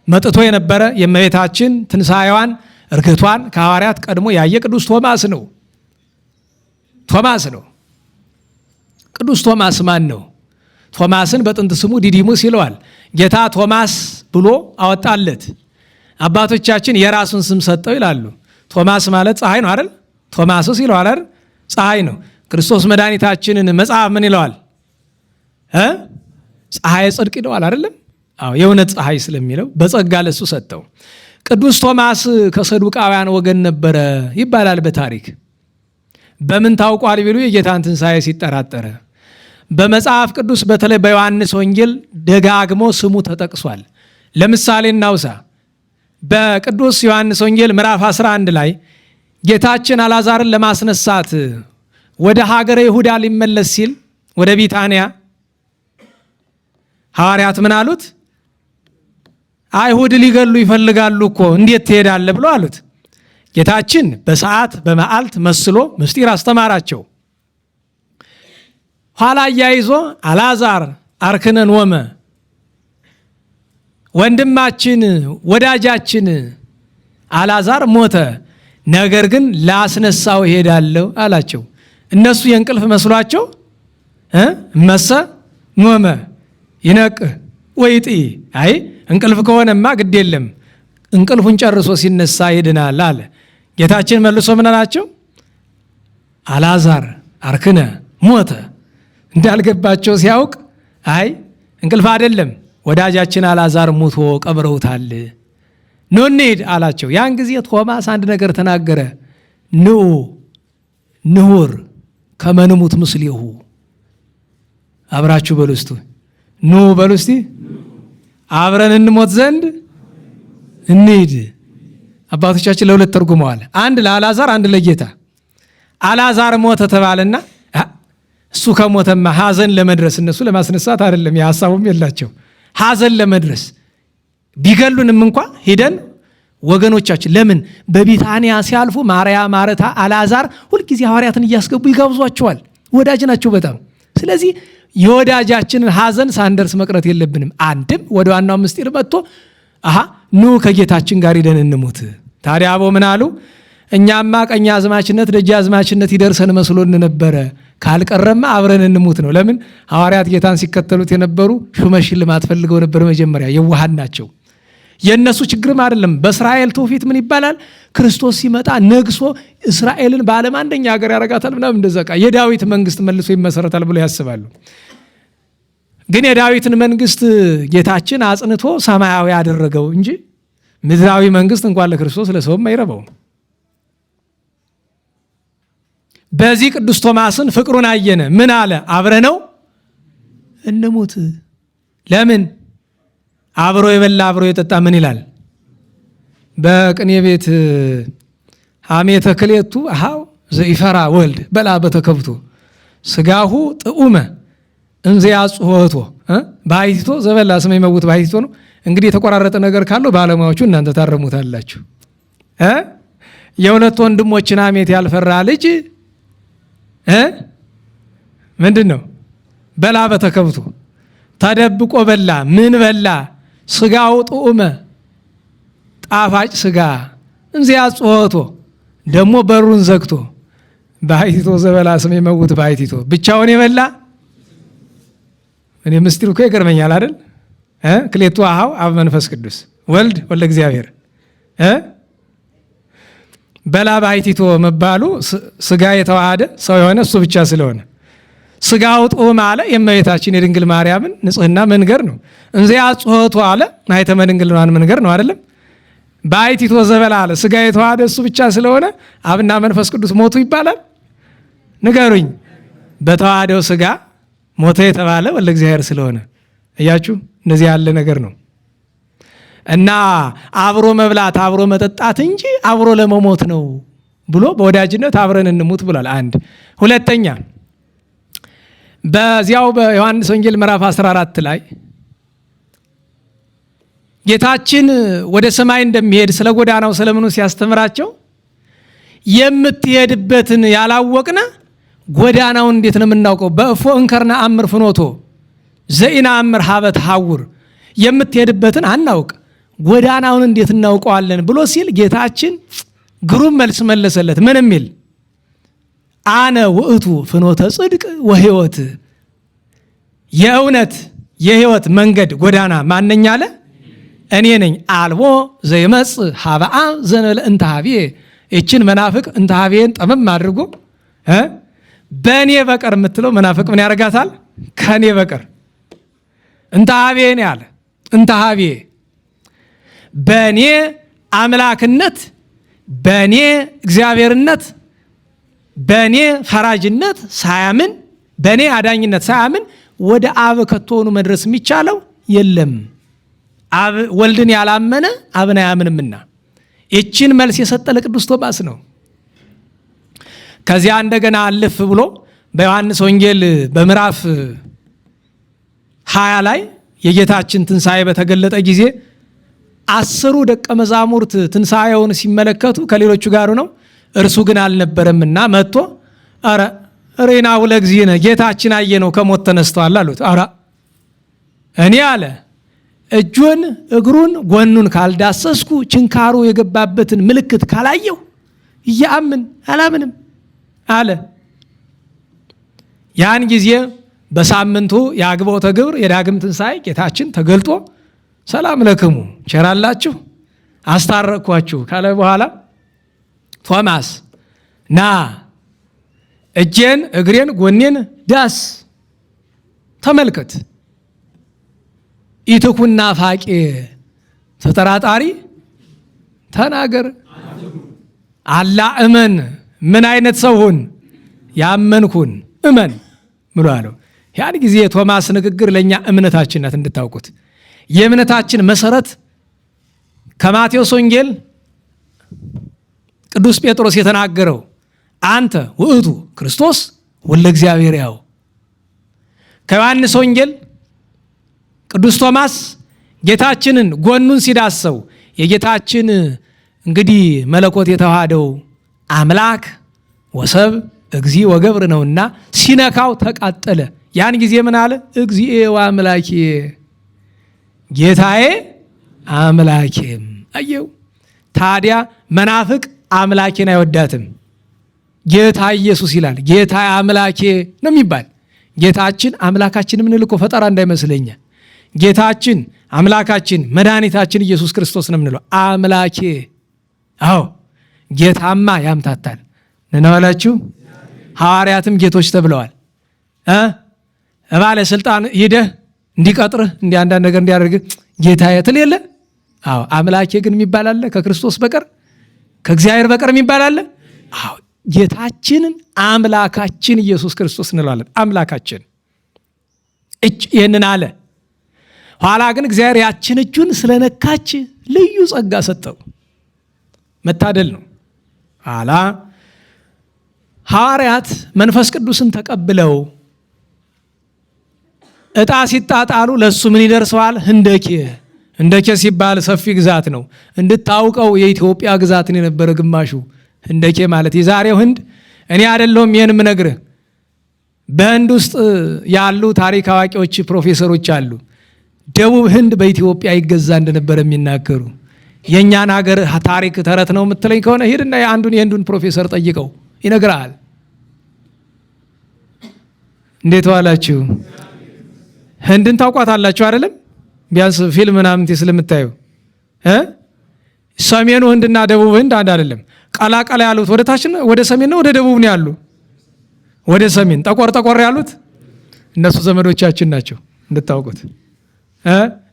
መጥቶ የነበረ የእመቤታችን ትንሣኤዋን እርገቷን ከሐዋርያት ቀድሞ ያየ ቅዱስ ቶማስ ነው። ቅዱስ ቶማስ ማን ነው? ቶማስን በጥንት ስሙ ዲዲሙስ ይለዋል። ጌታ ቶማስ ብሎ አወጣለት። አባቶቻችን የራሱን ስም ሰጠው ይላሉ። ቶማስ ማለት ፀሐይ ነው አይደል? ቶማስስ ይለዋል አይደል? ፀሐይ ነው። ክርስቶስ መድኃኒታችንን መጽሐፍ ምን ይለዋል? ፀሐይ ጽድቅ ይለዋል አይደለም? አዎ የእውነት ፀሐይ ስለሚለው በጸጋ ለሱ ሰጠው። ቅዱስ ቶማስ ከሰዱቃውያን ወገን ነበረ ይባላል በታሪክ። በምን ታውቋል ቢሉ የጌታን ትንሣኤ ሲጠራጠረ። በመጽሐፍ ቅዱስ በተለይ በዮሐንስ ወንጌል ደጋግሞ ስሙ ተጠቅሷል። ለምሳሌ እናውሳ። በቅዱስ ዮሐንስ ወንጌል ምዕራፍ 11 ላይ ጌታችን አልዓዛርን ለማስነሳት ወደ ሀገረ ይሁዳ ሊመለስ ሲል ወደ ቢታንያ ሐዋርያት ምን አሉት? አይሁድ ሊገሉ ይፈልጋሉ እኮ እንዴት ትሄዳለህ ብሎ አሉት። ጌታችን በሰዓት በመዓልት መስሎ ምስጢር አስተማራቸው። ኋላ እያይዞ አልዓዛር አርክነን ወመ ወንድማችን ወዳጃችን አልዓዛር ሞተ፣ ነገር ግን ላስነሳው እሄዳለሁ አላቸው። እነሱ የእንቅልፍ መስሏቸው መሰ ኖመ ይነቅህ ወይጢ አይ እንቅልፍ ከሆነማ ግድ የለም እንቅልፉን ጨርሶ ሲነሳ ይድናል አለ። ጌታችን መልሶ ምን አላቸው? አልዓዛር አርክነ ሞተ። እንዳልገባቸው ሲያውቅ አይ እንቅልፍ አይደለም ወዳጃችን አልዓዛር ሞቶ ቀብረውታል፣ ኑ እንሂድ አላቸው። ያን ጊዜ ቶማስ አንድ ነገር ተናገረ። ንሁር ከመንሙት ምስሌሁ። አብራችሁ በሉ እስቲ ኑ በሉ እስቲ አብረን እንሞት ዘንድ እንሂድ። አባቶቻችን ለሁለት ተርጉመዋል። አንድ ለአልዓዛር አንድ ለጌታ። አልዓዛር ሞተ ተባለና እሱ ከሞተማ ሐዘን ለመድረስ እነሱ ለማስነሳት አይደለም የሐሳቡም የላቸው ሐዘን ለመድረስ ቢገሉንም እንኳ ሄደን ወገኖቻችን ለምን በቢታንያ ሲያልፉ ማርያም፣ ማርታ፣ አልዓዛር ሁልጊዜ ሐዋርያትን እያስገቡ ይጋብዟቸዋል። ወዳጅ ናቸው በጣም። ስለዚህ የወዳጃችንን ሐዘን ሳንደርስ መቅረት የለብንም። አንድም ወደ ዋናው ምስጢር መጥቶ ኑ ከጌታችን ጋር ሄደን እንሙት። ታዲያ አቦ ምን አሉ? እኛማ ቀኛዝማችነት ደጃዝማችነት ይደርሰን መስሎን ነበረ፣ ካልቀረማ አብረን እንሙት ነው። ለምን ሐዋርያት ጌታን ሲከተሉት የነበሩ ሹመት ሽልማት ፈልገው ነበር። መጀመሪያ የዋሃን ናቸው። የእነሱ ችግርም አይደለም። በእስራኤል ትውፊት ምን ይባላል? ክርስቶስ ሲመጣ ነግሶ እስራኤልን በዓለም አንደኛ ሀገር ያረጋታል ምናምን እንደዛ የዳዊት መንግስት መልሶ ይመሰረታል ብሎ ያስባሉ። ግን የዳዊትን መንግስት ጌታችን አጽንቶ ሰማያዊ ያደረገው እንጂ ምድራዊ መንግስት እንኳን ለክርስቶስ ለሰውም አይረባውም። በዚህ ቅዱስ ቶማስን ፍቅሩን አየነ። ምን አለ? አብረነው እንሙት። ለምን? አብሮ የበላ አብሮ የጠጣ ምን ይላል? በቅኔ ቤት ሐሜተ ክሌቱ አሃው ዘኢፈራ ወልድ በላ በተከብቶ ስጋሁ ጥዑመ እንዘ ያጽሆቶ ባይቲቶ ዘበላ ስመ ይመውት ባይቲቶ ነው። እንግዲህ የተቆራረጠ ነገር ካለው ባለሙያዎቹ እናንተ ታረሙታላችሁ። የሁለት ወንድሞችን ሐሜት ያልፈራ ልጅ ምንድን ነው? በላ በተከብቶ ተደብቆ በላ። ምን በላ? ስጋው ጥዑመ ጣፋጭ ስጋ እንዘ ያጽሆቶ ደግሞ በሩን ዘግቶ ባይቲቶ ዘበላ ስመ ይመውት ባይቲቶ ብቻውን የበላ እኔ ምስጢሩ እኮ ይገርመኛል አይደል? ክሌቱ አሃው አብ መንፈስ ቅዱስ ወልድ ወልደ እግዚአብሔር በላ ባይቲቶ መባሉ ስጋ የተዋሃደ ሰው የሆነ እሱ ብቻ ስለሆነ ስጋው ጥዑም አለ። የእመቤታችን የድንግል ማርያምን ንጽህና መንገር ነው። እንዘ ያጽሆቶ አለ ማኅተመ ድንግልናን መንገር ነው አይደለም? ባይቲቶ ዘበላ አለ ስጋ የተዋሃደ እሱ ብቻ ስለሆነ አብና መንፈስ ቅዱስ ሞቱ ይባላል? ንገሩኝ። በተዋሃደው ስጋ ሞተ የተባለ ወልደ እግዚአብሔር ስለሆነ እያችሁ እንደዚህ ያለ ነገር ነው። እና አብሮ መብላት አብሮ መጠጣት እንጂ አብሮ ለመሞት ነው ብሎ በወዳጅነት አብረን እንሙት ብሏል። አንድ ሁለተኛ በዚያው በዮሐንስ ወንጌል ምዕራፍ 14 ላይ ጌታችን ወደ ሰማይ እንደሚሄድ ስለ ጎዳናው ስለምኑ ሲያስተምራቸው የምትሄድበትን ያላወቅነ ጎዳናውን እንዴት ነው የምናውቀው? በእፎ እንከርና አምር ፍኖቶ ዘኢና አምር ሀበት ሐውር የምትሄድበትን አናውቅ ጎዳናውን እንዴት እናውቀዋለን ብሎ ሲል ጌታችን ግሩም መልስ መለሰለት። ምን የሚል? አነ ውእቱ ፍኖተ ጽድቅ ወሕይወት፣ የእውነት የሕይወት መንገድ ጎዳና ማነኝ አለ? እኔ ነኝ። አልቦ ዘይመጽእ ሀበ አብ ዘእንበለ እንተ ኀቤየ። ይችን መናፍቅ እንተ ኀቤየን ጠመም አድርጎ በእኔ በቀር የምትለው መናፍቅ ምን ያደርጋታል? ከእኔ በቀር እንተ ኀቤየ ነው ያለ። እንተ ኀቤየ በእኔ አምላክነት፣ በእኔ እግዚአብሔርነት፣ በእኔ ፈራጅነት ሳያምን፣ በእኔ አዳኝነት ሳያምን ወደ አብ ከቶሆኑ መድረስ የሚቻለው የለም። አብ ወልድን ያላመነ አብን አያምንምና ይችን መልስ የሰጠ ለቅዱስ ቶማስ ነው። ከዚያ እንደገና አልፍ ብሎ በዮሐንስ ወንጌል በምዕራፍ 20 ላይ የጌታችን ትንሣኤ በተገለጠ ጊዜ 10 ደቀ መዛሙርት ትንሣኤውን ሲመለከቱ ከሌሎቹ ጋር ነው። እርሱ ግን አልነበረምና መጥቶ አረ ሬናሁ ለእግዚእነ ጌታችን አየነው ከሞት ተነስተዋል አሉት። አረ እኔ አለ እጁን እግሩን ጎኑን ካልዳሰስኩ ችንካሩ የገባበትን ምልክት ካላየው እያምን አላምንም አለ። ያን ጊዜ በሳምንቱ የአግቦተ ግብር የዳግም ትንሣኤ ጌታችን ተገልጦ ሰላም ለክሙ ቸራላችሁ አስታረቅኳችሁ ካለ በኋላ ቶማስ ና እጄን እግሬን ጎኔን ዳስ ተመልከት፣ ኢትኩና ፋቄ ተጠራጣሪ ተናገር፣ አላ እመን። ምን አይነት ሰው ሁን? ያመንኩን እመን ብሎ አለው። ያን ጊዜ የቶማስ ንግግር ለእኛ እምነታችን ናት እንድታውቁት። የእምነታችን መሰረት ከማቴዎስ ወንጌል ቅዱስ ጴጥሮስ የተናገረው አንተ ውእቱ ክርስቶስ ወልደ እግዚአብሔር ያው፣ ከዮሐንስ ወንጌል ቅዱስ ቶማስ ጌታችንን ጎኑን ሲዳሰው የጌታችን እንግዲህ መለኮት የተዋሃደው አምላክ ወሰብ እግዚ ወገብር ነውና ሲነካው ተቃጠለ። ያን ጊዜ ምን አለ? እግዚኤ ወአምላኬ፣ ጌታዬ አምላኬም። አየው። ታዲያ መናፍቅ አምላኬን አይወዳትም፣ ጌታ ኢየሱስ ይላል። ጌታ አምላኬ ነው የሚባል። ጌታችን አምላካችን ምን ልኮ ፈጠራ እንዳይመስለኛ፣ ጌታችን አምላካችን መድኃኒታችን ኢየሱስ ክርስቶስ ነው የምንለው። አምላኬ። አዎ ጌታማ ያምታታል ነናላችሁ። ሐዋርያትም ጌቶች ተብለዋል። ባለስልጣን ሂደህ እንዲቀጥርህ እንዲ አንዳንድ ነገር እንዲያደርግ ጌታ የትል የለ። አዎ አምላኬ ግን የሚባል አለ ከክርስቶስ በቀር ከእግዚአብሔር በቀር የሚባል አለ? አዎ ጌታችንን አምላካችን ኢየሱስ ክርስቶስ እንለዋለን። አምላካችን ይህንን አለ። ኋላ ግን እግዚአብሔር ያችን እጁን ስለነካች ልዩ ጸጋ ሰጠው። መታደል ነው። ኋላ ሐዋርያት መንፈስ ቅዱስን ተቀብለው ዕጣ ሲጣጣሉ ለሱ ምን ይደርሰዋል? ህንደኬ። ህንደኬ ሲባል ሰፊ ግዛት ነው። እንድታውቀው የኢትዮጵያ ግዛትን የነበረ ግማሹ ህንደኬ ማለት የዛሬው ህንድ እኔ አይደለሁም ይሄን የምነግርህ። በህንድ ውስጥ ያሉ ታሪክ አዋቂዎች ፕሮፌሰሮች አሉ። ደቡብ ህንድ በኢትዮጵያ ይገዛ እንደነበረ የሚናገሩ። የኛን ሀገር ታሪክ ተረት ነው የምትለኝ ከሆነ ሂድና የህንዱን ፕሮፌሰር ጠይቀው ይነግራል። እንዴት ዋላችሁ? ህንድን ታውቋታላችሁ አይደለም? ቢያንስ ፊልም ምናምን ስለምታዩ ሰሜኑ ህንድና ደቡብ ህንድ አንድ አይደለም። ቀላቀላ ያሉት ወደ ታች ወደ ሰሜን ነው ወደ ደቡብ ነው ያሉ። ወደ ሰሜን ጠቆር ጠቆር ያሉት እነሱ ዘመዶቻችን ናቸው እንድታውቁት።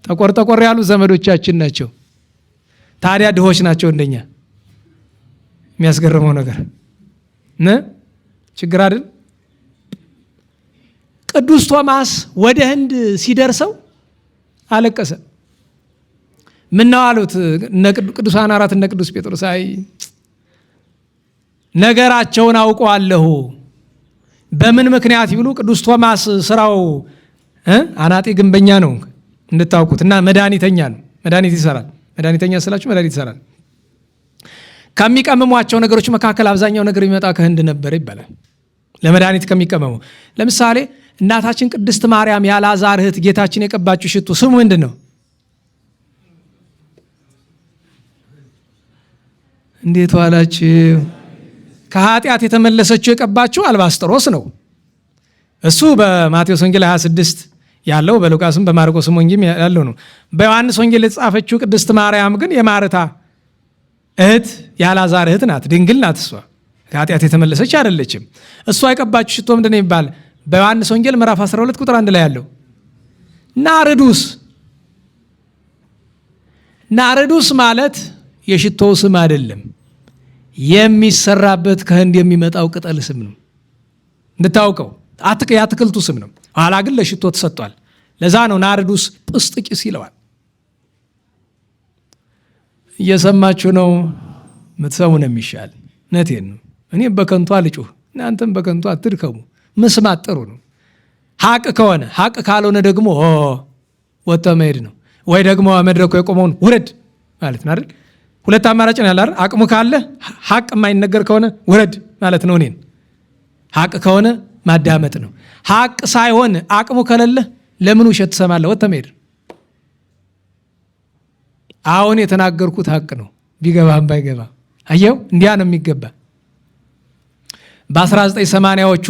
ጠቆር ጠቆር ያሉት ዘመዶቻችን ናቸው። ታዲያ ድሆች ናቸው እንደኛ። የሚያስገርመው ነገር ችግር አይደል? ቅዱስ ቶማስ ወደ ህንድ ሲደርሰው አለቀሰ። ምን ነው አሉት ቅዱሳን አራት እነ ቅዱስ ጴጥሮስ አይ ነገራቸውን አውቀዋለሁ። በምን ምክንያት ይብሉ ቅዱስ ቶማስ ስራው አናጤ ግንበኛ ነው እንድታውቁት እና መድኃኒተኛ ነው። መድኃኒት ይሰራል። መድኃኒተኛ ስላችሁ መድኃኒት ይሰራል። ከሚቀመሟቸው ነገሮች መካከል አብዛኛው ነገር የሚመጣ ከህንድ ነበር ይባላል። ለመድኃኒት ከሚቀመሙ ለምሳሌ እናታችን ቅድስት ማርያም የአልዓዛር እህት ጌታችን የቀባችው ሽቱ ስሙ ምንድን ነው? እንዴት ዋላችሁ? ከኃጢአት የተመለሰችው የቀባችው አልባስጥሮስ ነው። እሱ በማቴዎስ ወንጌል 26 ያለው በሉቃስም በማርቆስም ወንጌል ያለው ነው። በዮሐንስ ወንጌል የተጻፈችው ቅድስት ማርያም ግን የማርታ እህት የአልዓዛር እህት ናት። ድንግል ናት። እሷ ከኃጢአት የተመለሰች አይደለችም። እሷ የቀባችው ሽቶ ምንድን ነው የሚባል? በዮሐንስ ወንጌል ምዕራፍ 12 ቁጥር 1 ላይ ያለው ናርዱስ። ናርዱስ ማለት የሽቶው ስም አይደለም፣ የሚሰራበት ከህንድ የሚመጣው ቅጠል ስም ነው። እንድታውቀው የአትክልቱ ስም ነው። ኋላ ግን ለሽቶ ተሰጥቷል። ለዛ ነው ናርዱስ ጵስጥቂስ ይለዋል። እየሰማችሁ ነው? ምትሰሙ ነው የሚሻል። እውነቴን ነው። እኔም በከንቱ አልጩህ፣ እናንተም በከንቱ አትድከሙ። መስማት ጥሩ ነው። ሀቅ ከሆነ ሀቅ ካልሆነ ደግሞ ወጥቶ መሄድ ነው። ወይ ደግሞ መድረኩ የቆመውን ውረድ ማለት ነው አይደል? ሁለት አማራጭ ነው ያለ አይደል? አቅሙ ካለ ሀቅ የማይነገር ከሆነ ውረድ ማለት ነው። እኔን ሀቅ ከሆነ ማዳመጥ ነው። ሀቅ ሳይሆን አቅሙ ከሌለ ለምን ውሸት ትሰማለህ? ወጥቶ መሄድ። አሁን የተናገርኩት ሀቅ ነው፣ ቢገባም ባይገባ። አየው፣ እንዲያ ነው የሚገባ። በ1980ዎቹ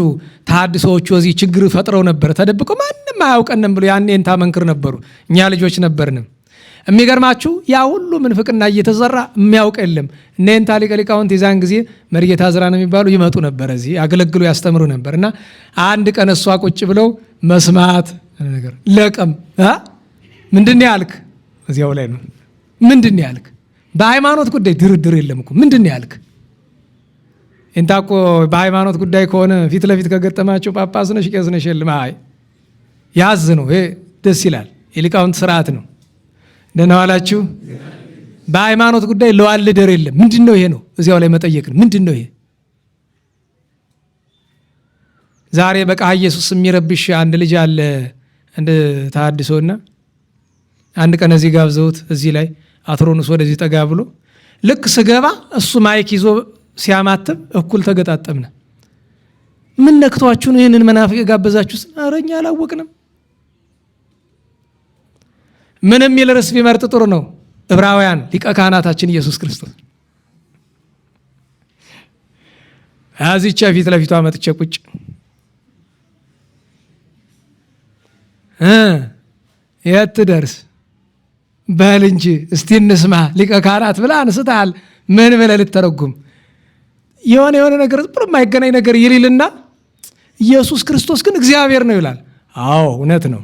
ተሐድሶዎቹ እዚህ ችግር ፈጥረው ነበር። ተደብቆ ማንም አያውቀንም ብሎ ያኔ እንታ መንክር ነበሩ። እኛ ልጆች ነበርንም። የሚገርማችሁ ያ ሁሉ ምንፍቅና እየተዘራ የሚያውቅ የለም። እነ እንታ ሊቀ ሊቃውንት የዛን ጊዜ መርጌታ ዝራ ነው የሚባሉ ይመጡ ነበር፣ እዚህ ያገለግሉ ያስተምሩ ነበር። እና አንድ ቀን እሷ ቁጭ ብለው መስማት ነገር ለቀም ምንድን ያልክ? እዚያው ላይ ነው ምንድን ያልክ? በሃይማኖት ጉዳይ ድርድር የለም እኮ ምንድን ያልክ? እንታ እኮ በሃይማኖት ጉዳይ ከሆነ ፊት ለፊት ከገጠማቸው ጳጳስ ነሽ ቄስ ነሽ የለም። አይ ያዝ ነው ይሄ፣ ደስ ይላል። የሊቃውንት ስርዓት ነው። ደህና ዋላችሁ። በሃይማኖት ጉዳይ ለዋልደር የለም። ምንድን ነው ይሄ ነው እዚያው ላይ መጠየቅ ነው። ምንድን ነው ይሄ? ዛሬ በቃ ኢየሱስ የሚረብሽ አንድ ልጅ አለ፣ አንድ ተሐድሶና አንድ ቀን እዚህ ጋብዘውት እዚህ ላይ አትሮንስ ወደዚህ ጠጋ ብሎ ልክ ስገባ እሱ ማይክ ይዞ ሲያማትብ እኩል ተገጣጠምነ። ምን ነክቷችሁ ነው ይህንን መናፍቅ የጋበዛችሁት? ኧረ እኛ አላወቅንም። ምንም የሚል ርዕስ ቢመርጥ ጥሩ ነው። ዕብራውያን ሊቀ ካህናታችን ኢየሱስ ክርስቶስ አዚቻ ፊት ለፊቷ መጥቼ ቁጭ የት ደርስ በል እንጂ እስቲ እንስማ። ሊቀ ካህናት ብላ አንስተሃል። ምን ብለህ ልተረጉም? የሆነ ነገር ብሎ የማይገናኝ ነገር ይልና ኢየሱስ ክርስቶስ ግን እግዚአብሔር ነው ይላል። አዎ እውነት ነው።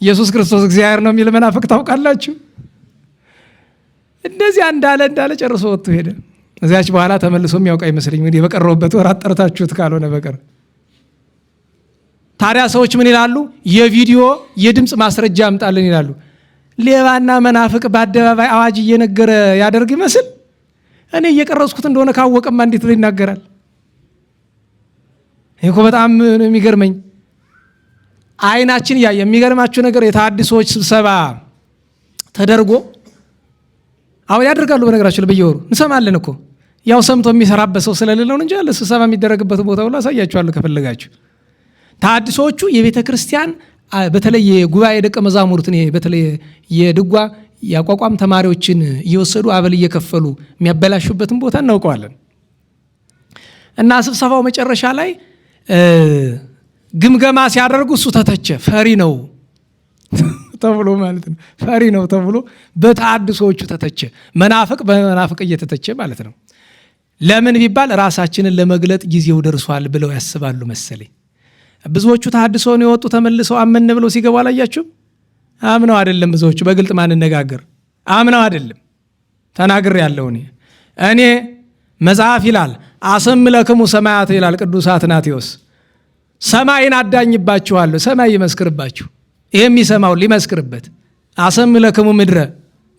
ኢየሱስ ክርስቶስ እግዚአብሔር ነው የሚል መናፍቅ ታውቃላችሁ? እንደዚያ እንዳለ ጨርሶ ወጥቶ ሄደ። እዚያች በኋላ ተመልሶ የሚያውቅ አይመስለኝም። እንግዲህ በቀረውበት ወራት ጠርታችሁት ካልሆነ በቀር። ታዲያ ሰዎች ምን ይላሉ? የቪዲዮ የድምፅ ማስረጃ አምጣልን ይላሉ። ሌባና መናፍቅ በአደባባይ አዋጅ እየነገረ ያደርግ ይመስል እኔ እየቀረጽኩት እንደሆነ ካወቀማ እንዴት ነው ይናገራል? ይሄ እኮ በጣም የሚገርመኝ አይናችን የሚገርማችሁ ነገር የተሐድሶዎች ስብሰባ ተደርጎ አሁን ያደርጋሉ። በነገራችሁ በየወሩ እንሰማለን እኮ ያው ሰምቶ የሚሰራበት ሰው ስለሌለው እንጂ አለ ስብሰባ የሚደረግበት ቦታ ሁሉ አሳያችኋለሁ ከፈለጋችሁ። ተሐድሶዎቹ የቤተ ክርስቲያን በተለይ የጉባኤ ደቀ መዛሙርትን በተለይ የድጓ ያቋቋም ተማሪዎችን እየወሰዱ አበል እየከፈሉ የሚያበላሹበትን ቦታ እናውቀዋለን። እና ስብሰባው መጨረሻ ላይ ግምገማ ሲያደርጉ እሱ ተተቸ። ፈሪ ነው ተብሎ ማለት ነው። ፈሪ ነው ተብሎ በተሐድሶዎቹ ተተቸ። መናፍቅ በመናፍቅ እየተተቸ ማለት ነው። ለምን ቢባል ራሳችንን ለመግለጥ ጊዜው ደርሷል ብለው ያስባሉ መሰለኝ። ብዙዎቹ ተሐድሶውን የወጡ ተመልሰው አመን ብለው ሲገቡ አላያችሁም? አምነው አይደለም። ብዙዎቹ በግልጥ ማንነጋገር አምነው አይደለም። ተናግር ያለው እኔ መጽሐፍ ይላል አሰምለክሙ ሰማያት ይላል ቅዱስ አትናቴዎስ። ሰማይን አዳኝባችኋለሁ፣ ሰማይ ይመስክርባችሁ። ይሄ የሚሰማው ሊመስክርበት። አሰም ለክሙ ምድረ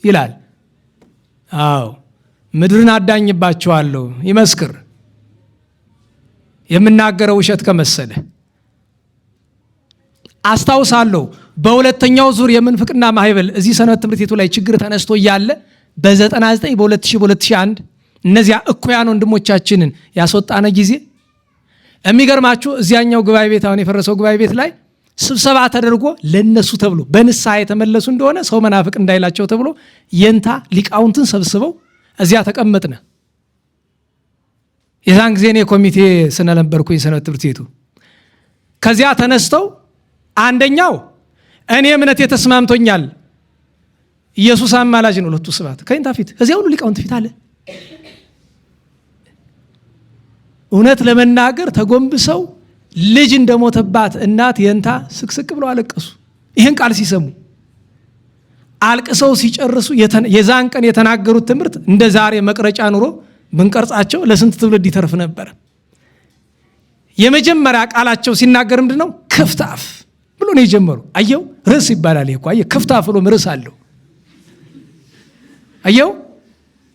ይላል። አዎ ምድርን አዳኝባቸዋለሁ ይመስክር። የምናገረው ውሸት ከመሰለ አስታውሳለሁ። በሁለተኛው ዙር የምንፍቅና ማህበል እዚህ ሰንበት ትምህርት ቤቱ ላይ ችግር ተነስቶ እያለ በ99 በ2000 በ2001 እነዚያ እኩያን ወንድሞቻችንን ያስወጣነ ጊዜ የሚገርማችሁ እዚያኛው ጉባኤ ቤት አሁን የፈረሰው ጉባኤ ቤት ላይ ስብሰባ ተደርጎ ለነሱ ተብሎ በንስሐ የተመለሱ እንደሆነ ሰው መናፍቅ እንዳይላቸው ተብሎ የንታ ሊቃውንትን ሰብስበው እዚያ ተቀመጥነ። የዛን ጊዜ እኔ ኮሚቴ ስለነበርኩኝ ሰንበት ትምህርት ቤቱ ከዚያ ተነስተው አንደኛው እኔ እምነቴ ተስማምቶኛል ኢየሱስ አማላጅ ነው ለቱ ስብሐት ከይንታ ፊት እዚያ ሁሉ ሊቃውንት ፊት አለ። እውነት ለመናገር ተጎንብሰው ልጅ እንደሞተባት እናት የንታ ስቅስቅ ብለው አለቀሱ። ይህን ቃል ሲሰሙ አልቅሰው ሲጨርሱ የዛን ቀን የተናገሩት ትምህርት እንደ ዛሬ መቅረጫ ኑሮ ብንቀርጻቸው ለስንት ትውልድ ይተርፍ ነበር። የመጀመሪያ ቃላቸው ሲናገር ምንድነው? ክፍት አፍ ብሎ ነው የጀመሩ። አየው ርዕስ ይባላል ይሄ እኮ አየህ፣ ክፍት አፍ ብሎ ርዕስ አለው። አየው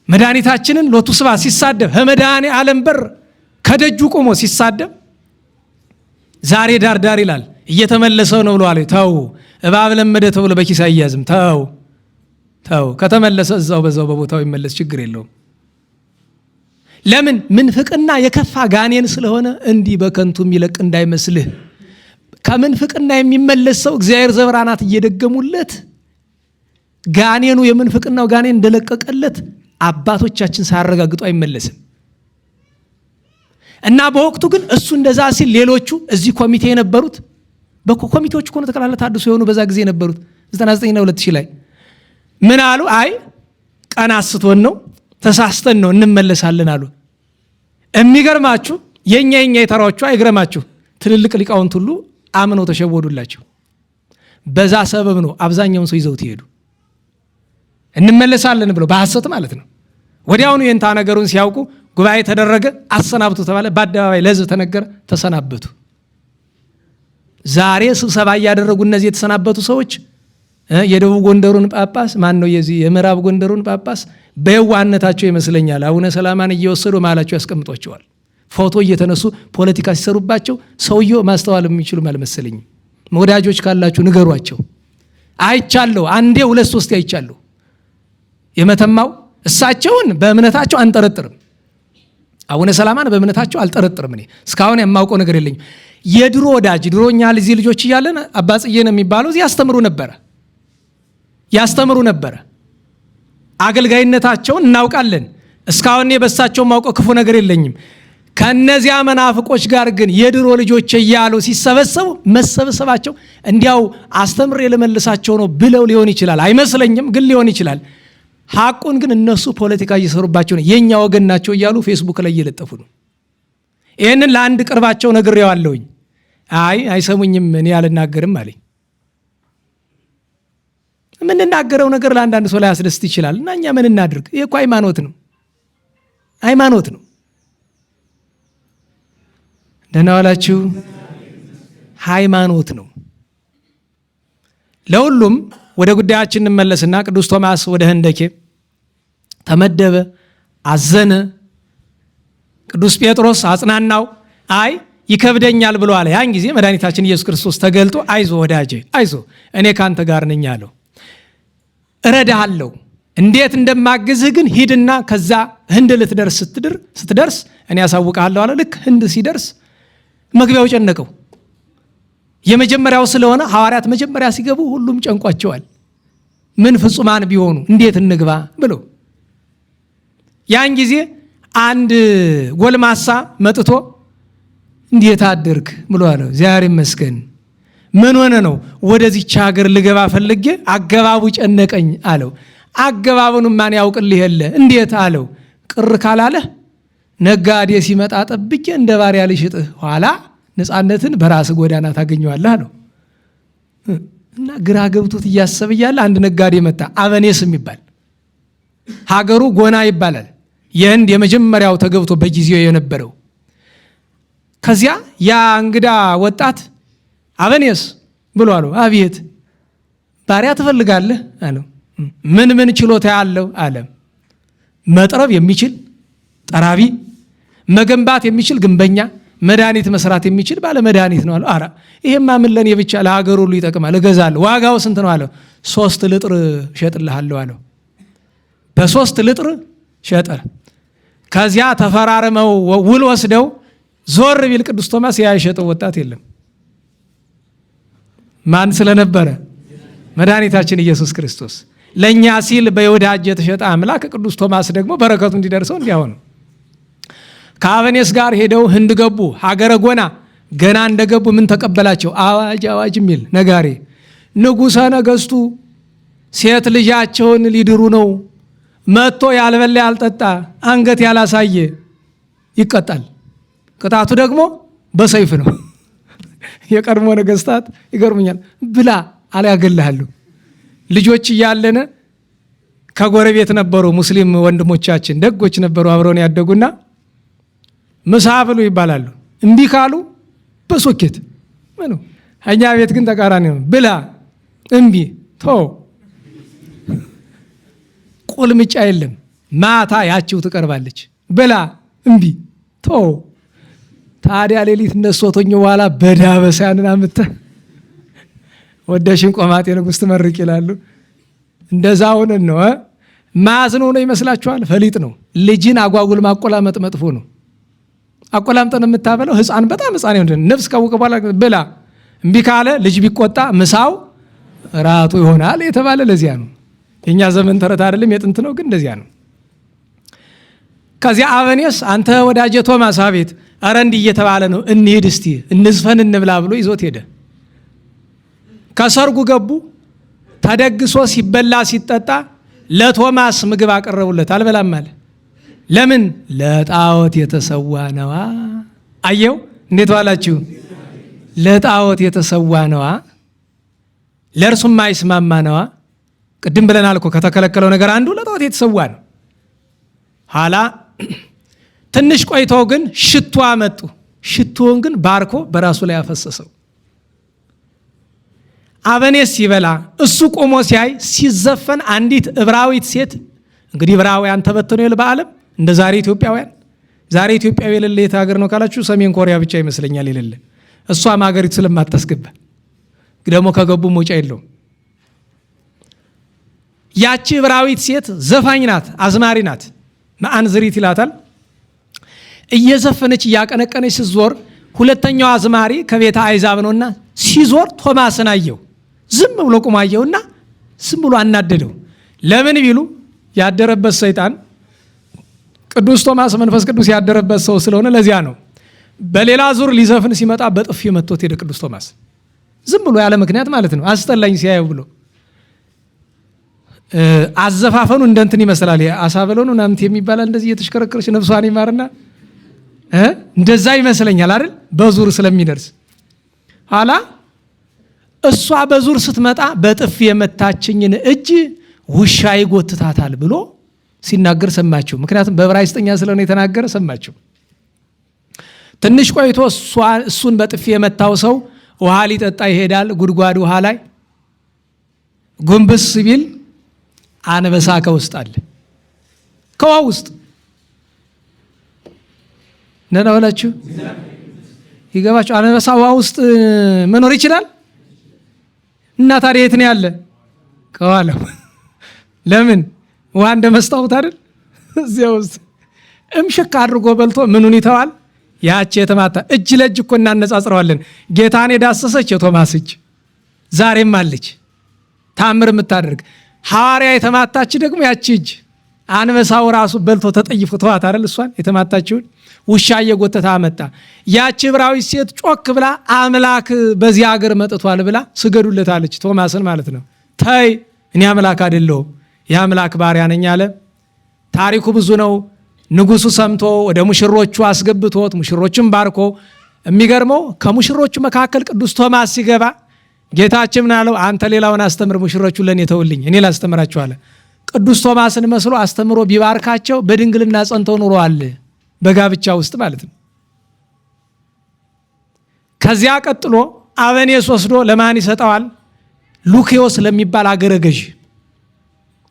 መድኃኒታችንን ሎቱ ስብሐት ሲሳደብ ከመድኃኔ ዓለም በር ከደጁ ቆሞ ሲሳደብ ዛሬ ዳር ይላል እየተመለሰው ነው ብለዋል። ተው እባብ ለመደ ተብሎ በኪስ አያዝም። ተው ከተመለሰ እዛው በዛው በቦታው ይመለስ፣ ችግር የለውም። ለምን ምንፍቅና የከፋ ጋኔን ስለሆነ እንዲህ በከንቱ የሚለቅ እንዳይመስልህ። ከምንፍቅና የሚመለስ ሰው እግዚአብሔር ዘብራናት እየደገሙለት ጋኔኑ የምንፍቅናው ጋኔን እንደለቀቀለት አባቶቻችን ሳያረጋግጡ አይመለስም። እና በወቅቱ ግን እሱ እንደዛ ሲል ሌሎቹ እዚህ ኮሚቴ የነበሩት በኮሚቴዎች እኮ ነው ተከላላ ታድሶ የሆኑ በዛ ጊዜ የነበሩት 99 እና 2000 ላይ ምን አሉ? አይ ቀን አስቶን ነው ተሳስተን ነው እንመለሳለን አሉ። የሚገርማችሁ የኛ የተራዎቹ አይግረማችሁ ትልልቅ ሊቃውንት ሁሉ አምነው ተሸወዱላቸው። በዛ ሰበብ ነው አብዛኛውን ሰው ይዘውት ይሄዱ እንመለሳለን ብለው በሐሰት ማለት ነው። ወዲያውኑ የንታ ነገሩን ሲያውቁ ጉባኤ ተደረገ፣ አሰናብቱ ተባለ፣ በአደባባይ ለሕዝብ ተነገረ፣ ተሰናበቱ። ዛሬ ስብሰባ እያደረጉ እነዚህ የተሰናበቱ ሰዎች የደቡብ ጎንደሩን ጳጳስ ማን ነው የዚህ የምዕራብ ጎንደሩን ጳጳስ በየዋህነታቸው ይመስለኛል አቡነ ሰላማን እየወሰዱ መሃላቸው ያስቀምጧቸዋል። ፎቶ እየተነሱ ፖለቲካ ሲሰሩባቸው ሰውየው ማስተዋል የሚችሉ አልመሰለኝም። ወዳጆች ካላችሁ ንገሯቸው። አይቻለሁ፣ አንዴ 2-3 አይቻለሁ። የመተማው እሳቸውን በእምነታቸው አንጠረጥርም፣ አቡነ ሰላማን በእምነታቸው አልጠረጥርም። እኔ እስካሁን የማውቀው ነገር የለኝም። የድሮ ወዳጅ ድሮኛ እዚህ ልጆች እያለን አባጽዬን የሚባለው እዚህ ያስተምሩ ነበረ። አገልጋይነታቸውን እናውቃለን። እስካሁን በሳቸው ማውቀው ክፉ ነገር የለኝም። ከነዚያ መናፍቆች ጋር ግን የድሮ ልጆች እያሉ ሲሰበሰቡ መሰብሰባቸው እንዲያው አስተምሬ ለመልሳቸው ነው ብለው ሊሆን ይችላል፣ አይመስለኝም፣ ግን ሊሆን ይችላል። ሐቁን ግን እነሱ ፖለቲካ እየሰሩባቸው ነው፣ የኛ ወገን ናቸው እያሉ ፌስቡክ ላይ እየለጠፉ ነው። ይህንን ለአንድ ቅርባቸው ነግሬዋለሁኝ። አይሰሙኝም፣ እኔ አልናገርም አለኝ። የምንናገረው ነገር ለአንዳንድ ሰው ላይ ያስደስት ይችላል እና እኛ ምን እናድርግ? ይህ እኮ ሃይማኖት ነው። ደህና ዋላችሁ። ሃይማኖት ነው። ለሁሉም ወደ ጉዳያችን እንመለስና ቅዱስ ቶማስ ወደ ህንደኬ ተመደበ፣ አዘነ። ቅዱስ ጴጥሮስ አጽናናው። ይከብደኛል ብሎ አለ። ያን ጊዜ መድኃኒታችን ኢየሱስ ክርስቶስ ተገልጦ አይዞ ወዳጄ አይዞ እኔ ካንተ ጋር ነኝ አለው። እረዳሃለሁ፣ እንዴት እንደማግዝህ ግን ሂድና ከዛ ህንድ ስትደርስ እኔ ያሳውቃለሁ አለ። ልክ ህንድ ሲደርስ መግቢያው ጨነቀው። የመጀመሪያው ስለሆነ ሐዋርያት መጀመሪያ ሲገቡ ሁሉም ጨንቋቸዋል። ምን ፍጹማን ቢሆኑ እንዴት እንግባ ብሎ ያን ጊዜ አንድ ጎልማሳ መጥቶ እንዴት አደርክ ብሎ አለው። እግዚአብሔር ይመስገን። ምን ሆነ ነው? ወደዚች ሀገር ልገባ ፈልጌ አገባቡ ጨነቀኝ አለው። አገባቡን ማን ያውቅልህ የለ? እንዴት አለው። ቅር ካላለህ ነጋዴ ሲመጣ ጠብቄ እንደ ባሪያ ልሽጥህ፣ ኋላ ነፃነትን በራስ ጎዳና ታገኘዋለህ አለው። እና ግራ ገብቶት እያሰበ እያለ አንድ ነጋዴ መጣ። አበኔስ የሚባል ሀገሩ ጎና ይባላል። የህንድ የመጀመሪያው ተገብቶ በጊዜው የነበረው። ከዚያ ያ እንግዳ ወጣት አበኔስ ብሎ አለው። አቤት ባሪያ ትፈልጋለህ አለው። ምን ችሎታ ያለው አለ። መጥረብ የሚችል ጠራቢ፣ መገንባት የሚችል ግንበኛ፣ መድኃኒት መስራት የሚችል ባለ መድኃኒት ነው አለው። አረ ይሄማ ምን ለኔ ብቻ ለሀገር ሁሉ ይጠቅማል፣ እገዛለሁ። ዋጋው ስንት ነው አለው። 3 ልጥር እሸጥልሃለሁ አለው። በ3 ልጥር ሸጠ። ከዚያ ተፈራርመው ውል ወስደው ዞር ቢል ቅዱስ ቶማስ ያ የሸጠው ወጣት የለም። ማን ስለነበረ? መድኃኒታችን ኢየሱስ ክርስቶስ ለእኛ ሲል በይሁዳ እጅ የተሸጠ አምላክ ቅዱስ ቶማስ ደግሞ በረከቱ እንዲደርሰው እንዲያሆኑ ከአበኔስ ጋር ሄደው ህንድ ገቡ። ሀገረ ጎና ገና እንደገቡ ምን ተቀበላቸው? አዋጅ የሚል ነጋሪ። ንጉሠ ነገሥቱ ሴት ልጃቸውን ሊድሩ ነው፣ መጥቶ ያልበላ ያልጠጣ አንገት ያላሳየ ይቀጣል። ቅጣቱ ደግሞ በሰይፍ ነው። የቀድሞ ነገሥታት ይገርሙኛል። ብላ አልያገልሃለሁ። ልጆች እያለነ ከጎረቤት ነበሩ ሙስሊም ወንድሞቻችን ደጎች ነበሩ፣ አብረውን ያደጉና ምሳ ብሉ ይባላሉ። እምቢ ካሉ በሶኬት ምኑ። እኛ ቤት ግን ተቃራኒ ነው። ብላ እምቢ ቶ ቁልምጫ የለም። ማታ ያቺው ትቀርባለች። ብላ እምቢ ቶ ታዲያ ሌሊት እነሶቶኝ በኋላ በዳበሳ ያንን አምጥተ ወደሽን ቆማጤ ንጉሥ ትመርቅ ይላሉ። እንደዛ ሆነን ነው። ማዝን ሆኖ ይመስላችኋል? ፈሊጥ ነው። ልጅን አጓጉል ማቆላመጥ መጥፎ ነው። አቆላምጠን የምታበለው ህፃን በጣም ህፃን ይሆን ነፍስ ካወቀ በኋላ ብላ እምቢ ካለ ልጅ ቢቆጣ ምሳው ራቱ ይሆናል የተባለ ለዚያ ነው። የኛ ዘመን ተረት አይደለም፣ የጥንት ነው፣ ግን እንደዚያ ነው። ከዚያ አበኔስ አንተ ወዳጄ ቶማስ አቤት፣ ኧረ እንዲህ እየተባለ ነው፣ እንሂድ እስቲ እንዝፈን እንብላ ብሎ ይዞት ሄደ። ከሰርጉ ገቡ። ተደግሶ ሲበላ ሲጠጣ ለቶማስ ምግብ አቀረቡለት። አልበላም አለ። ለምን? ለጣዖት የተሰዋ ነዋ። አየው እንዴት ዋላችሁ? ለጣዖት የተሰዋ ነዋ፣ ለእርሱም አይስማማ ነዋ። ቅድም ብለናል እኮ ከተከለከለው ነገር አንዱ ለጣዖት የተሰዋ ነው። ኋላ ትንሽ ቆይተው ግን ሽቶ አመጡ። ሽቶውን ግን ባርኮ በራሱ ላይ አፈሰሰው። አበኔስ ሲበላ እሱ ቆሞ ሲያይ ሲዘፈን አንዲት ዕብራዊት ሴት፣ እንግዲህ ዕብራውያን ተበተኑ ይል በዓለም እንደ ዛሬ ኢትዮጵያውያን። ዛሬ ኢትዮጵያዊ የሌለ የት ሀገር ነው ካላችሁ ሰሜን ኮሪያ ብቻ ይመስለኛል የሌለ። እሷም ሀገሪቱ ስለማታስገባ ደግሞ ከገቡ መውጫ የለውም። ያቺ ዕብራዊት ሴት ዘፋኝ ናት፣ አዝማሪ ናት። መአንዝሪት ይላታል። እየዘፈነች እያቀነቀነች ስትዞር ሁለተኛው አዝማሪ ከቤተ አይዛብ ነውና ሲዞር ቶማስን አየው። ዝም ብሎ ቆሞ አየውና ዝም ብሎ አናደደው። ለምን ቢሉ ያደረበት ሰይጣን ቅዱስ ቶማስ መንፈስ ቅዱስ ያደረበት ሰው ስለሆነ ለዚያ ነው። በሌላ ዙር ሊዘፍን ሲመጣ በጥፊ መጥቶት ሄደ ቅዱስ ቶማስ። ዝም ብሎ ያለ ምክንያት ማለት ነው። አስጠላኝ ሲያየው ብሎ አዘፋፈኑ እንደንትን ይመስላል። አሳበሎን ምናምን የሚባላል እንደዚህ እየተሽከረከረች ነፍሷን ይማርና እንደዛ ይመስለኛል አይደል? በዙር ስለሚደርስ ኋላ እሷ በዙር ስትመጣ በጥፊ የመታችኝን እጅ ውሻ ይጎትታታል ብሎ ሲናገር ሰማችሁ። ምክንያቱም በዕብራይስጥኛ ስለሆነ የተናገረ ሰማችሁ። ትንሽ ቆይቶ እሱን በጥፊ የመታው ሰው ውሃ ሊጠጣ ይሄዳል። ጉድጓድ ውሃ ላይ ጎንበስ ቢል አንበሳ ከውስጥ አለ። ከውሃ ውስጥ ነና ወላችሁ ይገባችሁ። አንበሳ ውሃ ውስጥ መኖር ይችላል? እና ታዲያ የት ነው ያለ? ከኋላው። ለምን? ውሃ እንደ መስታወት አይደል? እዚያ ውስጥ እምሽክ አድርጎ በልቶ ምኑን ይተዋል? ያቺ የተማታ እጅ ለእጅ እኮ እናነጻጽረዋለን። ጌታን የዳሰሰች የቶማስ እጅ ዛሬም አለች፣ ታምር የምታደርግ። ሐዋርያ የተማታች ደግሞ ያቺ እጅ አንበሳው ራሱ በልቶ ተጠይፎ ተዋት አይደል? እሷን የተማታችውን ውሻ እየጎተታ አመጣ። ያቺ ዕብራዊት ሴት ጮክ ብላ አምላክ በዚህ ሀገር መጥቷል ብላ ስገዱለታለች። ቶማስን ማለት ነው። ተይ እኔ አምላክ አይደለሁም የአምላክ ባሪያ ነኝ አለ። ታሪኩ ብዙ ነው። ንጉሱ ሰምቶ ወደ ሙሽሮቹ አስገብቶት ሙሽሮቹን ባርኮ፣ የሚገርመው ከሙሽሮቹ መካከል ቅዱስ ቶማስ ሲገባ ጌታችን ምን አለው? አንተ ሌላውን አስተምር፣ ሙሽሮቹን ለኔ ተውልኝ፣ እኔ ላስተምራቸው አለ። ቅዱስ ቶማስን መስሎ አስተምሮ ቢባርካቸው በድንግልና ጸንተው ኑረዋል፣ በጋብቻ ውስጥ ማለት ነው። ከዚያ ቀጥሎ አበኔስ ወስዶ ለማን ይሰጠዋል? ሉኪዮስ ለሚባል አገረ ገዥ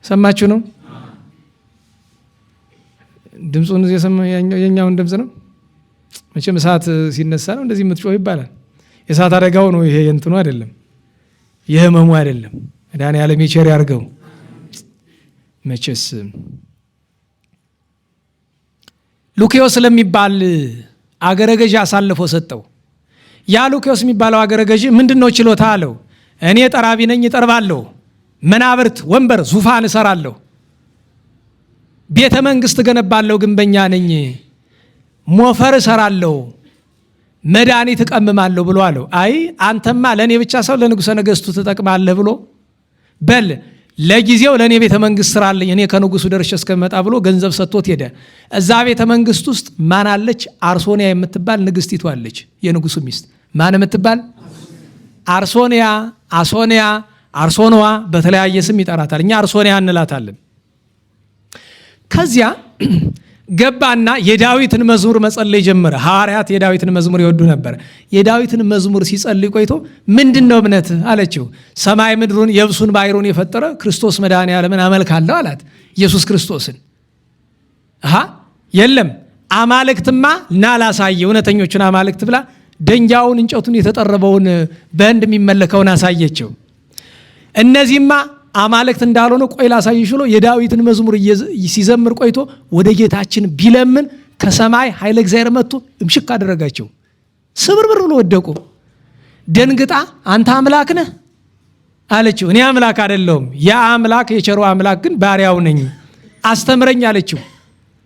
ሰማችሁ ነው። ድምፁን የኛውን ድምፅ ነው። መቼም እሳት ሲነሳ ነው እንደዚህ የምትጮህ ይባላል። የእሳት አደጋው ነው ይሄ፣ የእንትኑ አይደለም፣ የህመሙ አይደለም። መድኃኔዓለም የቸር ያርገው። መቼስ ሉኪዮስ ለሚባል አገረ ገዥ አሳልፎ ሰጠው። ያ ሉኪዮስ የሚባለው አገረ ገዥ ምንድነው ችሎታ አለው። እኔ ጠራቢ ነኝ፣ እጠርባለሁ፣ መናብርት፣ ወንበር፣ ዙፋን እሰራለሁ፣ ቤተ መንግስት ገነባለሁ፣ ግንበኛ ነኝ፣ ሞፈር እሰራለሁ፣ መድኃኒት እቀምማለሁ ብሎ አለው። አይ አንተማ ለእኔ ብቻ ሰው ለንጉሠ ነገሥቱ ትጠቅማለህ ብሎ በል ለጊዜው ለእኔ ቤተ መንግስት ስራለኝ እኔ ከንጉሱ ደርሼ እስከመጣ ብሎ ገንዘብ ሰጥቶት ሄደ። እዛ ቤተ መንግስት ውስጥ ማን አለች? አርሶንያ የምትባል ንግስቲቱ አለች። የንጉሱ ሚስት ማን የምትባል? አርሶንያ፣ አሶንያ፣ አርሶንዋ በተለያየ ስም ይጠራታል። እኛ አርሶንያ እንላታለን። ከዚያ ገባና የዳዊትን መዝሙር መጸለይ ጀመረ። ሐዋርያት የዳዊትን መዝሙር ይወዱ ነበር። የዳዊትን መዝሙር ሲጸልይ ቆይቶ ምንድነው እምነት አለችው። ሰማይ ምድሩን የብሱን ባሕሩን የፈጠረ ክርስቶስ መድኃኔዓለምን አመልካለሁ አላት። ኢየሱስ ክርስቶስን የለም አማልክትማ ና ላሳየ፣ እውነተኞቹን አማልክት ብላ ደንጃውን እንጨቱን የተጠረበውን በህንድ የሚመለከውን አሳየችው። እነዚህማ አማልክት እንዳልሆነ ቆይ ላሳይሽ ብሎ የዳዊትን መዝሙር ሲዘምር ቆይቶ ወደ ጌታችን ቢለምን ከሰማይ ኃይለ እግዚአብሔር መጥቶ እምሽክ አደረጋቸው። ስብርብር ብሎ ወደቁ። ደንግጣ አንተ አምላክ ነህ አለችው። እኔ አምላክ አይደለሁም፣ ያ አምላክ የቸሩ አምላክ ግን ባሪያው ነኝ፣ አስተምረኝ አለችው።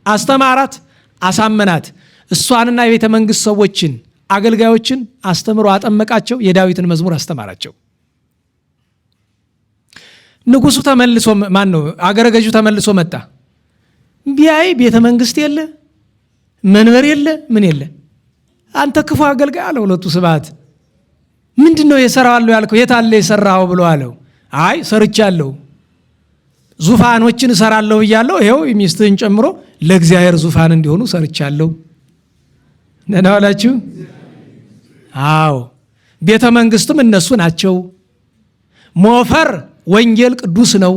አስተማራት፣ አሳመናት። እሷንና የቤተ መንግስት ሰዎችን አገልጋዮችን አስተምሮ አጠመቃቸው። የዳዊትን መዝሙር አስተማራቸው። ንጉሱ ተመልሶ ማን ነው አገረ ገዡ ተመልሶ መጣ። ቢያይ ቤተ መንግስት የለ፣ መንበር የለ፣ ምን የለ። አንተ ክፉ አገልጋይ አለው ሁለቱ ስብሐት። ምንድነው የሰራዋለሁ ያልከው? የት አለ የሰራው ብሎ አለው። አይ ሰርቻለሁ፣ ዙፋኖችን እሰራለሁ ብያለሁ፣ ይሄው ሚስትህን ጨምሮ ለእግዚአብሔር ዙፋን እንዲሆኑ ሰርቻለሁ። ደህና ዋላችሁ? አዎ ቤተ መንግስትም እነሱ ናቸው። ሞፈር ወንጌል ቅዱስ ነው።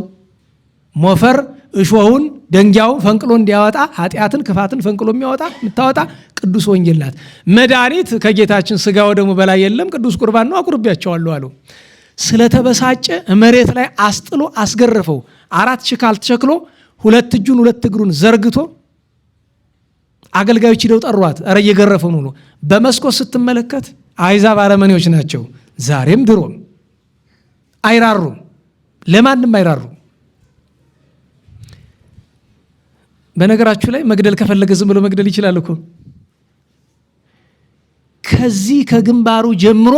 ሞፈር እሾሁን ደንጊያውን ፈንቅሎ እንዲያወጣ ኃጢአትን ክፋትን ፈንቅሎ የምታወጣ ቅዱስ ወንጌል ናት። መድኃኒት ከጌታችን ስጋ ወደሙ በላይ የለም፣ ቅዱስ ቁርባን ነው፣ አቁርቤያቸዋለሁ አለው። ስለተበሳጨ መሬት ላይ አስጥሎ አስገረፈው። 4 ችካል ተቸክሎ 2 እጁን 2 እግሩን ዘርግቶ አገልጋዮች ሂደው ጠሯት። ኧረ እየገረፈው ነው። በመስኮት ስትመለከት አሕዛብ አረመኔዎች ናቸው። ዛሬም ድሮም አይራሩም፣ ለማንም አይራሩ። በነገራችሁ ላይ መግደል ከፈለገ ዝም ብሎ መግደል ይችላል እኮ። ከዚህ ከግንባሩ ጀምሮ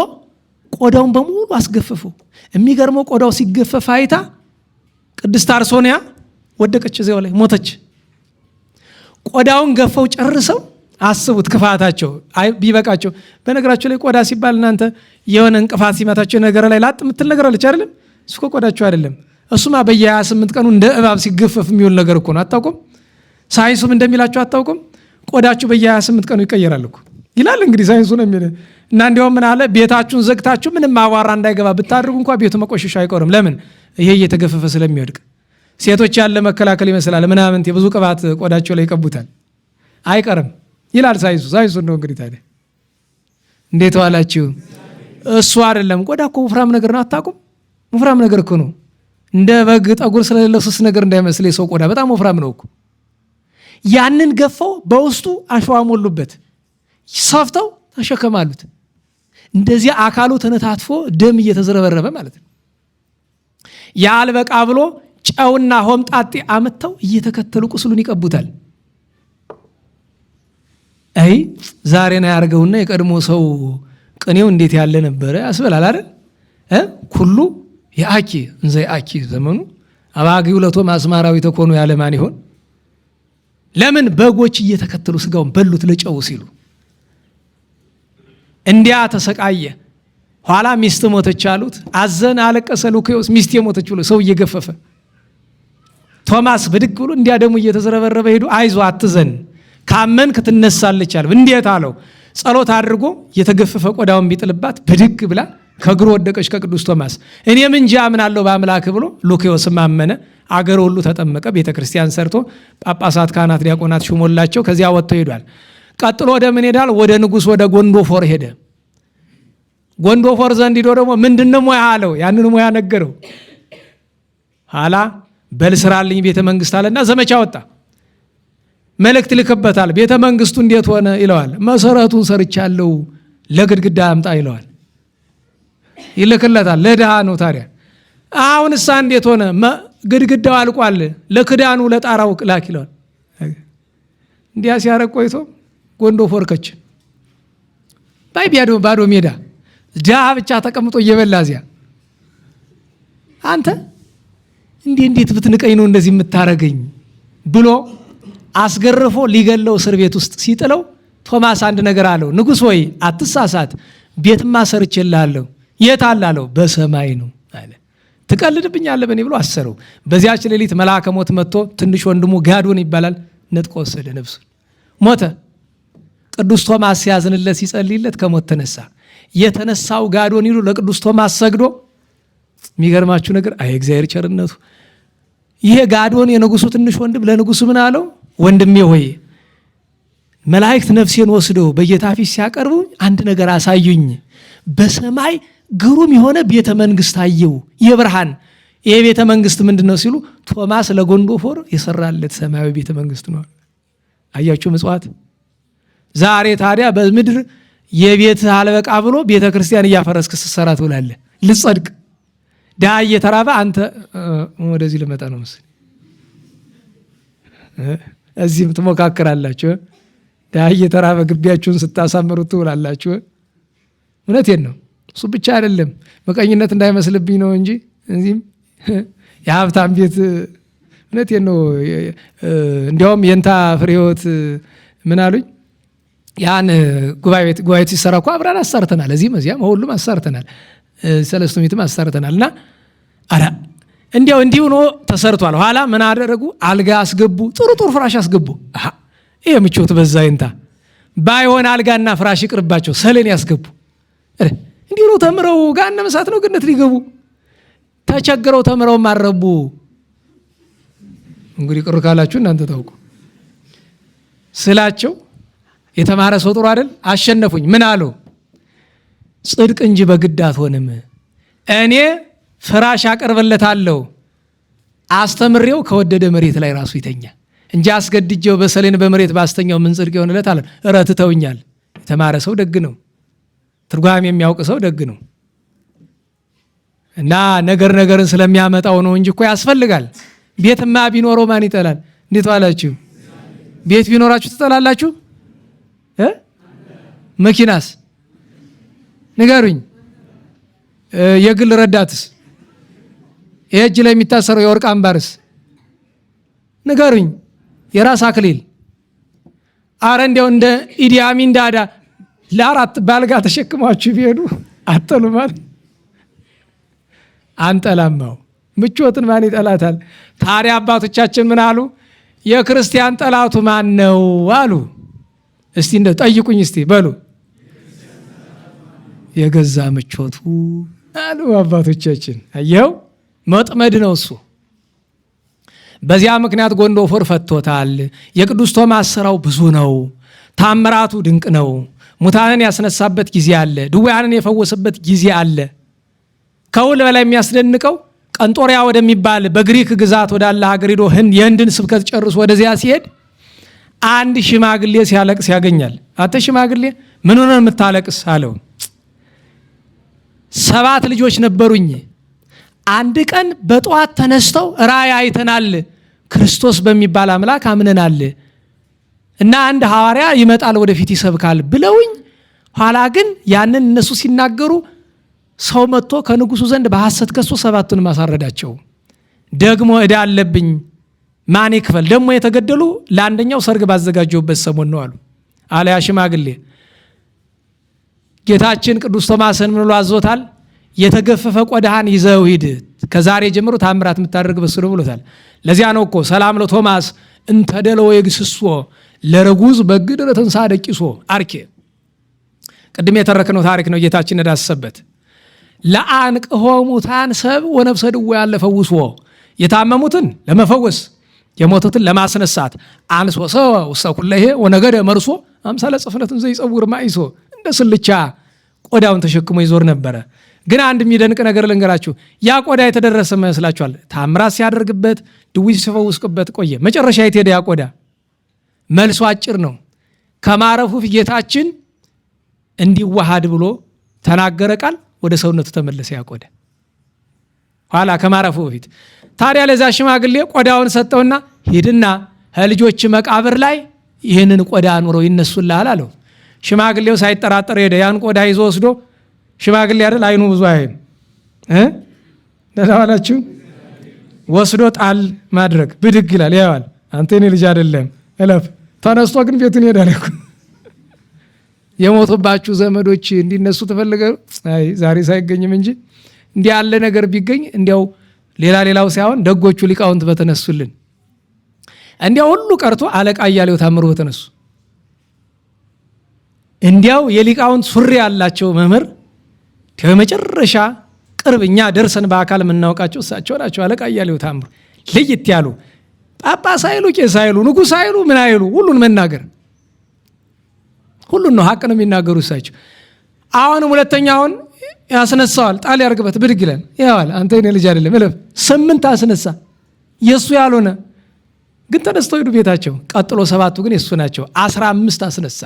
ቆዳውን በሙሉ አስገፈፈው። የሚገርመው ቆዳው ሲገፈፍ አይታ ቅድስት አርሶንያ ወደቀች፣ እዚያው ላይ ሞተች። ቆዳውን ገፈው ጨርሰው አስቡት ክፋታቸው ቢበቃቸው። በነገራችሁ ላይ ቆዳ ሲባል እናንተ የሆነ እንቅፋት ሲመታቸው ነገር ላይ ላጥ የምትል ነገር አለች አይደለም? እሱ ቆዳቸው አይደለም። እሱማ በየ28 ቀኑ እንደ እባብ ሲገፈፍ የሚውል ነገር እኮ ነው። አታውቁም? ሳይንሱም እንደሚላቸው አታውቁም? ቆዳችሁ በየ28 ቀኑ ይቀየራል እኮ ይላል። እንግዲህ ሳይንሱ ነው የሚል እና እንዲያውም ምን አለ፣ ቤታችሁን ዘግታችሁ ምንም አቧራ እንዳይገባ ብታድርጉ እንኳን ቤቱ መቆሸሽ አይቀርም። ለምን? ይሄ እየተገፈፈ ስለሚወድቅ። ሴቶች ያለ መከላከል ይመስላል ምናምን የብዙ ቅባት ቆዳቸው ላይ ይቀቡታል፣ አይቀርም ይላል ሳይንሱ። ሳይንሱ ነው እንግዲህ። ታዲያ እንዴት ዋላችሁ? እሱ አይደለም ቆዳ እኮ ወፍራም ነገር ነው። አታውቁም? ወፍራም ነገር እኮ ነው። እንደ በግ ጠጉር ስለሌለው ስስ ነገር እንዳይመስል የሰው ቆዳ በጣም ወፍራም ነው እኮ። ያንን ገፈው በውስጡ አሸዋ ሞሉበት፣ ሰፍተው ተሸከማሉት። እንደዚህ አካሉ ተነታትፎ ደም እየተዘረበረበ ማለት ነው። ያልበቃ ብሎ ጨውና ሆምጣጤ አመተው እየተከተሉ ቁስሉን ይቀቡታል። አይ ዛሬ ነው ያርገውና የቀድሞ ሰው ቅኔው እንዴት ያለ ነበረ ያስበላል አይደል? ኩሉ የአኪ እንዘ አኪ ዘመኑ አባጊው ለቶም አስማራዊ ተኮኑ ያለማን ይሆን? ለምን በጎች እየተከተሉ ስጋውን በሉት ለጨው ሲሉ። እንዲያ ተሰቃየ። ኋላ ሚስት ሞተች አሉት። አዘን አለቀሰ ሉኪዮስ። ሚስት ሞተች ብሎ ሰው እየገፈፈ ቶማስ ብድግ ብሎ እንዲያ ደሙ እየተዘረበረበ ሄዱ። አይዞ አትዘን ካመንክ ትነሳለች አለ። እንዴት አለው? ጸሎት አድርጎ የተገፈፈ ቆዳውን ቢጥልባት ብድግ ብላ ከእግሩ ወደቀች ከቅዱስ ቶማስ። እኔም እንጂ አምናለሁ በአምላክ ብሎ ሉኪዮስም አመነ። አገር ሁሉ ተጠመቀ። ቤተ ክርስቲያን ሰርቶ ጳጳሳት፣ ካህናት፣ ዲያቆናት ሹሞላቸው ከዚያ ወጥቶ ሄዷል። ቀጥሎ ወደ ምን ሄዳል? ወደ ንጉሥ ወደ ጎንዶፎር ሄደ። ጎንዶፎር ዘንድ ሂዶ ደግሞ ምንድነው ሙያ አለው። ያንን ሙያ ነገረው። ኋላ በል ስራልኝ ቤተ መንግስት አለና ዘመቻ ወጣ። መልእክት ልክበታል። ቤተ መንግስቱ እንዴት ሆነ ይለዋል። መሰረቱን ሰርቻለሁ ለግድግዳ አምጣ ይለዋል። ይልክለታል። ለድሃ ነው ታዲያ። አሁን እሳ እንዴት ሆነ? ግድግዳው አልቋል፣ ለክዳኑ ለጣራው ላክ ይለዋል። እንዲያ ሲያረግ ቆይቶ ጎንዶፎር ከች ባይ ባዶ ሜዳ ድሃ ብቻ ተቀምጦ እየበላ እዚያ አንተ እንዴት ብትንቀኝ ነው እንደዚህ የምታረገኝ ብሎ አስገርፎ ሊገለው እስር ቤት ውስጥ ሲጥለው ቶማስ አንድ ነገር አለው። ንጉሥ ወይ አትሳሳት፣ ቤትማ ሰርቼልሃለሁ። የት አለ አለው። በሰማይ ነው አለ። ትቀልድብኛለህ በእኔ ብሎ አሰረው። በዚያች ሌሊት መልአከ ሞት መጥቶ ትንሽ ወንድሙ ጋዶን ይባላል ነጥቆ ወሰደ፣ ነፍሱን ሞተ። ቅዱስ ቶማስ ሲያዝንለት ሲጸልይለት ከሞት ተነሳ። የተነሳው ጋዶን ይሉ ለቅዱስ ቶማስ ሰግዶ የሚገርማችሁ ነገር አይ እግዚአብሔር ቸርነቱ ይሄ ጋዶን የንጉሱ ትንሽ ወንድም ለንጉሱ ምን አለው? ወንድሜ ሆይ መላእክት ነፍሴን ወስደው በጌታ ፊት ሲያቀርቡ አንድ ነገር አሳዩኝ። በሰማይ ግሩም የሆነ ቤተ መንግስት አየው የብርሃን። ይሄ ቤተ መንግስት ምንድነው ሲሉ ቶማስ ለጎንዶፎር የሰራለት ሰማያዊ ቤተ መንግስት ነው። አያችሁ ምጽዋት። ዛሬ ታዲያ በምድር የቤት አልበቃ ብሎ ቤተ ክርስቲያን እያፈረስክ ስትሰራ ትውላለህ። ልጸድቅ ዳ እየተራበ አንተ ወደዚህ ልመጣ ነው መሰለኝ። እዚህም ትሞካከራላችሁ። ዳ እየተራበ ግቢያችሁን ስታሳምሩት ትውላላችሁ። እውነቴን ነው። እሱ ብቻ አይደለም መቀኝነት እንዳይመስልብኝ ነው እንጂ እዚህም የሀብታም ቤት እውነቴን ነው። እንዲያውም የእንታ ፍሬ ሕይወት ምን አሉኝ? ያን ጉባኤ ሲሰራ እኮ አብረን አሰርተናል። እዚህም እዚያም ሁሉም አሰርተናል። ሰለስቱ ምዕትም አሰርተናል። እና አረ እንዲያው እንዲህ ሆኖ ተሰርቷል። ኋላ ምን አደረጉ? አልጋ አስገቡ፣ ጥሩ ፍራሽ አስገቡ። ይሄ ምቾት በዛ ይንታ ባይሆን አልጋና ፍራሽ ይቅርባቸው ሰሌን ያስገቡ። እንዲህ ሆኖ ተምረው ገሃነመ እሳት ነው ገነት ሊገቡ ተቸግረው ተምረው ማረቡ። እንግዲህ ቅር ካላችሁ እናንተ ታውቁ ስላቸው የተማረ ሰው ጥሩ አይደል? አሸነፉኝ። ምን አሉ? ጽድቅ እንጂ በግድ አትሆንም። እኔ ፍራሽ አቀርብለታለሁ፣ አስተምሬው ከወደደ መሬት ላይ ራሱ ይተኛ እንጂ አስገድጄው በሰሌን በመሬት ባስተኛው ምን ጽድቅ ይሆንለት አለ። እረትተውኛል። የተማረ ሰው ደግ ነው። ትርጓሜ የሚያውቅ ሰው ደግ ነው። እና ነገርን ስለሚያመጣው ነው እንጂ እኮ ያስፈልጋል። ቤትማ ቢኖረው ማን ይጠላል? እንዴት ዋላችሁ? ቤት ቢኖራችሁ ትጠላላችሁ? መኪናስ ንገሩኝ። የግል ረዳትስ? የእጅ ላይ የሚታሰረው የወርቅ አምባርስ ንገሩኝ። የራስ አክሊል አረ እንዲያው እንደ ኢዲ አሚን ዳዳ ለአራት ባልጋ ተሸክሟችሁ ቢሄዱ አጠሉማል። አንጠላማው ምቾትን ማን ይጠላታል? ታዲያ አባቶቻችን ምን አሉ? የክርስቲያን ጠላቱ ማን ነው አሉ። እስቲ እንደ ጠይቁኝ እስቲ በሉ። የገዛ ምቾቱ አሉ አባቶቻችን። አየው መጥመድ ነው እሱ። በዚያ ምክንያት ጎንዶፎር ፈቶታል። የቅዱስ ቶማስ ስራው ብዙ ነው። ታምራቱ ድንቅ ነው። ሙታንን ያስነሳበት ጊዜ አለ። ድውያንን የፈወሰበት ጊዜ አለ። ከሁሉ በላይ የሚያስደንቀው ቀንጦሪያ ወደሚባል በግሪክ ግዛት ወዳለ ሀገር ሄዶ የህንድን ስብከት ጨርሶ ወደዚያ ሲሄድ አንድ ሽማግሌ ሲያለቅስ ያገኛል። አንተ ሽማግሌ ምን ሆነ የምታለቅስ አለው። 7 ልጆች ነበሩኝ። አንድ ቀን በጠዋት ተነስተው ራእይ አይተናል፣ ክርስቶስ በሚባል አምላክ አምነናል እና አንድ ሐዋርያ ይመጣል ወደፊት ይሰብካል ብለውኝ፣ ኋላ ግን ያንን እነሱ ሲናገሩ ሰው መጥቶ ከንጉሱ ዘንድ በሐሰት ከሶ 7ቱን ማሳረዳቸው። ደግሞ ዕዳ አለብኝ ማን ይክፈል? ደግሞ የተገደሉ ለአንደኛው ሰርግ ባዘጋጀውበት ሰሞን ነው አሉ። አለያ ሽማግሌ ጌታችን ቅዱስ ቶማስን ምን ብሎ አዞታል? የተገፈፈ ቆዳህን ይዘው ሂድ፣ ከዛሬ ጀምሮ ታምራት የምታደርግ በሱ ነው ብሎታል። ለዚያ ነው እኮ ሰላም ለቶማስ እንተደለው የግስሶ ለረጉዝ በግድረ ተንሳ ደቂሶ አርኬ። ቅድም የተረክነው ታሪክ ነው ጌታችን እንዳሰበት። ለአንቅሖ ሙታን ሰብ ወነፍሰ ድውያን ለፈውስዎ የታመሙትን ለመፈወስ የሞቱትን ለማስነሳት አንሶ ሰው ውስተ ኩለሄ ወነገደ መርሶ አምሳለ ጽፍነትን ዘይጸውር ማይሶ እንደ ስልቻ ቆዳውን ተሸክሞ ይዞር ነበረ። ግን አንድ የሚደንቅ ነገር ልንገራችሁ። ያ ቆዳ የተደረሰ መስላችኋል? ታምራት ሲያደርግበት ድዊ ሲፈውስበት ቆየ። መጨረሻ የት ሄደ ያ ቆዳ? መልሱ አጭር ነው። ከማረፉ ጌታችን እንዲዋሃድ ብሎ ተናገረ ቃል ወደ ሰውነቱ ተመለሰ ያ ቆዳ ኋላ ከማረፉ በፊት። ታዲያ ለዛ ሽማግሌ ቆዳውን ሰጠውና ሂድና ከልጆች መቃብር ላይ ይህንን ቆዳ አኑረው ይነሱልሃል አለው። ሽማግሌው ሳይጠራጠር ሄደ። ያን ቆዳ ይዞ ወስዶ ሽማግሌ አይደል አይኑ ብዙ አይን ደላዋላችሁ ወስዶ ጣል ማድረግ ብድግ ይላል። ያዋል አንተ እኔ ልጅ አይደለም እለፍ። ተነስቶ ግን ቤቱን ሄዳል። የሞቱባችሁ ዘመዶች እንዲነሱ ተፈልገ አይ ዛሬ ሳይገኝም እንጂ እንዲህ ያለ ነገር ቢገኝ እንዲያው ሌላው ሳይሆን ደጎቹ ሊቃውንት በተነሱልን እንዲያው ሁሉ ቀርቶ አለቃ እያሌው ታምሩ በተነሱ እንዲያው የሊቃውንት ሱሪ ያላቸው መምህር ከመጨረሻ ቅርብ እኛ ደርሰን በአካል የምናውቃቸው እሳቸው ናቸው። አለቃ እያሌው ታምሩ ለየት ያሉ ጳጳስ አይሉ ቄስ አይሉ ንጉሥ አይሉ ምን አይሉ ሁሉን መናገር ሁሉን ነው ሐቅ ነው የሚናገሩ እሳቸው። አሁንም ሁለተኛውን ያስነሳዋል። ጣል ያርግበት ብድግ ይላል። ያዋል አንተ የኔ ልጅ አይደለም እለፍ። 8 አስነሳ የሱ ያልሆነ ግን ተነስተው ሄዱ ቤታቸው። ቀጥሎ 7ቱ ግን የሱ ናቸው። 15 አስነሳ።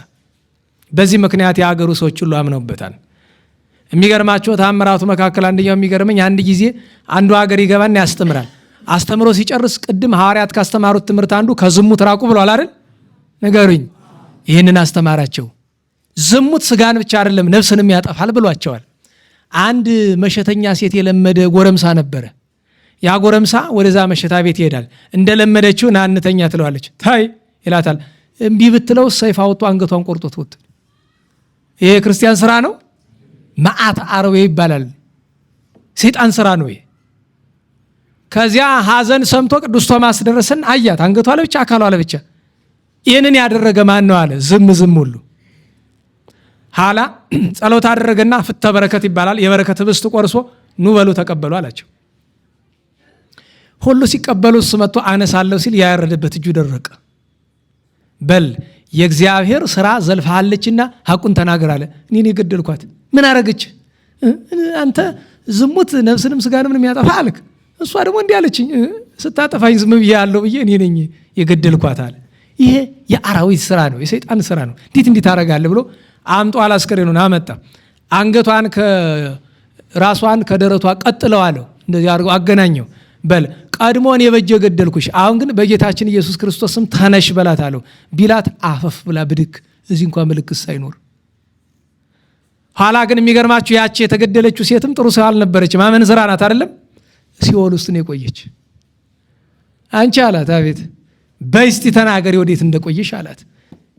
በዚህ ምክንያት የሀገሩ ሰዎች ሁሉ አምነውበታል። የሚገርማቸው ታምራቱ መካከል አንደኛው የሚገርመኝ አንድ ጊዜ አንዱ ሀገር ይገባና ያስተምራል። አስተምሮ ሲጨርስ ቅድም ሐዋርያት ካስተማሩት ትምህርት አንዱ ከዝሙት ራቁ ብሏል አይደል? ነገሩኝ። ይህንን አስተማራቸው። ዝሙት ስጋን ብቻ አይደለም ነፍስንም ያጠፋል ብሏቸዋል። አንድ መሸተኛ ሴት የለመደ ጎረምሳ ነበረ። ያ ጎረምሳ ወደዛ መሸታ ቤት ይሄዳል። እንደለመደችው ናንተኛ ትለዋለች። ታይ ይላታል። እምቢ ብትለው ሰይፍ አውጥቶ አንገቷን ቆርጦት ወጥ። ይሄ ክርስቲያን ስራ ነው? መዓት አረዌ ይባላል። ሰይጣን ስራ ነው ይሄ። ከዚያ ሐዘን ሰምቶ ቅዱስ ቶማስ ደረሰን አያት። አንገቷ ለብቻ አካሏ ለብቻ። ይህንን ያደረገ ማን ነው አለ። ዝም ሁሉ ኋላ ጸሎት አደረገና ፍተ በረከት ይባላል። የበረከት ህብስት ቆርሶ ኑ በሉ ተቀበሉ አላቸው። ሁሉ ሲቀበሉ እሱ መጥቶ አነሳለሁ ሲል ያያረደበት እጁ ደረቀ። በል የእግዚአብሔር ስራ ዘልፋለችና ሐቁን ተናገር አለ። እኔ ገደልኳት። ምን አረገች? አንተ ዝሙት ነፍስንም ስጋንም የሚያጠፋ አልክ። እሷ ደግሞ እንዲህ አለችኝ። ስታጠፋኝ ዝም ብያለሁ ብዬ እኔ ነኝ የገደልኳት አለ። ይሄ የአራዊት ስራ ነው፣ የሰይጣን ስራ ነው። እንዴት ታረጋለህ ብሎ አምጦ አላስከሬኑን አመጣ። አንገቷን ከራሷን ከደረቷ ቀጥለው አለው። እንደዚህ አድርጎ አገናኘው። በል ቀድሞ እኔ በእጄ ገደልኩሽ፣ አሁን ግን በጌታችን ኢየሱስ ክርስቶስ ስም ተነሽ በላት አለው። ቢላት አፈፍ ብላ ብድግ፣ እዚህ እንኳን ምልክት ሳይኖር። ኋላ ግን የሚገርማችሁ ያቺ የተገደለችው ሴትም ጥሩ ሰው አልነበረችም። አመንዝራ ናት አይደለም? ሲኦል ውስጥ ነው የቆየች። አንቺ አላት አቤት። በይ እስቲ ተናገሪ ወዴት እንደቆየሽ አላት።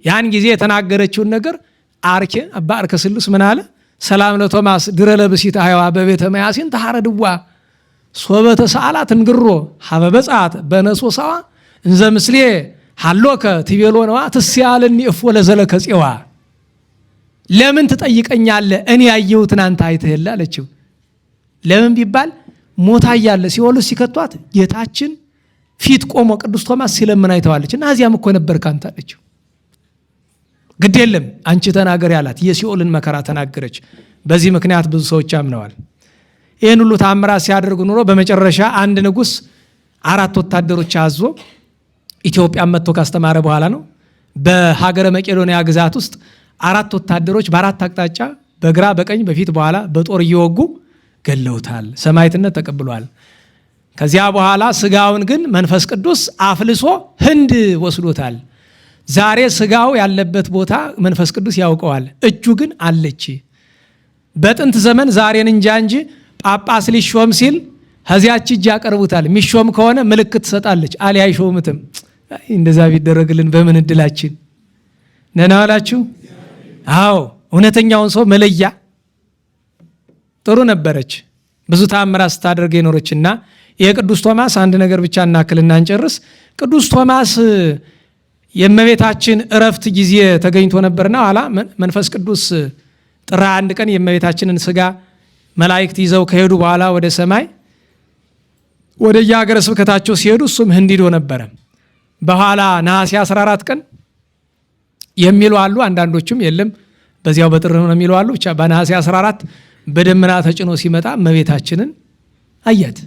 ያን ጊዜ የተናገረችውን ነገር አርኬ አባ አርከ ስሉስ ምን አለ? ሰላም ለቶማስ ድረ ለብሲት አይዋ በቤተ መያሲን ተሐረድዋ ሶበተ ሰዓላት እንግሮ ሀበበጻት በነሶሳዋ እንዘ ምስሌ ሃሎከ ትቤሎ ነዋ ትስያለኒ እፎ ለዘለከ ጽዋ። ለምን ትጠይቀኛለህ? እኔ ያየሁትን አንተ አይተህላ አለችው። ለምን ቢባል ሞታ እያለ ሲኦል ሲከቷት ጌታችን ፊት ቆሞ ቅዱስ ቶማስ ሲለምን አይተዋለች። እና እዚያም እኮ ነበር ካንተ አለችው። ግድ የለም አንቺ ተናገር ያላት የሲኦልን መከራ ተናገረች። በዚህ ምክንያት ብዙ ሰዎች አምነዋል። ይህን ሁሉ ታምራት ሲያደርጉ ኑሮ በመጨረሻ አንድ ንጉሥ 4 ወታደሮች አዞ ኢትዮጵያን መጥቶ ካስተማረ በኋላ ነው። በሀገረ መቄዶንያ ግዛት ውስጥ 4 ወታደሮች በ4 አቅጣጫ በግራ በቀኝ በፊት በኋላ በጦር እየወጉ ገለውታል። ሰማዕትነት ተቀብሏል። ከዚያ በኋላ ስጋውን ግን መንፈስ ቅዱስ አፍልሶ ህንድ ወስዶታል። ዛሬ ስጋው ያለበት ቦታ መንፈስ ቅዱስ ያውቀዋል። እጁ ግን አለች። በጥንት ዘመን ዛሬን እንጂ ጳጳስ ሊሾም ሲል ከዚያች እጅ ያቀርቡታል። የሚሾም ከሆነ ምልክት ትሰጣለች፣ አልያ አይሾምትም። እንደዛ ቢደረግልን በምን እድላችን ነናላችሁ? አዎ እውነተኛውን ሰው መለያ ጥሩ ነበረች። ብዙ ተአምራት ስታደርግ የኖረችና የቅዱስ ቶማስ አንድ ነገር ብቻ እናክልና እንጨርስ። ቅዱስ ቶማስ የእመቤታችን እረፍት ጊዜ ተገኝቶ ነበርና ኋላ መንፈስ ቅዱስ ጥር 1 ቀን የእመቤታችንን ስጋ መላእክት ይዘው ከሄዱ በኋላ ወደ ሰማይ ወደ የሀገረ ስብከታቸው ሲሄዱ እሱም ህንድ ሄዶ ነበረ። በኋላ ነሐሴ 14 ቀን የሚሉ አሉ፣ አንዳንዶቹም የለም በዚያው በጥር ነው የሚሉ አሉ። ብቻ በነሐሴ 14 በደመና ተጭኖ ሲመጣ እመቤታችንን አያት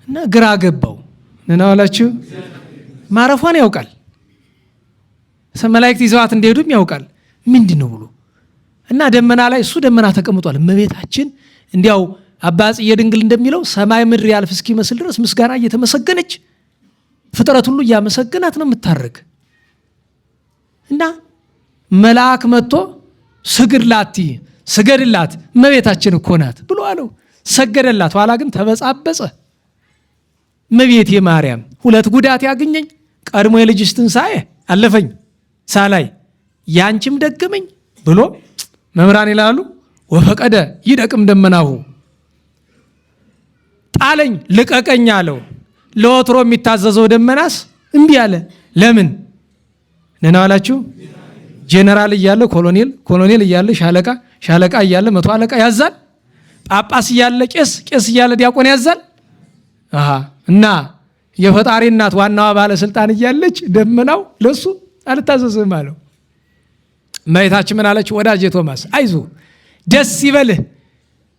እና ግራ ገባው። እናዋላችሁ ማረፏን ያውቃል፣ መላእክት ይዘዋት እንደሄዱም ያውቃል። ምንድን ነው ብሎ እና ደመና ላይ እሱ ደመና ተቀምጧል። እመቤታችን እንዲያው አባ ጽዬ ድንግል እንደሚለው ሰማይ ምድር ያልፍ እስኪመስል ድረስ ምስጋና እየተመሰገነች ፍጥረት ሁሉ እያመሰገናት ነው የምታርግ እና መልአክ መጥቶ ስገድላት እመቤታችን እኮ ናት ብሎ አለው። ሰገደላት። ኋላ ግን ተበጻበጸ። እመቤቴ ማርያም ሁለት ጉዳት ያገኘኝ፣ ቀድሞ የልጅሽ ትንሣኤ አለፈኝ ሳላይ ያንቺም ደገመኝ ብሎ መምህራን ይላሉ ወፈቀደ ይደቅም ደመናሁ ጣለኝ ልቀቀኝ አለው። ለወትሮ የሚታዘዘው ደመናስ እምቢ አለ። ለምን ነናዋላችሁ? ጄኔራል እያለ ኮሎኔል እያለ ሻለቃ እያለ መቶ አለቃ ያዛል። ጳጳስ እያለ ቄስ እያለ ዲያቆን ያዛል። እና የፈጣሪ እናት ዋናዋ ባለስልጣን እያለች ደመናው ለሱ አልታዘዝም አለው። እመቤታችን ምን አለች? ወዳጄ ቶማስ አይዞ ደስ ይበልህ፣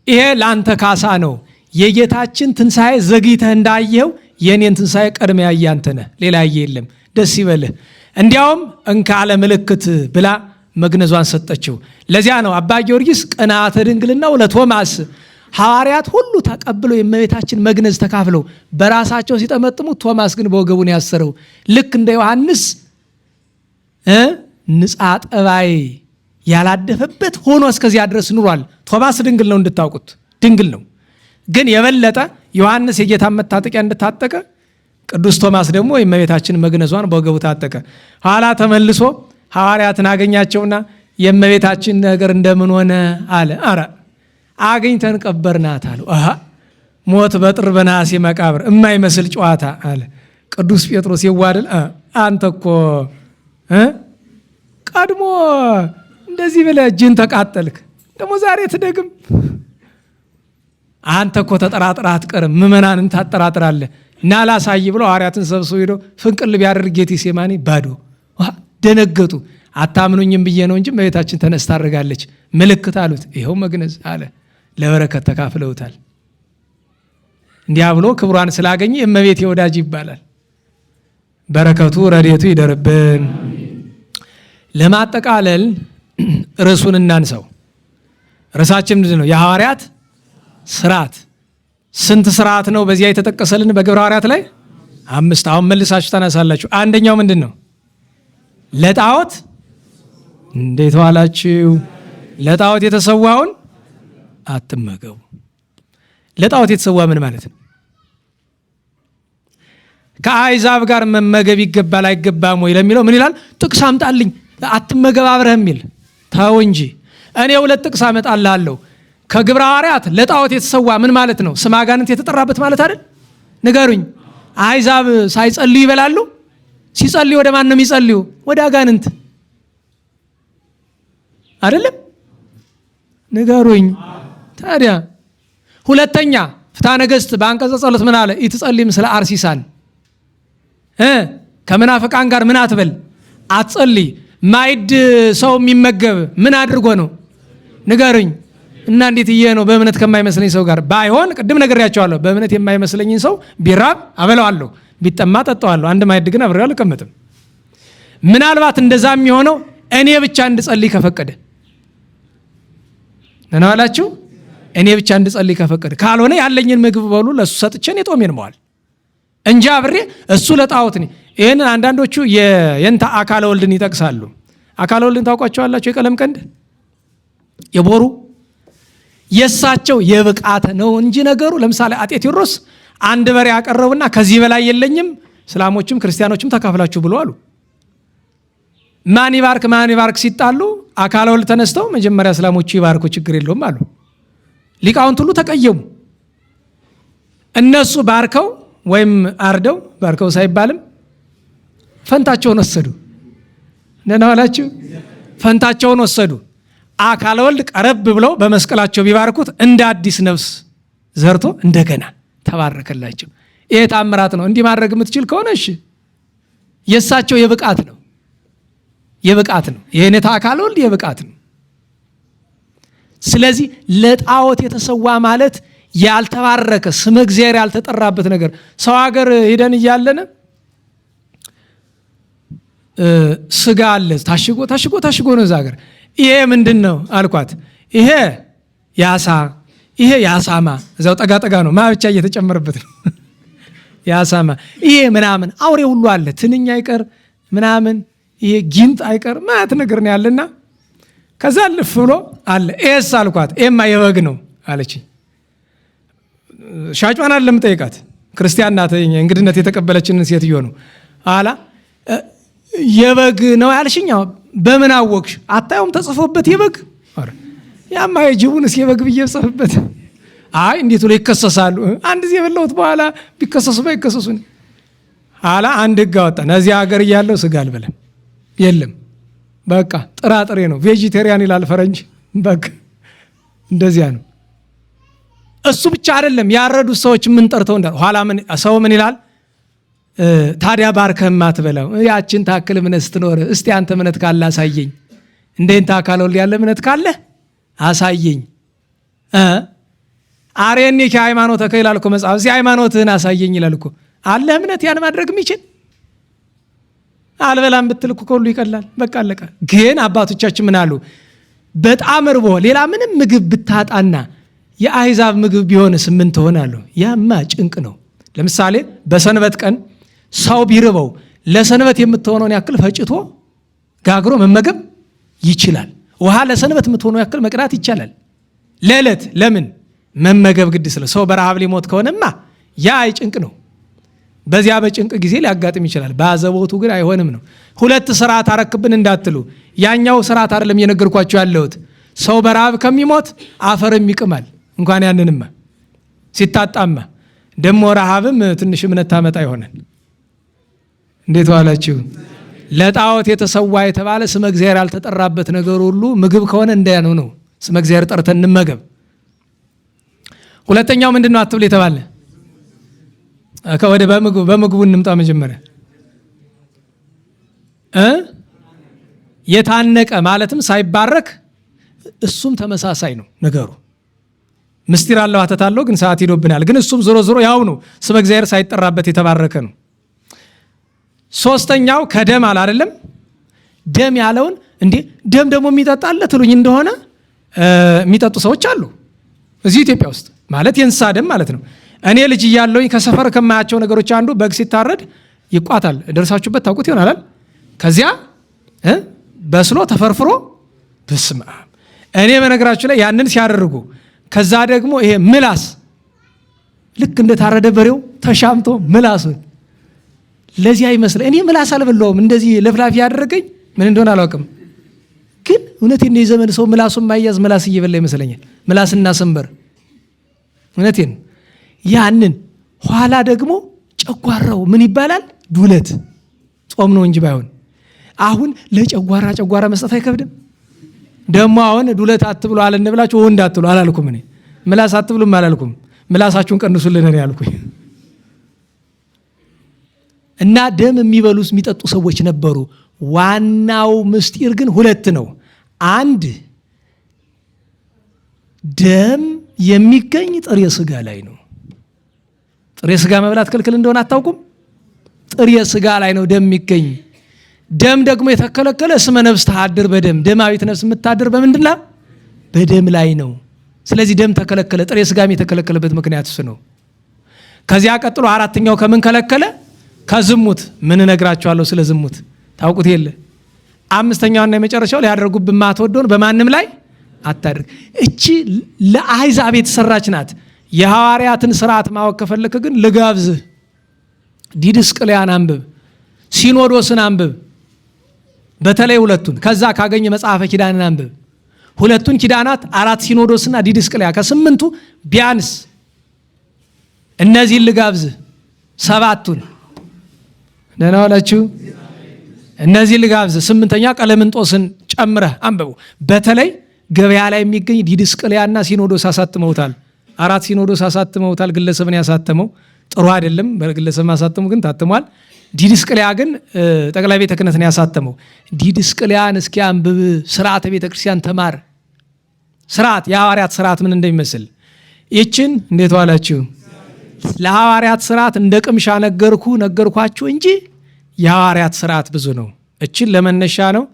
ይሄ ላንተ ካሳ ነው። የጌታችን ትንሣኤ ዘግይተህ እንዳየኸው የኔን ትንሣኤ ቀድመ ያየ አንተ ነህ፣ ሌላ ያየ የለም። ደስ ይበልህ። እንዲያውም እንካለ ምልክት ብላ መግነዟን ሰጠችው። ለዚያ ነው አባ ጊዮርጊስ ቅንዓተ ድንግልናው ለቶማስ ሐዋርያት ሁሉ ተቀብለው የእመቤታችን መግነዝ ተካፍለው በራሳቸው ሲጠመጥሙ፣ ቶማስ ግን በወገቡን ያሰረው። ልክ እንደ ዮሐንስ ንጻ ጠባይ ያላደፈበት ሆኖ እስከዚያ ድረስ ኑሯል። ቶማስ ድንግል ነው እንድታውቁት፣ ድንግል ነው። ግን የበለጠ ዮሐንስ የጌታ መታጠቂያ እንድታጠቀ፣ ቅዱስ ቶማስ ደግሞ የእመቤታችን መግነዟን በወገቡ ታጠቀ። ኋላ ተመልሶ ሐዋርያትን አገኛቸውና የእመቤታችን ነገር እንደምን ሆነ አለ። አረ አገኝተን ቀበርናት አሉ። ሞት በጥር በነሐሴ መቃብር የማይመስል ጨዋታ አለ። ቅዱስ ጴጥሮስ ይዋደል አንተ እኮ ቀድሞ እንደዚህ ብለህ እጅን ተቃጠልክ፣ ደግሞ ዛሬ ትደግም። አንተ እኮ ተጠራጥረህ አትቀርም፣ ምዕመናንን ታጠራጥራለህ። እና ላሳይ ብሎ ሐዋርያትን ሰብስቦ ሄዶ ፍንቅል ቢያደርግ ጌቴሴማኒ ባዶ። ደነገጡ። አታምኑኝም ብዬ ነው እንጂ እመቤታችን ተነስታ አድርጋለች ምልክት አሉት። ይኸው መግነዝ አለ። ለበረከት ተካፍለውታል። እንዲያ ብሎ ክብሯን ስላገኘ የእመቤቴ ወዳጅ ይባላል። በረከቱ ረድኤቱ ይደርብን። ለማጠቃለል ርዕሱን እናንሰው። ርዕሳችን ምንድን ነው? የሐዋርያት ስርዓት። ስንት ስርዓት ነው በዚያ የተጠቀሰልን በግብረ ሐዋርያት ላይ? 5። አሁን መልሳችሁ ታነሳላችሁ። አንደኛው ምንድን ነው? ለጣዖት እንዴት ዋላችሁ? ለጣዖት የተሰዋውን አትመገቡ። ለጣዖት የተሰዋ ምን ማለት ነው? ከአሕዛብ ጋር መመገብ ይገባል አይገባም ወይ ለሚለው ምን ይላል? ጥቅስ አምጣልኝ አትመገብ አብረህ የሚል ተው እንጂ። እኔ 2 ጥቅስ አመጣልሃለሁ። ከግብረ ሐዋርያት ለጣዖት የተሰዋ ምን ማለት ነው? ስመ አጋንንት የተጠራበት ማለት አይደል? ንገሩኝ። አሕዛብ ሳይጸልዩ ይበላሉ? ሲጸልዩ ወደ ማን ነው የሚጸልዩ? ወደ አጋንንት አይደለም? ንገሩኝ። ታዲያ ሁለተኛ ፍትሐ ነገሥት በአንቀጸ ጸሎት ምን አለ? ኢትጸልይም ስለ አርሲሳን ከመናፍቃን ጋር ምን አትበል አትጸልይ። ማይድ ሰው የሚመገብ ምን አድርጎ ነው? ንገሩኝ። እና እንዴት ነው በእምነት ከማይመስለኝ ሰው ጋር ባይሆን፣ ቅድም ነግሬያቸዋለሁ። በእምነት የማይመስለኝን ሰው ቢራብ አበላዋለሁ፣ ቢጠማ ጠጣዋለሁ። አንድ ማይድ ግን አብሬው አልቀመጥም። ምናልባት እንደዛ የሚሆነው እኔ ብቻ እንድጸልይ ከፈቀደ ነው አላችሁ። እኔ ብቻ እንድጸልይ ከፈቀደ፣ ካልሆነ ያለኝን ምግብ በሉ ለሱ ሰጥቼን የጦሜን መዋል እንጂ አብሬ እሱ ለጣዖት ነው። ይሄን አንዳንዶቹ የእንታ አካለ ወልድን ይጠቅሳሉ። አካለ ወልድን ታውቋቸዋላችሁ? የቀለም ቀንድ የቦሩ የሳቸው የብቃት ነው እንጂ ነገሩ። ለምሳሌ አጤ ቴዎድሮስ አንድ በሬ ያቀረቡና ከዚህ በላይ የለኝም፣ እስላሞችም ክርስቲያኖችም ተካፍላችሁ ብሎ አሉ። ማን ይባርክ ሲጣሉ አካለ ወልድ ተነስተው መጀመሪያ እስላሞቹ ይባርኩ ችግር የለውም አሉ። ሊቃውንት ሁሉ ተቀየሙ። እነሱ ባርከው ወይም አርደው ባርከው ሳይባልም ፈንታቸውን ወሰዱ። እንደናዋላችሁ ፈንታቸውን ወሰዱ። አካለ ወልድ ቀረብ ብለው በመስቀላቸው ቢባርኩት እንደ አዲስ ነፍስ ዘርቶ እንደገና ተባረከላቸው። ይሄ ታምራት ነው። እንዲህ ማድረግ የምትችል ከሆነ እሺ፣ የእሳቸው የብቃት ነው። የኔታ አካለ ወልድ የብቃት ነው። ስለዚህ ለጣዖት የተሰዋ ማለት ያልተባረከ ስመ እግዚአብሔር ያልተጠራበት ነገር። ሰው ሀገር ሄደን እያለን ስጋ አለ ታሽጎ ነው እዛ ሀገር። ይሄ ምንድን ነው አልኳት። ይሄ ያሳ፣ ይሄ ያሳማ፣ እዛው ጠጋ ነው ማብቻ እየተጨመረበት ነው ያሳማ፣ ይሄ ምናምን አውሬ ሁሉ አለ፣ ትንኝ አይቀር ምናምን፣ ይሄ ጊንጥ አይቀር ማለት ነገር ነው ያለና ከዛ ልፍ ብሎ አለ። ኤስ አልኳት። ኤማ የበግ ነው አለች። ሻጯን አለም ጠይቃት፣ ክርስቲያን ናት፣ እንግድነት የተቀበለችን ሴትዮ ነው አላ። የበግ ነው ያልሽኝ? በምን አወቅሽ? አታየውም ተጽፎበት የበግ? አረ ያማ የጅቡንስ የበግ ብዬ ጽፍበት። አይ እንዴት ብሎ ይከሰሳሉ? አንድ ጊዜ የበላሁት በኋላ ቢከሰሱ ባይከሰሱን አላ። አንድ ህግ አወጣ። እዚህ ሀገር እያለሁ ስጋ አልበላም። የለም በቃ ጥራጥሬ ነው፣ ቬጂቴሪያን ይላል ፈረንጅ። በቃ እንደዚያ ነው። እሱ ብቻ አይደለም ያረዱት ሰዎች ምን ጠርተው እንዳል ኋላ ሰው ምን ይላል ታዲያ ባርከህ ማትበላው ያችን ታክል እምነት ስትኖር እስቲ አንተ እምነት ካለ አሳየኝ። እንዴት አካለ ወልድ ያለ እምነት ካለ አሳየኝ። አሬኒ ከሃይማኖት ከይላል እኮ መጽሐፍ። እዚህ ሃይማኖትህን አሳየኝ ይላል እኮ። አለ እምነት ያን ማድረግ የሚችል አልበላም ብትል እኮ ሁሉ ይቀላል። በቃ አለቀ። ግን አባቶቻችን ምን አሉ? በጣም እርቦ ሌላ ምንም ምግብ ብታጣና የአሕዛብ ምግብ ቢሆንስ ምን ትሆናለህ? ያማ ጭንቅ ነው። ለምሳሌ በሰንበት ቀን ሰው ቢርበው ለሰንበት የምትሆነውን ያክል ፈጭቶ ጋግሮ መመገብ ይችላል። ውሃ ለሰንበት የምትሆነው ያክል መቅዳት ይቻላል። ለዕለት ለምን መመገብ ግድ ስለ ሰው በረሃብ ሊሞት ከሆነማ ያ ጭንቅ ነው። በዚያ በጭንቅ ጊዜ ሊያጋጥም ይችላል። በአዘቦቱ ግን አይሆንም ነው። ሁለት ስርዓት አረክብን እንዳትሉ፣ ያኛው ስርዓት አይደለም እየነገርኳቸው ያለሁት። ሰው በረሃብ ከሚሞት አፈርም ይቅማል። እንኳን ያንንማ ሲታጣማ ደሞ ረሃብም ትንሽ እምነት ታመጣ ይሆናል። እንዴት ዋላችሁ? ለጣዖት የተሰዋ የተባለ ስመ እግዚአብሔር ያልተጠራበት ነገር ሁሉ ምግብ ከሆነ እንደያ ነው። ስመ እግዚአብሔር ጠርተን እንመገብ። ሁለተኛው ምንድነው አትብል የተባለ? ከወደ በምግቡ እንምጣ። መጀመሪያ የታነቀ ማለትም ሳይባረክ እሱም ተመሳሳይ ነው ነገሩ። ምስጢር አለው አተታለው ግን ሰዓት ሄዶብናል። ግን እሱም ዞሮ ያው ነው። ስመ እግዚአብሔር ሳይጠራበት የተባረከ ነው። ሶስተኛው ከደም አለ አይደለም? ደም ያለውን እንዴ ደም ደግሞ የሚጠጣለ ትሉኝ እንደሆነ የሚጠጡ ሰዎች አሉ እዚህ ኢትዮጵያ ውስጥ። ማለት የእንስሳ ደም ማለት ነው። እኔ ልጅ እያለሁኝ ከሰፈር ከማያቸው ነገሮች አንዱ በግ ሲታረድ ይቋታል። ደርሳችሁበት ታውቁት ይሆናል። ከዚያ በስሎ ተፈርፍሮ በስመ አብ። እኔ በነገራችሁ ላይ ያንን ሲያደርጉ ከዛ ደግሞ ይሄ ምላስ ልክ እንደታረደ በሬው ተሻምቶ ምላሱን ለዚህ አይመስልም። እኔ ምላስ አልበላውም። እንደዚህ ለፍላፊ ያደረገኝ ምን እንደሆነ አላውቅም። ግን እውነቴን ነው የዘመን ሰው ምላሱን ማያዝ ምላስ እየበላ ይመስለኛል። ምላስና ሰንበር እውነቴን። ያንን ኋላ ደግሞ ጨጓራው ምን ይባላል? ዱለት ጾም ነው እንጂ ባይሆን አሁን ለጨጓራ መስጠት አይከብድም? ደግሞ አሁን ዱለት አትብሉ አለን ብላችሁ ወንድ አትብሉ አላልኩም። እኔ ምላስ አትብሉም አላልኩም። ምላሳችሁን ቀንሱልን ነው ያልኩኝ። እና ደም የሚበሉስ የሚጠጡ ሰዎች ነበሩ። ዋናው ምስጢር ግን ሁለት ነው። አንድ ደም የሚገኝ ጥሬ ስጋ ላይ ነው። ጥሬ ስጋ መብላት ክልክል እንደሆነ አታውቁም? ጥሬ ስጋ ላይ ነው ደም የሚገኝ። ደም ደግሞ የተከለከለ እስመ ነፍስ ተሃድር በደም፣ ደማዊት ነፍስ የምታድር በምንድን ላይ? በደም ላይ ነው። ስለዚህ ደም ተከለከለ። ጥሬ ስጋም የተከለከለበት ምክንያት እሱ ነው። ከዚያ ቀጥሎ አራተኛው ከምን ከለከለ? ከዝሙት። ምን እነግራችኋለሁ ስለ ዝሙት ታውቁት የለ። አምስተኛውና የመጨረሻው ሊያደርጉብን ማትወደውን በማንም ላይ አታድርግ። እቺ ለአሕዛብ የተሰራች ናት። የሐዋርያትን ስርዓት ማወቅ ከፈለክ ግን ልጋብዝህ። ዲድስቅልያን አንብብ፣ ሲኖዶስን አንብብ፣ በተለይ ሁለቱን። ከዛ ካገኘ መጽሐፈ ኪዳንን አንብብ። ሁለቱን ኪዳናት፣ አራት ሲኖዶስና ዲድስቅልያ ከስምንቱ ቢያንስ እነዚህን ልጋብዝህ። ሰባቱን ደህና ዋላችሁ። እነዚህ ልጋብዝህ። ስምንተኛ ቀለምንጦስን ጨምረህ አንብቡ። በተለይ ገበያ ላይ የሚገኝ ዲድስቅልያና ሲኖዶስ አሳትመውታል። 4 ሲኖዶስ አሳትመውታል። ግለሰብን ያሳተመው ጥሩ አይደለም። በግለሰብ ማሳተሙ ግን ታትሟል። ዲድስቅልያ ግን ጠቅላይ ቤተ ክህነት ነው ያሳተመው። ዲድስቅልያን እስኪ አንብብ፣ ስርዓተ ቤተ ክርስቲያን ተማር። ስርዓት የሐዋርያት ስርዓት ምን እንደሚመስል ይችን እንዴት ዋላችሁ? ለሐዋርያት ስርዓት እንደ ቅምሻ ነገርኳችሁ እንጂ የሐዋርያት ስርዓት ብዙ ነው። እችን ለመነሻ ነው።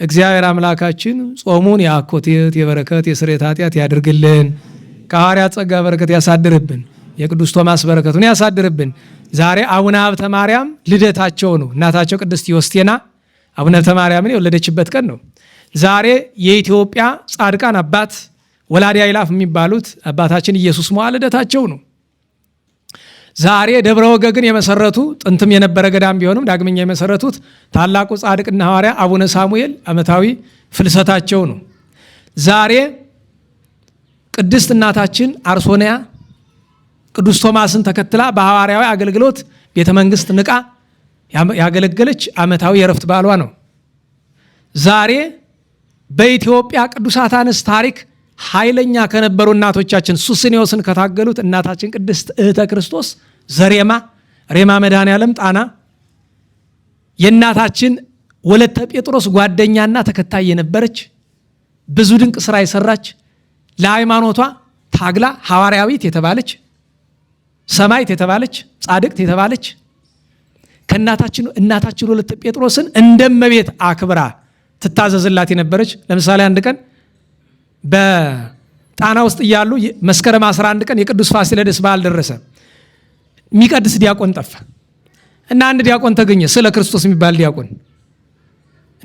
እግዚአብሔር አምላካችን ጾሙን የአኮቴት የበረከት የስርየት ኃጢአት ያድርግልን። ከሐዋርያት ጸጋ በረከት ያሳድርብን። የቅዱስ ቶማስ በረከቱን ያሳድርብን። ዛሬ አቡነ ሀብተ ማርያም ልደታቸው ነው። እናታቸው ቅድስት ዮስቴና አቡነ ሀብተ ማርያምን የወለደችበት ቀን ነው። ዛሬ የኢትዮጵያ ጻድቃን አባት ወላዲ አእላፍ የሚባሉት አባታችን ኢየሱስ ሞዐ ልደታቸው ነው። ዛሬ ደብረ ወገግን የመሰረቱ ጥንትም የነበረ ገዳም ቢሆንም ዳግመኛ የመሰረቱት ታላቁ ጻድቅና ሐዋርያ አቡነ ሳሙኤል ዓመታዊ ፍልሰታቸው ነው። ዛሬ ቅድስት እናታችን አርሶንያ ቅዱስ ቶማስን ተከትላ በሐዋርያዊ አገልግሎት ቤተ መንግስት ንቃ ያገለገለች ዓመታዊ የረፍት በዓሏ ነው። ዛሬ በኢትዮጵያ ቅዱሳት አንስት ታሪክ ኃይለኛ ከነበሩ እናቶቻችን ሱስንዮስን ከታገሉት እናታችን ቅድስት እህተ ክርስቶስ ዘሬማ ሬማ መድኃኔዓለም ጣና የእናታችን ወለተ ጴጥሮስ ጓደኛና ተከታይ የነበረች ብዙ ድንቅ ስራ የሰራች ለሃይማኖቷ ታግላ ሐዋርያዊት የተባለች ሰማዕት የተባለች ጻድቅት የተባለች እናታችን ወለተ ጴጥሮስን እንደመቤት አክብራ ትታዘዝላት የነበረች። ለምሳሌ አንድ ቀን በጣና ውስጥ እያሉ መስከረም 11 ቀን የቅዱስ ፋሲለደስ በዓል ደረሰ። የሚቀድስ ዲያቆን ጠፋ እና አንድ ዲያቆን ተገኘ፣ ስለ ክርስቶስ የሚባል ዲያቆን።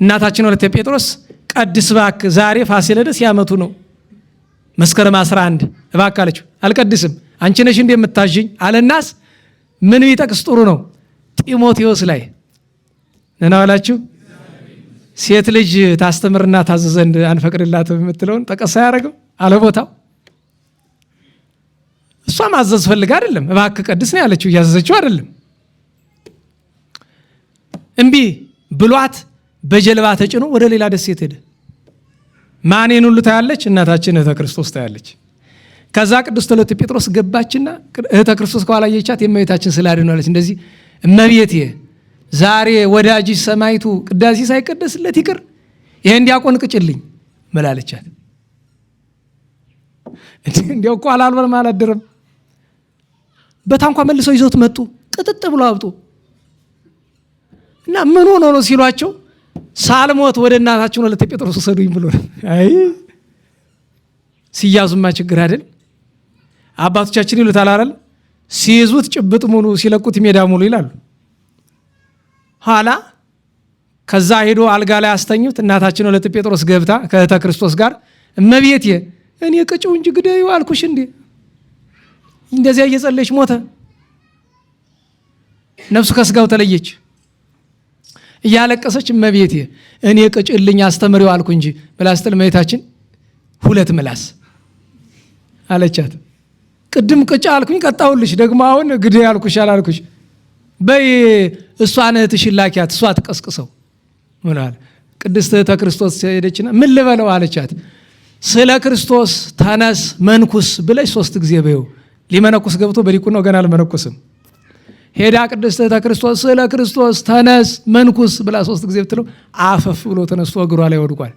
እናታችን ወለተ ጴጥሮስ ቀድስ እባክህ፣ ዛሬ ፋሲለደስ ያመቱ ነው፣ መስከረም 11 እባክህ አለችው። አልቀድስም፣ አንቺ ነሽ እንደ የምታዥኝ አለናስ። ምን ቢጠቅስ ጥሩ ነው? ጢሞቴዎስ ላይ ነና ዋላችሁ ሴት ልጅ ታስተምርና ታዘዝ ዘንድ አንፈቅድላትም የምትለውን ጠቀሳ ያደረገው አለቦታው። እሷ ማዘዝ ፈልጋ አይደለም፣ እባክህ ቀድስ ነው ያለችው፣ እያዘዘችው አይደለም። እምቢ ብሏት በጀልባ ተጭኖ ወደ ሌላ ደሴት ሄደ። ማንን ሁሉ ታያለች? እናታችን እህተ ክርስቶስ ታያለች። ከዛ ቅድስት ወለተ ጴጥሮስ ገባችና እህተ ክርስቶስ ከኋላ እየቻት የእመቤታችን ስላድኗለች። እንደዚህ እመቤቴ ዛሬ ወዳጅሽ ሰማዕቱ ቅዳሴ ሳይቀደስለት ይቅር፣ ይሄን ዲያቆን ቅጭልኝ መላለቻት። እንዲያው እኮ አላልበም አላደረም። በታንኳ መልሰው ይዞት መጡ፣ ቅጥጥ ብሎ አብጦ እና ምን ሆኖ ነው ሲሏቸው ሳልሞት ወደ እናታችን ወለተ ጴጥሮስ ወሰዱኝ ብሎ። አይ ሲያዙማ ችግር አይደል? አባቶቻችን ይሉታል አይደል? ሲይዙት ጭብጥ ሙሉ ሲለቁት ሜዳ ሙሉ ይላሉ። ኋላ ከዛ ሄዶ አልጋ ላይ አስተኙት። እናታችን ወለተ ጴጥሮስ ገብታ ከእህተ ክርስቶስ ጋር እመቤቴ እኔ ቅጭው እንጂ ግደዩ አልኩሽ እንዴ? እንደዚያ እየጸለየች ሞተ። ነፍሱ ከስጋው ተለየች። እያለቀሰች እመቤቴ እኔ ቅጭልኝ አስተምሪው አልኩ እንጂ ብላ ስትል እመቤታችን 2 ምላስ አለቻት። ቅድም ቅጭ አልኩኝ ቀጣሁልሽ፣ ደግሞ አሁን ግደይ አልኩሽ አላልኩሽ? በይ እሷን እህትሽን ላኪያት፣ እሷ ትቀስቅሰው ምናል። ቅድስት እህተ ክርስቶስ ሄደችና ምን ልበለው አለቻት። ስለ ክርስቶስ ተነስ መንኩስ ብለሽ 3 ጊዜ በይው። ሊመነኩስ ገብቶ በዲቁና ነው ገና አልመነኩስም። ሄዳ ቅድስት እህተ ክርስቶስ ስለ ክርስቶስ ተነስ መንኩስ ብላ 3 ጊዜ ብትለው አፈፍ ብሎ ተነስቶ እግሯ ላይ ወድቋል።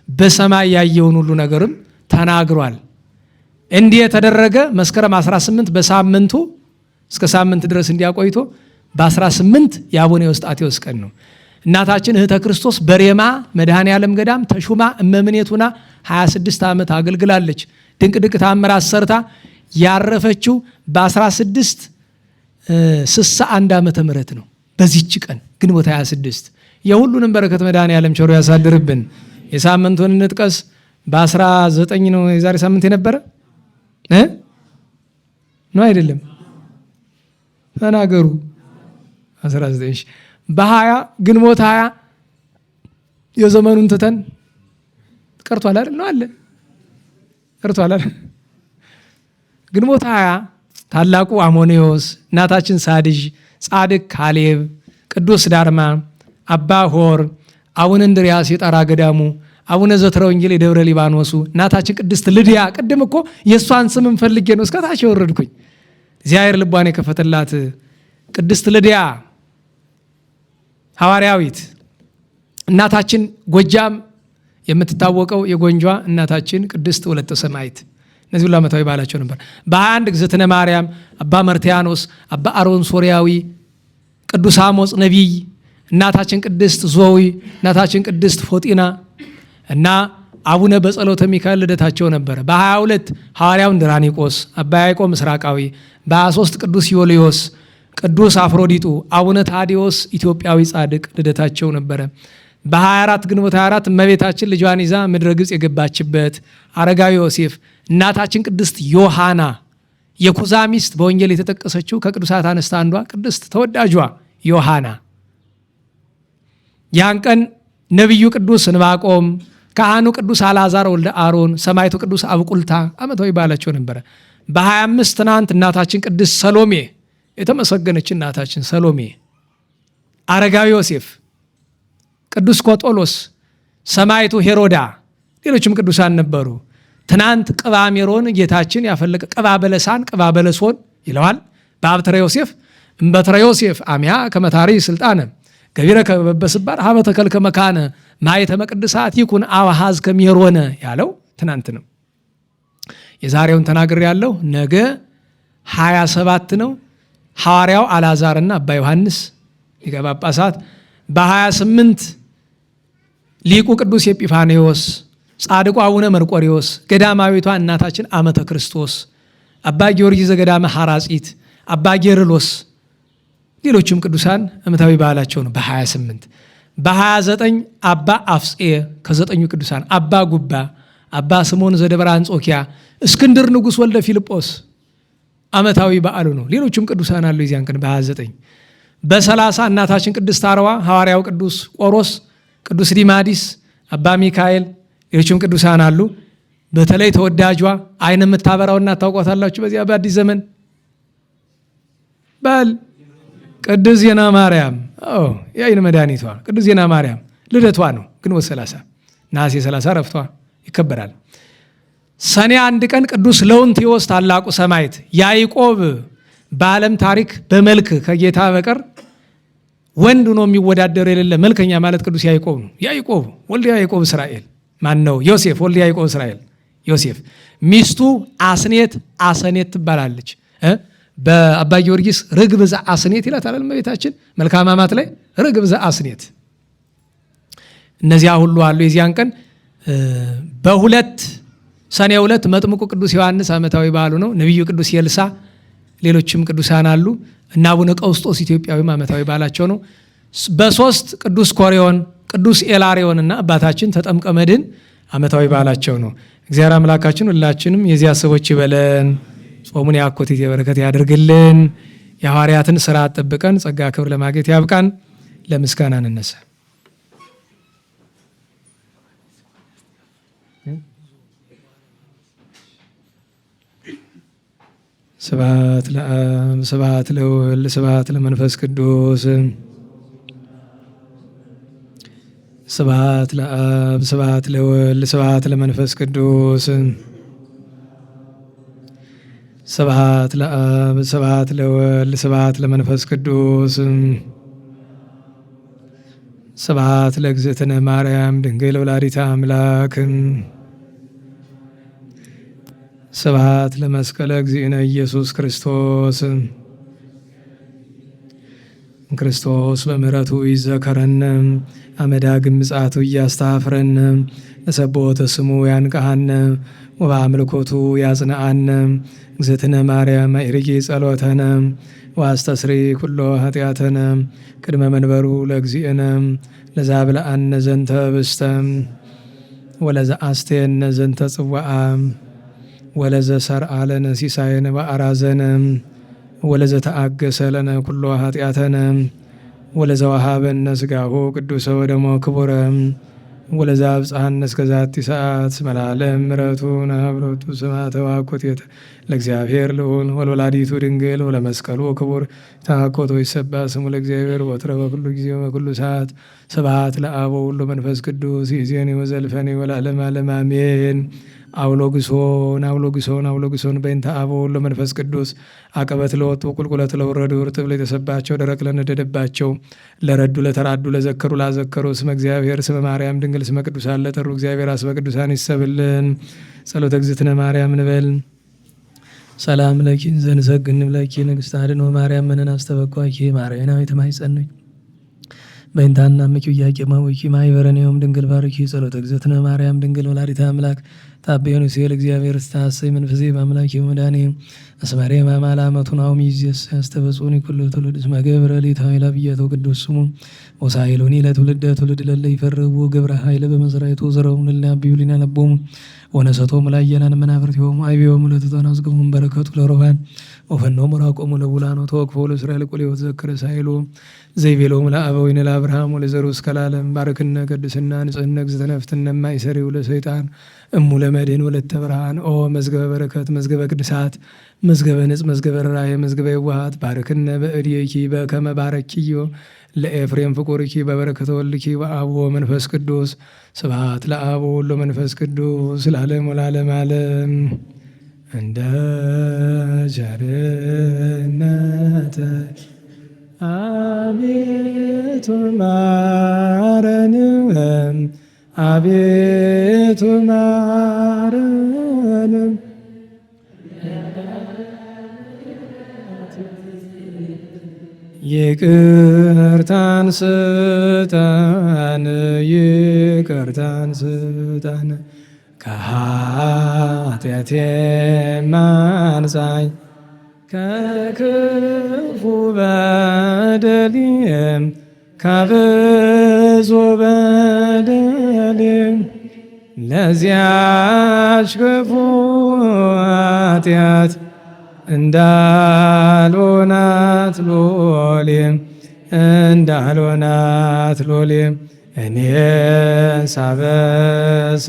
በሰማይ ያየውን ሁሉ ነገርም ተናግሯል። እንዲህ የተደረገ መስከረም 18 በሳምንቱ እስከ ሳምንት ድረስ እንዲያቆይቶ በ18 የአቡነ ኤዎስጣቴዎስ ቀን ነው። እናታችን እህተ ክርስቶስ በሬማ መድኃኔዓለም ገዳም ተሹማ እመምኔቱና 26 ዓመት አገልግላለች። ድንቅ ድንቅ ተአምራት ሰርታ ያረፈችው በ1661 ዓመተ ምህረት ነው። በዚህች ቀን ግንቦት 26 የሁሉንም በረከት መድኃኔዓለም ቸሮ ያሳድርብን። የሳምንቱን እንጥቀስ። በ19 ነው የዛሬ ሳምንት የነበረ ነው አይደለም? ተናገሩ። 19 በ20 ግንቦት 20 የዘመኑን ትተን ቀርቷል አይደል? ነው አለ ቀርቷል አይደል? ግንቦት 20 ታላቁ አሞኔዎስ፣ እናታችን ሳድዥ፣ ጻድቅ ካሌብ፣ ቅዱስ ዳርማ፣ አባ ሆር፣ አቡነ እንድርያስ የጣራ ገዳሙ፣ አቡነ ዘትረ ወንጌል የደብረ ሊባኖሱ እናታችን ቅድስት ልድያ፣ ቅድም እኮ የእሷን ስም ፈልጌ ነው እስከታች የወረድኩኝ። እግዚአብሔር ልቧን የከፈተላት ቅድስት ልድያ ሐዋርያዊት እናታችን ጎጃም የምትታወቀው የጎንጇ እናታችን ቅድስት ወለተ ሰማዕት እነዚህ ሁሉ ዓመታዊ በዓላቸው ነበር። በ21 እግዝእትነ ማርያም፣ አባ መርትያኖስ፣ አባ አሮን ሶርያዊ፣ ቅዱስ አሞጽ ነቢይ፣ እናታችን ቅድስት ዞዊ፣ እናታችን ቅድስት ፎጢና እና አቡነ በጸሎተ ሚካኤል ልደታቸው ነበረ። በ22 ሐዋርያው እንድራኒቆስ፣ አባ ያዕቆብ ምስራቃዊ፣ በ23 ቅዱስ ዮልዮስ፣ ቅዱስ አፍሮዲጡ፣ አቡነ ታዲዮስ ኢትዮጵያዊ ጻድቅ ልደታቸው ነበረ። በ24 ግንቦት 24 እመቤታችን ልጇን ይዛ ምድረ ግብፅ የገባችበት አረጋዊ ዮሴፍ፣ እናታችን ቅድስት ዮሐና የኩዛ ሚስት በወንጌል የተጠቀሰችው ከቅዱሳት አንስት አንዷ ቅድስት ተወዳጇ ዮሐና። ያን ቀን ነቢዩ ቅዱስ ዕንባቆም፣ ካህኑ ቅዱስ አልዓዛር ወልደ አሮን፣ ሰማዕቱ ቅዱስ አብቁልታ ዓመታዊ በዓላቸው ነበረ። በ25 ትናንት እናታችን ቅድስት ሰሎሜ የተመሰገነች እናታችን ሰሎሜ፣ አረጋዊ ዮሴፍ፣ ቅዱስ ኮጦሎስ፣ ሰማዕቱ ሄሮዳ፣ ሌሎችም ቅዱሳን ነበሩ። ትናንት ቅባ ሜሮን ጌታችን ያፈለቀ ቅባ በለሳን ቅባ በለሶን ይለዋል። በአብትረ ዮሴፍ እምበትረ ዮሴፍ አሚያ ከመታሪ ስልጣነ ገቢረ ከበበስባር ሀበተ ከልከ መካነ ማየተ ቅድሳት ይኩን አዋሃዝ ከሜሮነ ያለው ትናንት ነው። የዛሬውን ተናግሬ ያለው ነገ 27 ነው። ሐዋርያው አልዓዛርና አባ ዮሐንስ ሊቀ ጳጳሳት፣ በ28 ሊቁ ቅዱስ ኤጲፋንዮስ፣ ጻድቁ አቡነ መርቆሬዎስ፣ ገዳማዊቷ እናታችን አመተ ክርስቶስ፣ አባ ጊዮርጊስ ዘገዳመ ሐራጺት፣ አባ ጌርሎስ፣ ሌሎችም ቅዱሳን ዓመታዊ በዓላቸው ነው። በ28 በ29 አባ አፍጼ ከ9ኙ ቅዱሳን፣ አባ ጉባ፣ አባ ስምዖን ዘደብረ አንጾኪያ፣ እስክንድር ንጉሥ ወልደ ፊልጶስ ዓመታዊ በዓሉ ነው። ሌሎችም ቅዱሳን አሉ የዚያን ቀን በ29 በ30 እናታችን ቅድስት አርዋ፣ ሐዋርያው ቅዱስ ቆሮስ፣ ቅዱስ ዲማዲስ፣ አባ ሚካኤል፣ ሌሎችም ቅዱሳን አሉ። በተለይ ተወዳጇ አይን የምታበራው እናት ታውቋታላችሁ። በዚያ በአዲስ ዘመን በል ቅድስት ዜና ማርያም የአይን መድኃኒቷ ቅድስት ዜና ማርያም ልደቷ ነው። ግንቦት 30 ነሐሴ 30 ረፍቷ ይከበራል። ሰኔ 1 ቀን ቅዱስ ለውንቲዮስ ታላቁ ሰማዕት ያዕቆብ በዓለም ታሪክ በመልክ ከጌታ በቀር ወንድ ሆኖ የሚወዳደር የሌለ መልከኛ ማለት ቅዱስ ያዕቆብ ነው። ያዕቆብ ወልደ ያዕቆብ እስራኤል ማን ነው? ዮሴፍ ወልደ ያዕቆብ እስራኤል ዮሴፍ። ሚስቱ አስኔት አሰኔት ትባላለች። በአባ ጊዮርጊስ ርግብ ዘአስኔት ይላታል እመቤታችን መልክአ ሕማማት ላይ ርግብ ዘአስኔት። እነዚያ ሁሉ አሉ። የዚያን ቀን ሰኔ 2 መጥምቁ ቅዱስ ዮሐንስ ዓመታዊ በዓሉ ነው። ነቢዩ ቅዱስ ኤልሳ፣ ሌሎችም ቅዱሳን አሉ እና አቡነ ቀውስጦስ ኢትዮጵያዊም ዓመታዊ በዓላቸው ነው። በ3 ቅዱስ ኮሪዮን፣ ቅዱስ ኤላሪዮን እና አባታችን ተጠምቀ መድኅን ዓመታዊ በዓላቸው ነው። እግዚአብሔር አምላካችን ሁላችንም የዚያ ሰዎች ይበለን። ጾሙን ያኮቴት የበረከት ያድርግልን። የሐዋርያትን ሥርዓት ጠብቀን ጸጋ ክብር ለማግኘት ያብቃን። ለምስጋና እንነሳ። ስብሐት ለአብ ስብሐት ለወልድ ስብሐት ለመንፈስ ቅዱስ ስብሐት ለአብ ስብሐት ለወልድ ስብሐት ለመንፈስ ቅዱስ ስብሐት ለአብ ስብሐት ለወልድ ስብሐት ለመንፈስ ቅዱስ ስብሐት ለእግዝእትነ ማርያም ድንግል ወላዲተ አምላክ ስብሐት ለመስቀለ እግዚእነ ኢየሱስ ክርስቶስ ክርስቶስ በምሕረቱ ይዘከረን አመዳግም ምጽአቱ እያስተፍረን ለሰቦተ ስሙ ያንቃሃነ ወበአምልኮቱ ያጽንዓነ እግዝእትነ ማርያም አይርጊ ጸሎተነ ዋስተስሪ ኩሎ ኃጢአተነ ቅድመ መንበሩ ለእግዚእነ ለዛብልአነ ዘንተ ብስተ ወለዘአስተየነ ዘንተ ጽዋዓ ወለዘሰርዓ ለነ ሲሳየነ በአራዘነ ወለዘተአገሰ ለነ ኩሎ ኃጢአተነ ወለዘወሃበነ ሥጋሁ ቅዱሰ ወደሞ ክቡረ ወለዛ ብፅሐነ እስከ ዛቲ ሰዓት መላለም ምሕረቱን አብሮቱ ስማተ ዋኮቴተ ለእግዚአብሔር ልዑል ወለወላዲቱ ድንግል ወለመስቀሉ ክቡር ታኮቶ ይሰባ ስሙ ለእግዚአብሔር ወትረ በኩሉ ጊዜ በኩሉ ሰዓት ስብሐት ለአብ ወወልድ ወመንፈስ ቅዱስ ይእዜኒ ወዘልፈኒ ወለዓለመ ዓለም አሜን። አውሎግሶን በእንተ አብ ወወልድ ወመንፈስ ቅዱስ አቀበት ለወጡ ቁልቁለት ለወረዱ እርጥብ ለተሰባቸው ደረቅ ለነደደባቸው ለረዱ ለተራዱ ለዘከሩ ላዘከሩ ስመ እግዚአብሔር ስመ ማርያም ድንግል ስመ ቅዱሳን ለጠሩ እግዚአብሔር አስበ ቅዱሳን ይሰብልን። ጸሎተ እግዝእትነ ማርያም ንበል። ሰላም ለኪ ዘንሰግድ ብለኪ ንግሥተ አድኅኖ ማርያም መነን አስተበኳኪ ማርያናዊት ማኅፀንኪ በእንታና ምኪው ያቄማዊኪ ማይበረኔውም ድንግል ባርኪ ጸሎተ እግዝእትነ ማርያም ድንግል ወላዲተ አምላክ ታቤኑ ሲል እግዚአብሔር ስታሰይ መንፈሴ በአምላክ ወመድኃኔ አስመሬ ማማላመቱ ናው ሚዚስ ያስተበጹኒ ኩሉ ትውልድ እስመ ገብረ ሊታዊ ለብየተው ቅዱስ ስሙ ወሳይሎኒ ለትውልደ ትውልድ ለለ ይፈርቡ ግብረ ኃይለ በመዝራይቱ ዘረውን ለናቢዩሊና ለቦሙ ወነሰቶም ላየናን መናፍርቲሆሙ አይቢዮሙ ለተጠናዝገሙ በረከቱ ለሮሃን ወፈኖ መራቆሙ ለቡላኖ ተወክፎ ለእስራኤል ቁል ወተዘከረ ሳይሎ ዘይቤሎም ለአበዊነ ለአብርሃም ወለዘሩ እስከ ለዓለም ባርክነ ቅድስና ንጽህነ እግዝእትነ ፍትነ ማይሰሪው ለሰይጣን እሙ ለመድኅን ወለተ ብርሃን ኦ መዝገበ በረከት መዝገበ ቅድሳት መዝገበ ንጽ መዝገበ ራእየ መዝገበ የዋሃት ባርክነ በእድየኪ በከመ ባረኪዮ ለኤፍሬም ፍቁርኪ በበረከተ ወልድኪ በአብ ወመንፈስ ቅዱስ ስብሐት ለአብ ወወልድ ወመንፈስ ቅዱስ ለዓለሙ ለዓለመ ዓለም። እንደ ቸርነትህ አቤቱ ማረን፣ አቤቱ ማረን። ይቅርታን ስጠን፣ ይቅርታን ስጠን፣ ከኃጢአቴ አንጻኝ፣ ከክፉ በደሌም ከብዙ በደሌም ለዚያች ክፉ ኃጢአት እንዳልሆናት ሎሌም እንዳልሆናት ሎሌም እኔን ሳበሳዬን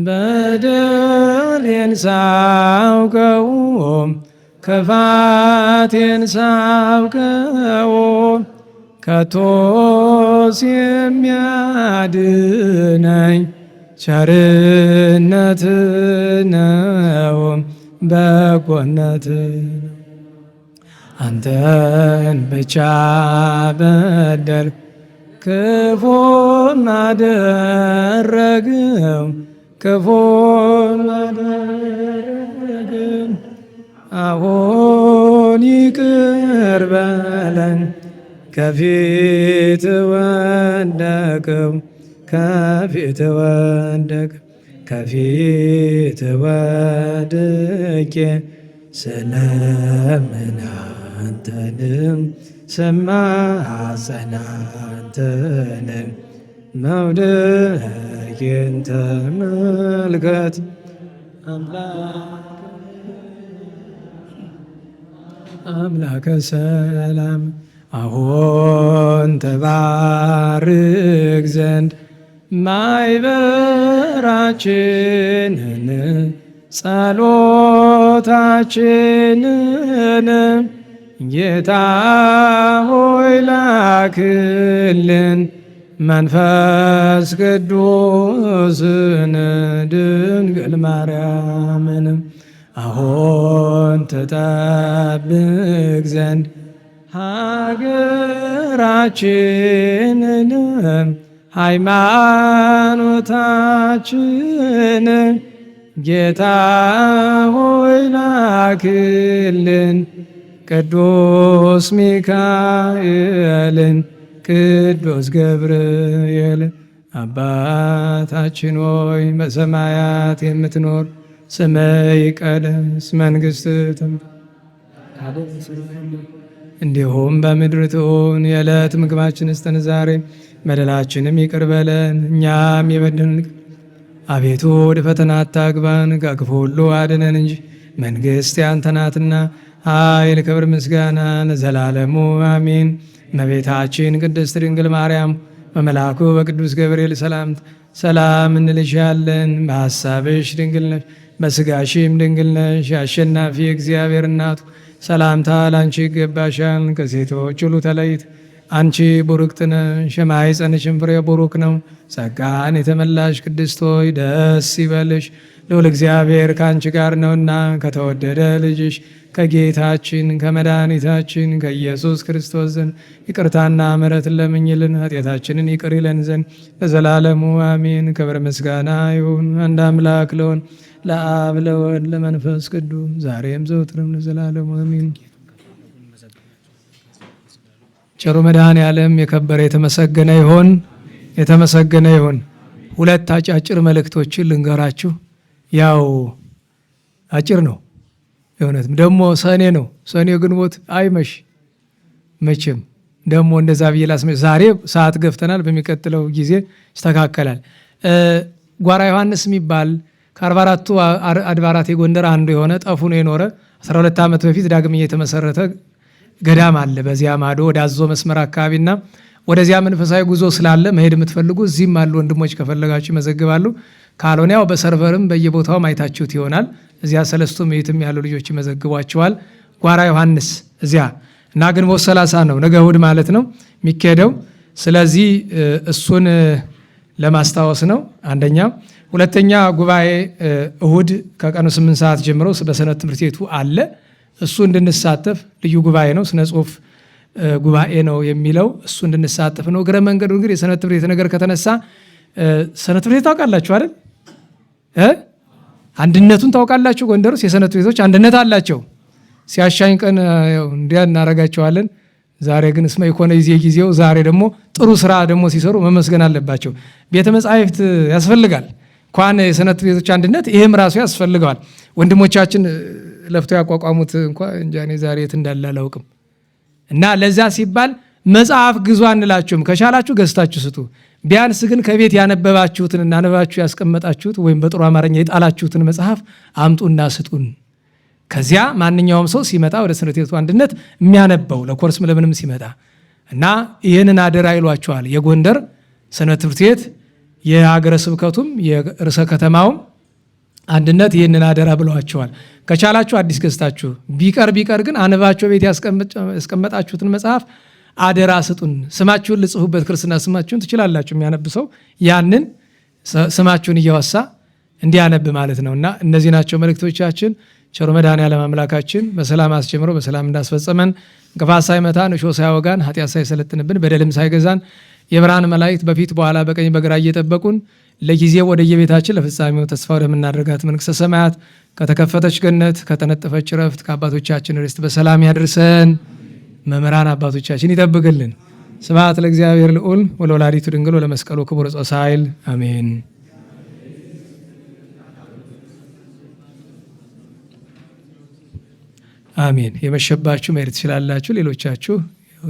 በደሌን ሳውቀው ክፋቴን ሳውቀው ከቶስ የሚያድነኝ ቸርነት ነው በጎነት ነው። አንተን ብቻ በደል ክፉን አደረግው ክፉን አደረግን። አሁን ይቅር በለን ከፊት ወደቅው ከፊት ወደቅ ከፊት ወድቄ ስለምን አንተንም ስማጸን አንተንም መውደቄን ተመልከት አምላከ ሰላም። አሁን ተባርክ ዘንድ ማይበራችንን ጸሎታችንን ጌታ ሆይ ላክልን መንፈስ ቅዱስን ድንግል ማርያምን አሁን ተጠብቅ ዘንድ ሀገራችንን ሃይማኖታችን ጌታ ሆይ ላክልን ቅዱስ ሚካኤልን ቅዱስ ገብርኤልን። አባታችን ሆይ በሰማያት የምትኖር ስምህ ይቀደስ፣ መንግሥትህ ትምጣ፣ እንዲሁም በምድር ትሁን። የዕለት ምግባችንን ስጠን ዛሬ፣ በደላችንም ይቅር በለን እኛም የበደሉንን። አቤቱ ወደ ፈተና አታግባን፣ ከክፉ ሁሉ አድነን እንጂ መንግሥት ያንተ ናትና ኃይል፣ ክብር፣ ምስጋና ለዘላለሙ አሜን። እመቤታችን ቅድስት ድንግል ማርያም በመልአኩ በቅዱስ ገብርኤል ሰላም እንልሻለን። በሐሳብሽ ድንግል ነሽ፣ በሥጋሽም ድንግል ነሽ። የአሸናፊ እግዚአብሔር እናቱ ሰላምታ ላንቺ ይገባሻል። ከሴቶች ሁሉ ተለይት አንቺ ቡርክት ነሽ፣ የማኅፀንሽም ፍሬ ቡሩክ ነው። ጸጋን የተመላሽ ቅድስት ሆይ ደስ ይበልሽ፣ ልዑል እግዚአብሔር ከአንቺ ጋር ነውና ከተወደደ ልጅሽ ከጌታችን ከመድኃኒታችን ከኢየሱስ ክርስቶስ ዘንድ ይቅርታና ምሕረትን ለምኝልን ኃጢአታችንን ይቅር ይለን ዘንድ ለዘላለሙ አሜን። ክብር ምስጋና ይሁን አንድ አምላክ ለሆን ለአብ ለወልድ ለመንፈስ ቅዱስ ዛሬም ዘወትርም ለዘላለሙ አሜን። ቸሩ መድኃኔ ዓለም የከበረ የተመሰገነ ይሁን፣ የተመሰገነ ይሁን። ሁለት አጫጭር መልእክቶችን ልንገራችሁ። ያው አጭር ነው የእውነትም ደግሞ ሰኔ ነው። ሰኔ ግንቦት አይመሽ መቼም ደግሞ እንደዛ ብዬ ላስመሽ። ዛሬ ሰዓት ገፍተናል፣ በሚቀጥለው ጊዜ ይስተካከላል። ጓራ ዮሐንስ የሚባል ከ44ቱ አድባራት የጎንደር አንዱ የሆነ ጠፉ ነው የኖረ 12 ዓመት በፊት ዳግም የተመሰረተ ገዳም አለ። በዚያ ማዶ ወደ አዞ መስመር አካባቢና ወደዚያ መንፈሳዊ ጉዞ ስላለ መሄድ የምትፈልጉ እዚህም አሉ ወንድሞች፣ ከፈለጋችሁ ይመዘግባሉ። ካልሆነ ያው በሰርቨርም በየቦታው ማየታችሁት ይሆናል። እዚያ ሰለስቱ ምዕትም ያሉ ልጆች ይመዘግቧቸዋል። ጓራ ዮሐንስ እዚያ እና ግንቦት 30 ነው ነገ እሑድ ማለት ነው የሚካሄደው። ስለዚህ እሱን ለማስታወስ ነው አንደኛ። ሁለተኛ ጉባኤ እሑድ ከቀኑ 8 ሰዓት ጀምሮ በሰንበት ትምህርት ቤቱ አለ። እሱ እንድንሳተፍ ልዩ ጉባኤ ነው፣ ስነ ጽሁፍ ጉባኤ ነው የሚለው እሱ እንድንሳተፍ ነው። እግረ መንገዱ እንግዲህ የሰንበት ትምህርት ቤት ነገር ከተነሳ ሰንበት ትምህርት ቤት ታውቃላችሁ አይደል? አንድነቱን ታውቃላችሁ። ጎንደር ውስጥ የሰንበት ቤቶች አንድነት አላቸው። ሲያሻኝ ቀን እንዲያ እናረጋቸዋለን። ዛሬ ግን እስመ ኢኮነ ጊዜው ዛሬ ደግሞ ጥሩ ስራ ደግሞ ሲሰሩ መመስገን አለባቸው። ቤተ መጻሕፍት ያስፈልጋል እንኳን የሰንበት ቤቶች አንድነት ይህም ራሱ ያስፈልገዋል። ወንድሞቻችን ለፍተው ያቋቋሙት እንኳ እንጃ እኔ ዛሬ የት እንዳለ አላውቅም። እና ለዛ ሲባል መጽሐፍ ግዙ አንላችሁም፣ ከቻላችሁ ገዝታችሁ ስጡ። ቢያንስ ግን ከቤት ያነበባችሁትን እና አነበባችሁ ያስቀመጣችሁት ወይም በጥሩ አማርኛ የጣላችሁትን መጽሐፍ አምጡና ስጡን። ከዚያ ማንኛውም ሰው ሲመጣ ወደ ሰንበት ቤቱ አንድነት የሚያነበው ለኮርስም ለምንም ሲመጣ እና ይህንን አደራ ይሏቸዋል። የጎንደር ሰንበት ትምህርት ቤት የሀገረ ስብከቱም የርዕሰ ከተማውም አንድነት ይህንን አደራ ብለዋቸዋል። ከቻላችሁ አዲስ ገዝታችሁ፣ ቢቀር ግን አንባችሁ ቤት ያስቀመጣችሁትን መጽሐፍ አደራ ስጡን። ስማችሁን ልጽፉበት፣ ክርስትና ስማችሁን ትችላላችሁ። የሚያነብ ሰው ያንን ስማችሁን እያወሳ እንዲያነብ ማለት ነው። እና እነዚህ ናቸው መልእክቶቻችን። ቸሩ መድኃኔዓለም አምላካችን በሰላም አስጀምሮ በሰላም እንዳስፈጸመን እንቅፋት ሳይመታን እሾህ ሳይወጋን ኃጢአት ሳይሰለጥንብን በደልም ሳይገዛን የብርሃን መላእክት በፊት በኋላ በቀኝ በግራ እየጠበቁን ለጊዜው ወደ የቤታችን ለፍጻሜው ተስፋ ወደምናደርጋት መንግሥተ ሰማያት ከተከፈተች ገነት ከተነጠፈች ዕረፍት ከአባቶቻችን ርስት በሰላም ያድርሰን። መምህራን አባቶቻችን ይጠብቅልን። ስብሐት ለእግዚአብሔር ልዑል ወለወላዲቱ ድንግል ወለመስቀሉ ክቡር ጾስ ኃይል አሜን። አሜን። የመሸባችሁ መሄድ ትችላላችሁ። ሌሎቻችሁ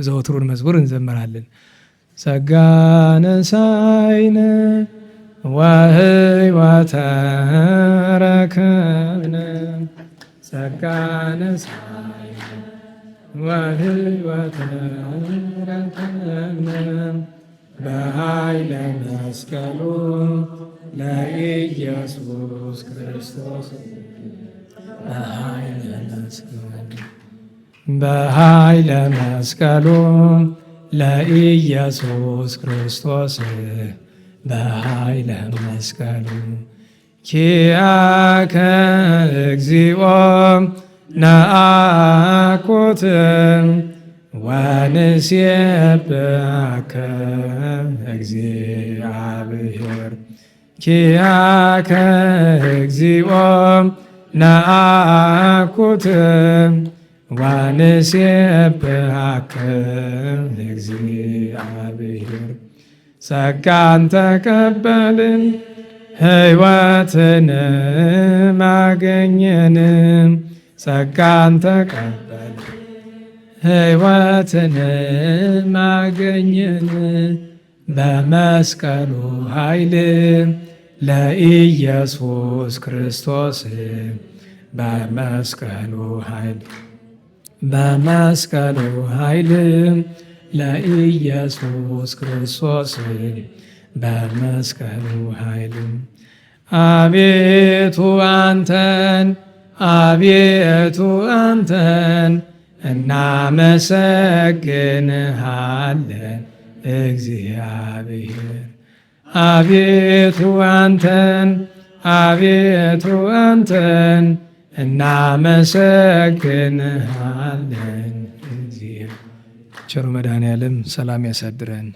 ዘወትሩን መዝሙር እንዘምራለን። ጸጋነሳይነ ወሕይወተ ረከብነ ጸጋነሳይነ ወሕይወተ ረከብነ በኃይለ መስቀሉ ለኢየሱስ ክርስቶስ በኃይለ መስቀሉ ለኢየሱስ ክርስቶስ በኃይለ መስቀሉ ኪያከ እግዚኦ ነአኩት ወንሴብሐከ እግዚአብሔር ኪያከ እግዚኦ ነአኩት ወንሴብሐከ እግዚአብሔር ጸጋን ተቀበልን ሕይወትንም አገኘን ጸጋን ተቀበልን ሕይወትንም አገኘን በመስቀሉ ኃይል ለኢየሱስ ክርስቶስ በመስቀሉ ኃይል ለኢየሱስ ክርስቶስ በመስቀሉ ኃይል አቤቱ አንተን አቤቱ አንተን እናመሰግንሃለን እግዚአብሔር አቤቱ አንተን አቤቱ አንተን እናመሰግንሃለን። ቸሩ መድኃኔዓለም ሰላም ያሳድረን።